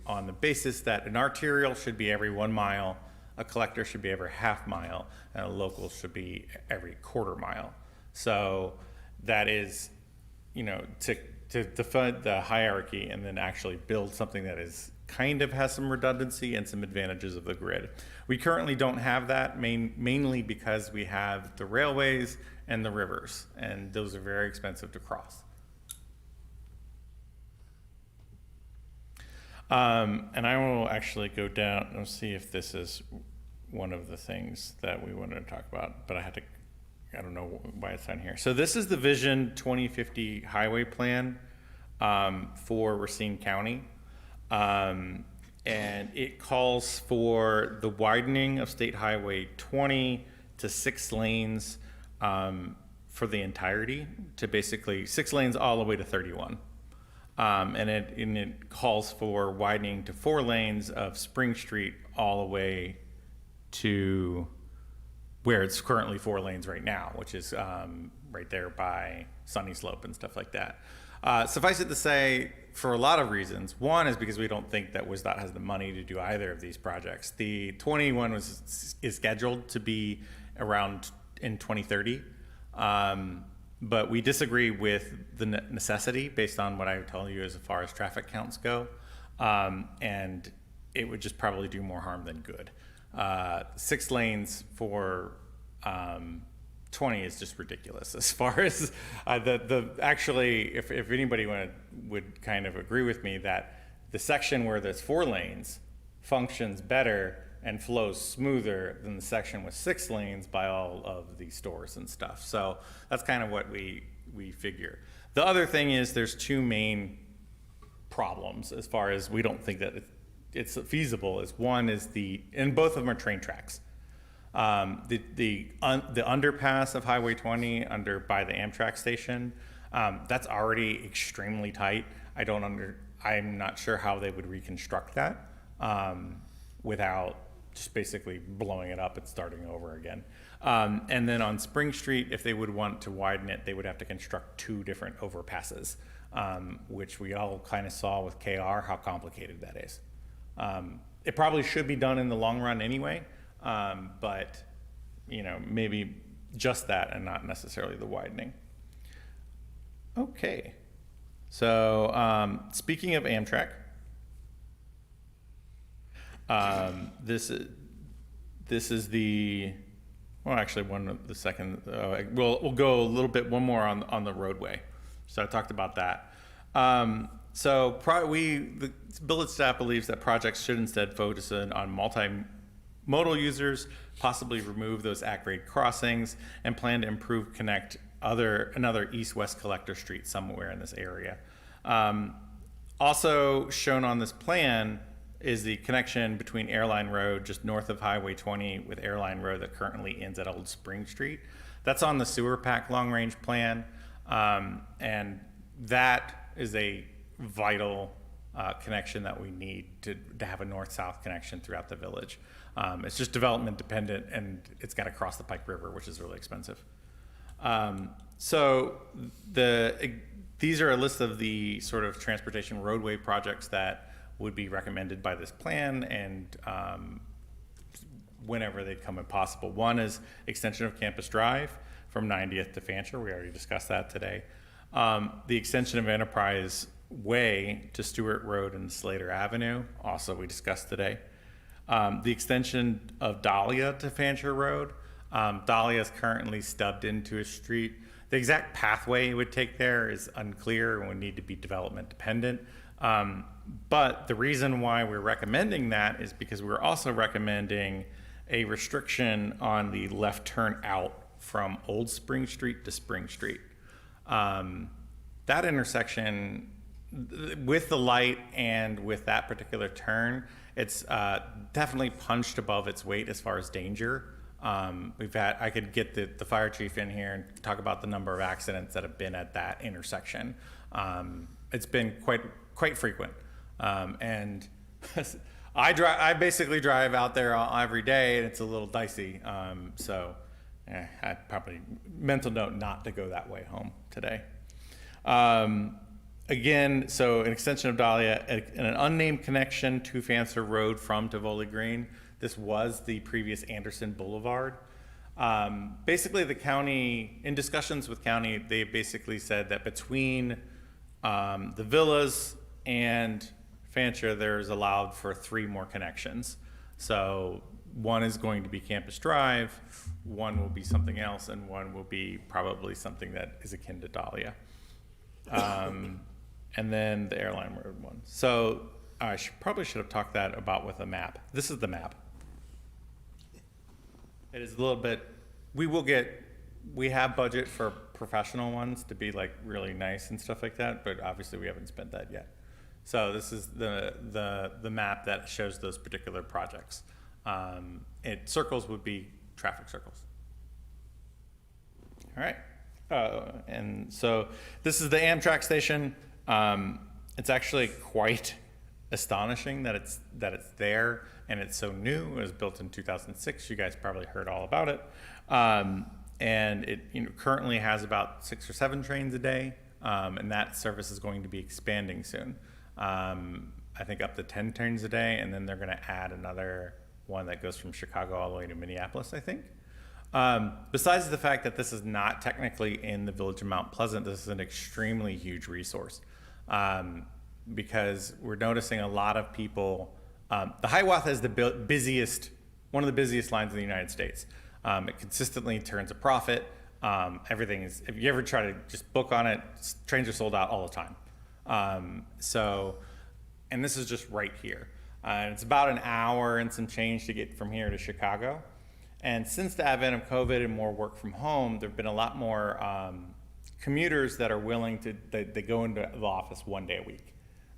on the basis that an arterial should be every 1 mile, a collector should be every half mile, and a local should be every quarter mile. So that is, to define the hierarchy and then actually build something that is kind of has some redundancy and some advantages of the grid. We currently don't have that, mainly because we have the railways and the rivers, and those are very expensive to cross. And I will actually go down and see if this is one of the things that we wanted to talk about, but I don't know why it's on here. So this is the Vision 2050 Highway Plan for Racine County. And it calls for the widening of State Highway 20 to 6 lanes for the entirety, to basically 6 lanes all the way to 31. And it calls for widening to 4 lanes of Spring Street all the way to where it's currently 4 lanes right now, which is right there by Sunny Slope and stuff like that. Suffice it to say, for a lot of reasons. One is because we don't think that WSDOT has the money to do either of these projects. The 21 is scheduled to be around in 2030, but we disagree with the necessity based on what I tell you as far as traffic counts go, and it would just probably do more harm than good. 6 lanes for 20 is just ridiculous as far as actually, if anybody would kind of agree with me that the section where there's 4 lanes functions better and flows smoother than the section with 6 lanes by all of the stores and stuff. So that's kind of what we figure. The other thing is there's 2 main problems as far as we don't think that it's feasible. Is one is and both of them are train tracks. The underpass of Highway 20 by the Amtrak station That's already extremely tight. I'm not sure how they would reconstruct that without just basically blowing it up and starting over again. And then on Spring Street, if they would want to widen it, they would have to construct 2 different overpasses, which we all kind of saw with KR how complicated that is. It probably should be done in the long run anyway, but maybe just that and not necessarily the widening. Okay, so speaking of Amtrak, this is the, well, actually one of the second, we'll go a little bit, one more on the roadway. So I talked about that. The village staff believes that projects should instead focus on multimodal users, possibly remove those at-grade crossings, and plan to improve another east-west collector street somewhere in this area. Also shown on this plan is the connection between Airline Road just north of Highway 20 with Airline Road that currently ends at Old Spring Street. That's on the sewer pack long-range plan, and that is a vital connection that we need to have a north-south connection throughout the village. It's just development dependent, and it's got to cross the Pike River, which is really expensive. These are a list of the sort of transportation roadway projects that would be recommended by this plan, and whenever they come in possible. One is extension of Campus Drive from 90th to Fancher. We already discussed that today. The extension of Enterprise Way to Stewart Road and Slater Avenue, also we discussed today. The extension of Dahlia to Fancher Road. Dahlia is currently stubbed into a street. The exact pathway it would take there is unclear and would need to be development dependent. But the reason why we're recommending that is because we're also recommending a restriction on the left turn out from Old Spring Street to Spring Street. That intersection, with the light and with that particular turn, it's definitely punched above its weight as far as danger. I could get the fire chief in here and talk about the number of accidents that have been at that intersection. It's been quite frequent. And I basically drive out there every day, and it's a little dicey. I'd probably mental note not to go that way home today. Again, so an extension of Dahlia, an unnamed connection to Fancher Road from Tivoli Green. This was the previous Anderson Boulevard. Basically, the county, in discussions with county, they basically said that between the villas and Fancher, there's allowed for 3 more connections. So one is going to be Campus Drive, one will be something else, and one will be probably something that is akin to Dahlia. And then the Airline Road one. So I probably should have talked that about with a map. This is the map. It is a little bit, we have budget for professional ones to be like really nice and stuff like that, but obviously we haven't spent that yet. So this is the map that shows those particular projects. Circles would be traffic circles. All right. And so this is the Amtrak station. It's actually quite astonishing that it's there and it's so new. It was built in 2006. You guys probably heard all about it. And it currently has about 6 or 7 trains a day, and that service is going to be expanding soon. I think up to 10 trains a day, and then they're going to add another one that goes from Chicago all the way to Minneapolis, I think. Besides the fact that this is not technically in the village of Mount Pleasant, this is an extremely huge resource, because we're noticing a lot of people. The Hiawatha is one of the busiest lines in the United States. It consistently turns a profit. Everything is, if you ever try to just book on it, trains are sold out all the time. And this is just right here. And it's about an hour and some change to get from here to Chicago. And since the advent of COVID and more work from home, there have been a lot more commuters that are willing to, they go into the office 1 day a week,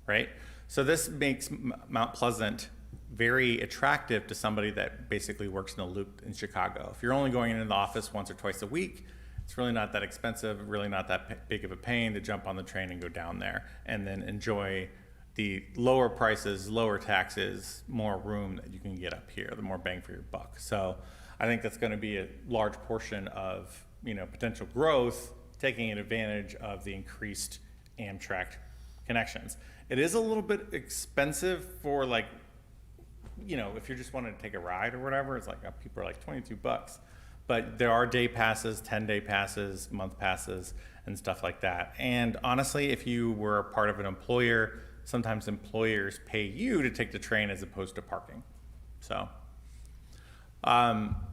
right? So this makes Mount Pleasant very attractive to somebody that basically works in a loop in Chicago. If you're only going into the office once or twice a week, It's really not that expensive, really not that big of a pain to jump on the train and go down there and then enjoy the lower prices, lower taxes, more room that you can get up here, the more bang for your buck. So I think that's going to be a large portion of, you know, potential growth, taking advantage of the increased Amtrak connections. It is a little bit expensive for, like, you know, if you're just wanting to take a ride or whatever, it's like, people are like $22. But there are day passes, 10-day passes, month passes, and stuff like that. And honestly, if you were a part of an employer, sometimes employers pay you to take the train as opposed to parking. So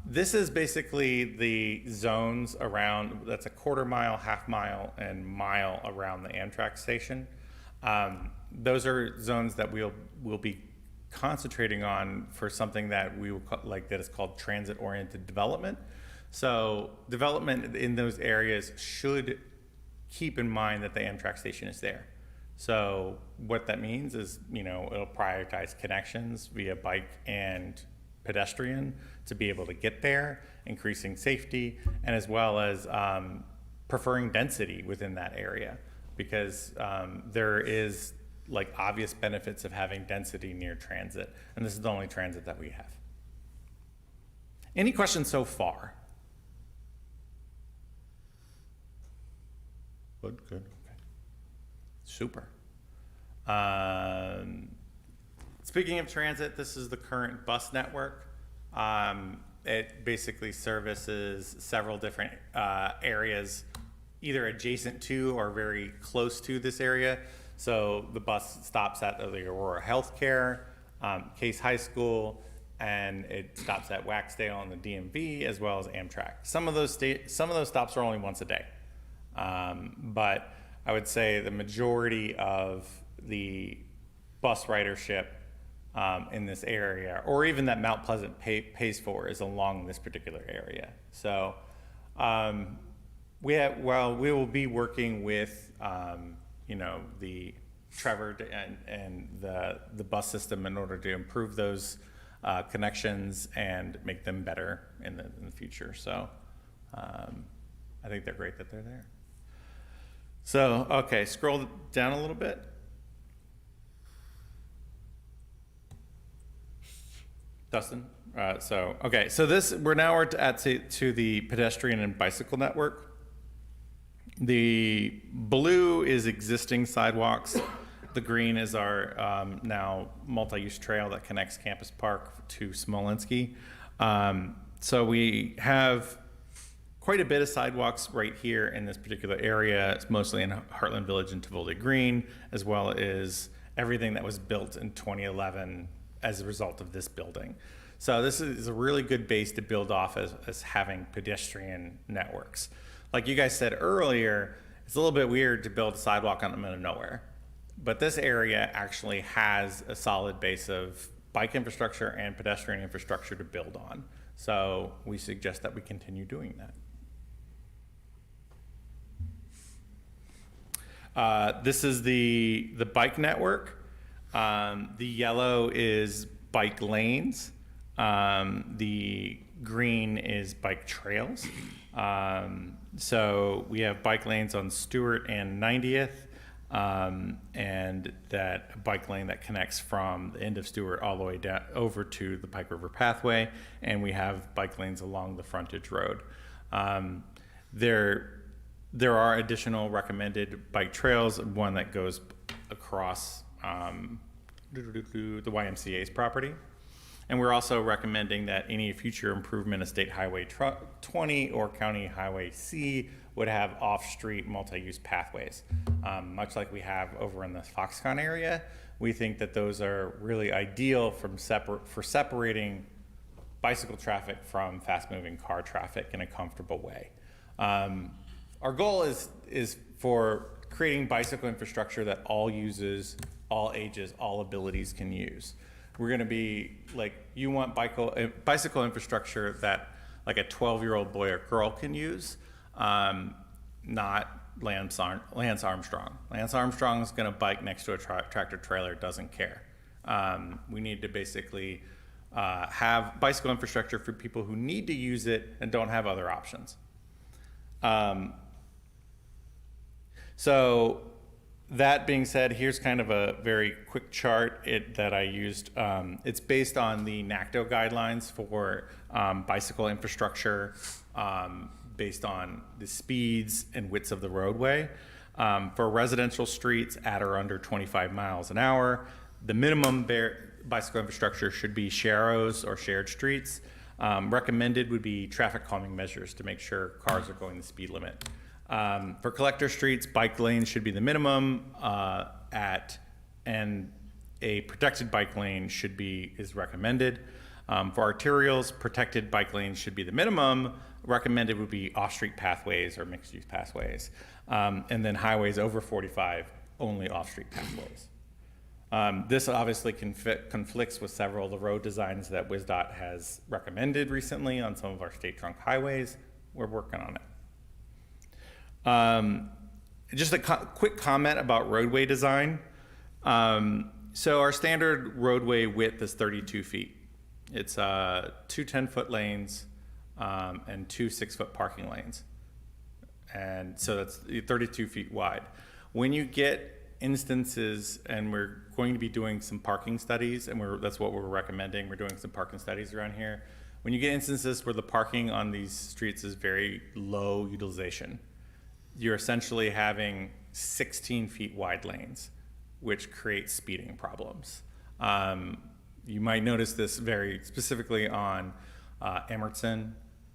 this is basically the zones around, that's a quarter mile, half mile, and mile around the Amtrak station. Those are zones that we'll be concentrating on for something that we will that is called transit-oriented development. So development in those areas should keep in mind that the Amtrak station is there. So what that means is, you know, it'll prioritize connections via bike and pedestrian to be able to get there, increasing safety, and as well as preferring density within that area, because there is like obvious benefits of having density near transit, and this is the only transit that we have. Any questions so far? Good. Okay. Super. Speaking of transit, this is the current bus network. It basically services several different areas, either adjacent to or very close to this area. So the bus stops at the Aurora Healthcare, Case High School, and it stops at Waxdale and the DMV, as well as Amtrak. Some of those stops are only once a day. But I would say the majority of the bus ridership in this area, or even that Mount Pleasant pays for, is along this particular area. So we will be working with you know, the Trevor and the bus system in order to improve those connections and make them better in the future. So I think they're great that they're there. So, okay, scroll down a little bit. Dustin? So we're now to the pedestrian and bicycle network. The blue is existing sidewalks. The green is our now multi-use trail that connects Campus Park to Smolenski. So we have quite a bit of sidewalks right here in this particular area. It's mostly in Heartland Village and Tivoli Green, as well as everything that was built in 2011 as a result of this building. So this is a really good base to build off as having pedestrian networks. Like you guys said earlier, it's a little bit weird to build a sidewalk on the middle of nowhere. But this area actually has a solid base of bike infrastructure and pedestrian infrastructure to build on. So we suggest that we continue doing that. This is the bike network. The yellow is bike lanes. The green is bike trails. So we have bike lanes on Stewart and 90th, and that bike lane that connects from the end of Stewart all the way down over to the Pike River Pathway, and we have bike lanes along the frontage road. There are additional recommended bike trails, one that goes across the YMCA's property. And we're also recommending that any future improvement of State Highway 20 or County Highway C would have off-street multi-use pathways. Much like we have over in the Foxconn area, we think that those are really ideal for separating bicycle traffic from fast-moving car traffic in a comfortable way. Our goal is for creating bicycle infrastructure that all users, all ages, all abilities can use. We're going to be like, you want bicycle infrastructure that like a 12-year-old boy or girl can use, not Lance Armstrong. Lance Armstrong is going to bike next to a tractor trailer, doesn't care. We need to basically have bicycle infrastructure for people who need to use it and don't have other options. So that being said, here's kind of a very quick chart that I used. It's based on the NACDO guidelines for bicycle infrastructure, based on the speeds and widths of the roadway. For residential streets at or under 25 miles an hour, the minimum bicycle infrastructure should be sharrows or shared streets. Recommended would be traffic calming measures to make sure cars are going the speed limit. For collector streets, bike lanes should be the minimum, and a protected bike lane is recommended. For arterials, protected bike lanes should be the minimum. Recommended would be off-street pathways or mixed-use pathways. And then highways over 45, only off-street pathways. This obviously conflicts with several of the road designs that WisDOT has recommended recently on some of our state trunk highways. We're working on it. Just a quick comment about roadway design. So our standard roadway width is 32 feet. It's 2 10-foot lanes and 2 6-foot parking lanes. And so that's 32 feet wide. When you get instances, and we're going to be doing some parking studies, and that's what we're recommending. We're doing some parking studies around here. When you get instances where the parking on these streets is very low utilization, you're essentially having 16 feet wide lanes, which creates speeding problems. You might notice this very specifically on Emerson,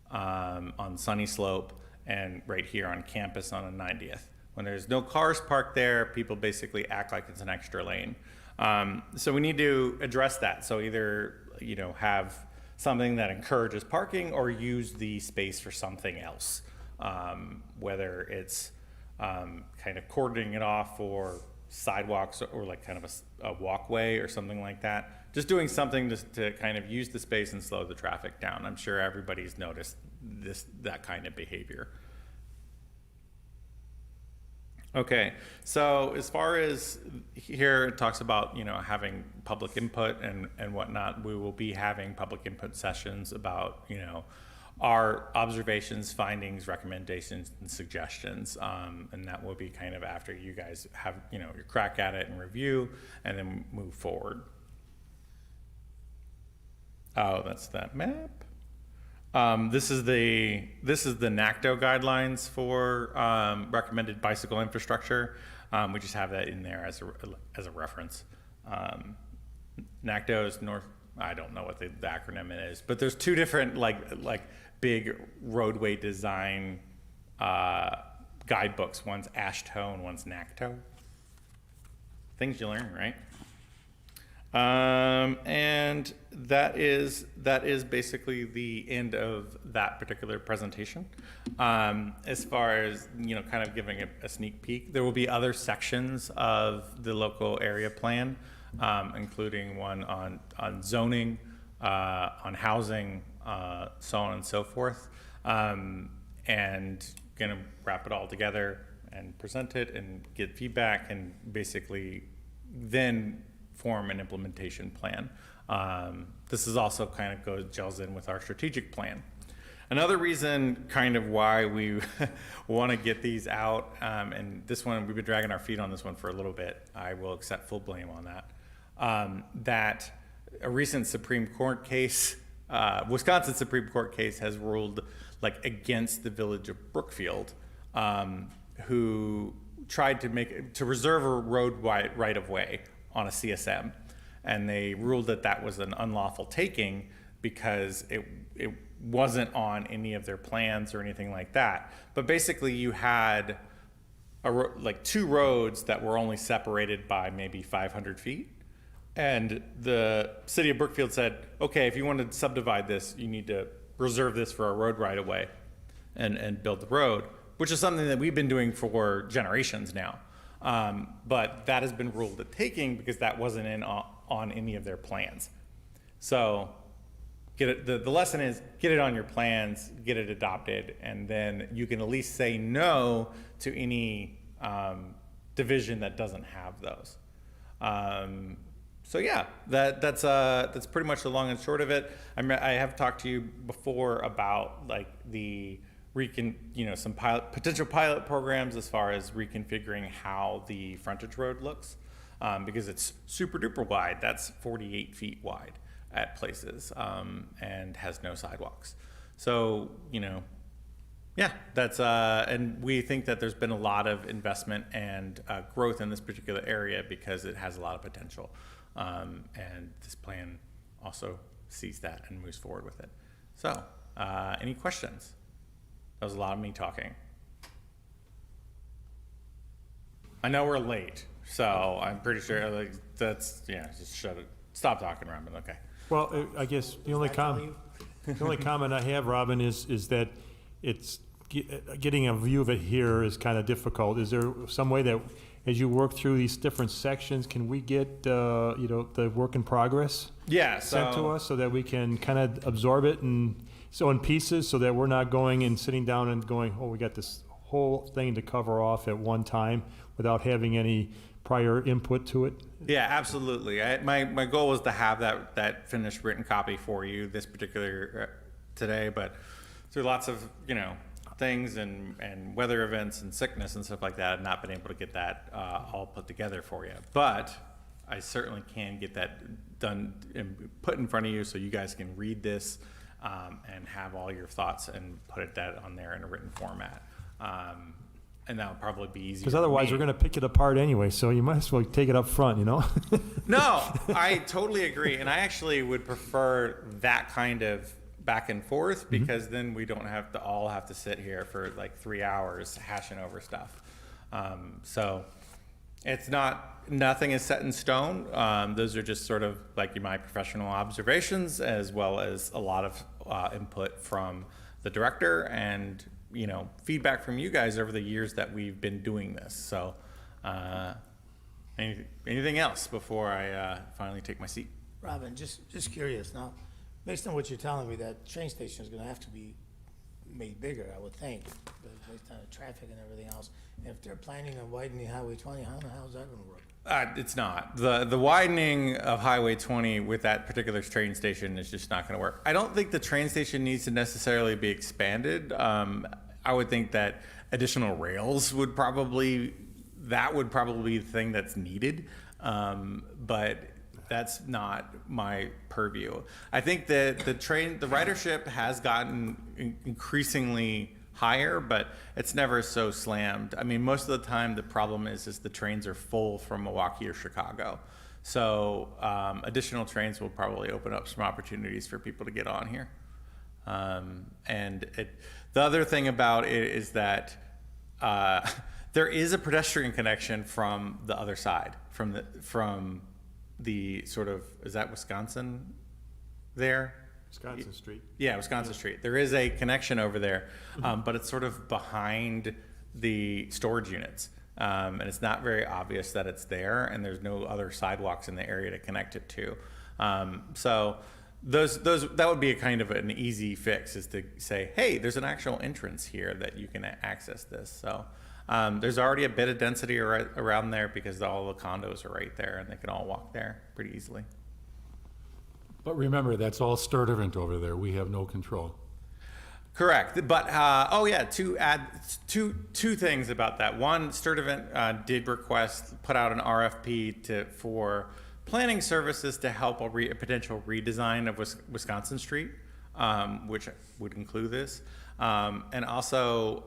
on Sunny Slope, and right here on campus on the 90th. When there's no cars parked there, people basically act like it's an extra lane. So we need to address that. So either, have something that encourages parking or use the space for something else. Whether it's kind of cordoning it off for sidewalks or like kind of a walkway or something like that. Just doing something to kind of use the space and slow the traffic down. I'm sure everybody's noticed that kind of behavior. Okay, so as far as here, it talks about, having public input and whatnot. We will be having public input sessions about, our observations, findings, recommendations, and suggestions. And that will be kind of after you guys have, your crack at it and review, and then move forward. Oh, that's that map. This is the NACDO guidelines for recommended bicycle infrastructure. We just have that in there as a reference. NACDO is North. I don't know what the acronym is, but there's two different like big roadway design guidebooks. One's AASHTO and one's NACDO. Things you learn, right? And that is basically the end of that particular presentation. As far as, kind of giving a sneak peek, there will be other sections of the local area plan, including one on zoning, on housing, so on and so forth. And gonna wrap it all together and present it and get feedback and basically then form an implementation plan. This is also kind of gels in with our strategic plan. Another reason kind of why we want to get these out, and this one, we've been dragging our feet on this one for a little bit. I will accept full blame on that. That a recent Supreme Court case, Wisconsin Supreme Court case has ruled against the village of Brookfield, who tried to reserve a road right of way on a CSM, and they ruled that was an unlawful taking because it wasn't on any of their plans or anything like that. But basically you had two roads that were only separated by maybe 500 feet. And the city of Brookfield said, okay, if you want to subdivide this, you need to reserve this for a road right of way and build the road, which is something that we've been doing for generations now. But that has been ruled a taking because that wasn't on any of their plans. So the lesson is get it on your plans, get it adopted, and then you can at least say no to any division that doesn't have those. So yeah, that's pretty much the long and short of it. I have talked to you before about the some potential pilot programs as far as reconfiguring how the frontage road looks, because it's super duper wide. That's 48 feet wide at places, and has no sidewalks. So, yeah, that's, and we think that there's been a lot of investment and growth in this particular area because it has a lot of potential. And this plan also sees that and moves forward with it. So, any questions? That was a lot of me talking. I know we're late, so I'm pretty sure just shut it. Stop talking, Robin. Okay. Well, I guess the only comment I have, Robin, is that it's getting a view of it here is kind of difficult. Is there some way that, as you work through these different sections, can we get the work in progress sent to us so that we can kind of absorb it and so in pieces, so that we're not going and sitting down and going, oh, we got this whole thing to cover off at one time without having any prior input to it? Yeah, absolutely. My goal was to have that finished written copy for you this particular today, but through lots of things and weather events and sickness and stuff like that, I've not been able to get that all put together for you. But I certainly can get that done and put in front of you so you guys can read this and have all your thoughts and put that on there in a written format. And that'll probably be easier. Because otherwise we're going to pick it apart anyway, so you might as well take it up front, No, I totally agree. And I actually would prefer that kind of back and forth, because then we don't have to sit here for like 3 hours hashing over stuff. So it's nothing is set in stone. Those are just sort of like my professional observations, as well as a lot of input from the director and feedback from you guys over the years that we've been doing this. So anything else before I finally take my seat? Robin, just curious now, based on what you're telling me, that train station is gonna have to be made bigger, I would think, based on the traffic and everything else. And if they're planning on widening Highway 20, how the hell is that gonna work? It's not. The widening of Highway 20 with that particular train station is just not going to work. I don't think the train station needs to necessarily be expanded. I would think that additional rails would probably be the thing that's needed. But that's not my purview. I think that the ridership has gotten increasingly higher, but it's never so slammed. I mean, most of the time the problem is the trains are full from Milwaukee or Chicago. So additional trains will probably open up some opportunities for people to get on here. The other thing about it is that there is a pedestrian connection from the other side, from the sort of, is that Wisconsin there? Wisconsin Street. Yeah, Wisconsin Street. There is a connection over there, but it's sort of behind the storage units. And it's not very obvious that it's there, and there's no other sidewalks in the area to connect it to. So that would be a kind of an easy fix, is to say, hey, there's an actual entrance here that you can access this. So there's already a bit of density around there because all the condos are right there, and they can all walk there pretty easily. But remember, that's all Sturtevant over there. We have no control. Correct. But, to add two things about that. One, Sturtevant did put out an RFP for planning services to help a potential redesign of Wisconsin Street, which would include this. And also,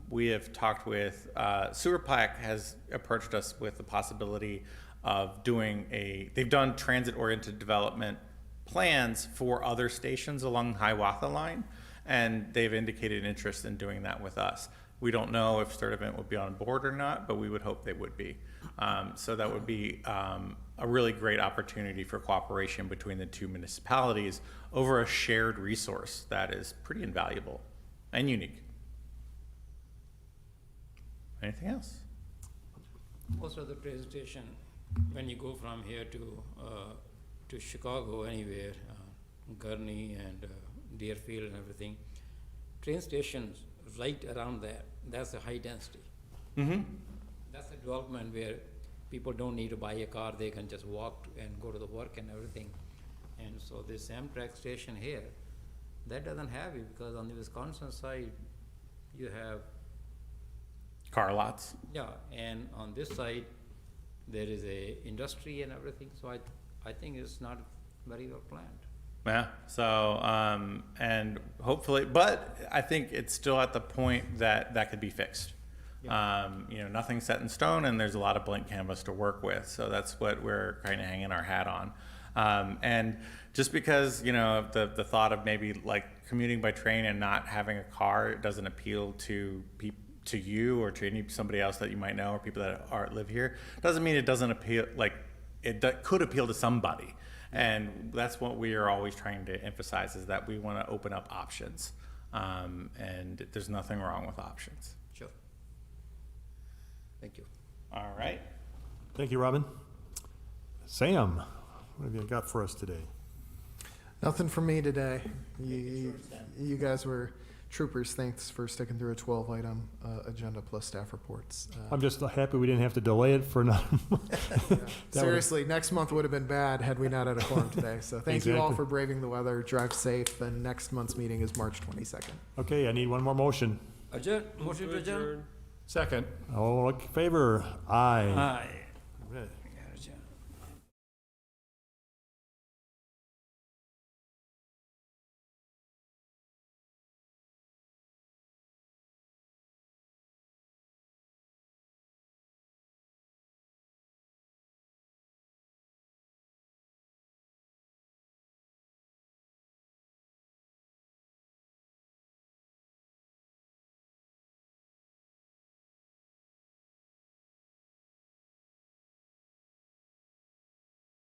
we have talked with, Plat has approached us with the possibility of they've done transit-oriented development plans for other stations along the Hiawatha line, and they've indicated interest in doing that with us. We don't know if Sturtevant would be on board or not, but we would hope they would be. So that would be a really great opportunity for cooperation between the two municipalities over a shared resource that is pretty invaluable and unique. Anything else? Also, the train station, when you go from here to Chicago, anywhere, Gurney and Deerfield and everything, train stations right around there, that's a high density. Mm-hmm. That's a development where people don't need to buy a car, they can just walk and go to the work and everything. And so this Amtrak station here, that doesn't have it, because on the Wisconsin side, you have, Car lots. yeah, and on this side, there is a industry and everything, so I think it's not very well planned. Yeah, so, and hopefully, but I think it's still at the point that that could be fixed. You know, nothing's set in stone and there's a lot of blank canvas to work with. So that's what we're kind of hanging our hat on. And just because, you know, the thought of maybe like commuting by train and not having a car doesn't appeal to you or to somebody else that you might know or people that live here, doesn't mean it doesn't appeal, like it could appeal to somebody. And that's what we are always trying to emphasize, is that we want to open up options. And there's nothing wrong with options. Sure. Thank you. All right. Thank you, Robin. Sam, what have you got for us today? Nothing from me today. You guys were troopers. Thanks for sticking through a 12-item agenda plus staff reports. I'm just happy we didn't have to delay it for another month. Seriously, next month would have been bad had we not had a quorum today. So thank you all Exactly. for braving the weather. Drive safe. And next month's meeting is March 22nd. Okay, I need one more motion. Adjourn, motion to adjourn? Second. All in favor? Aye. Aye. Right.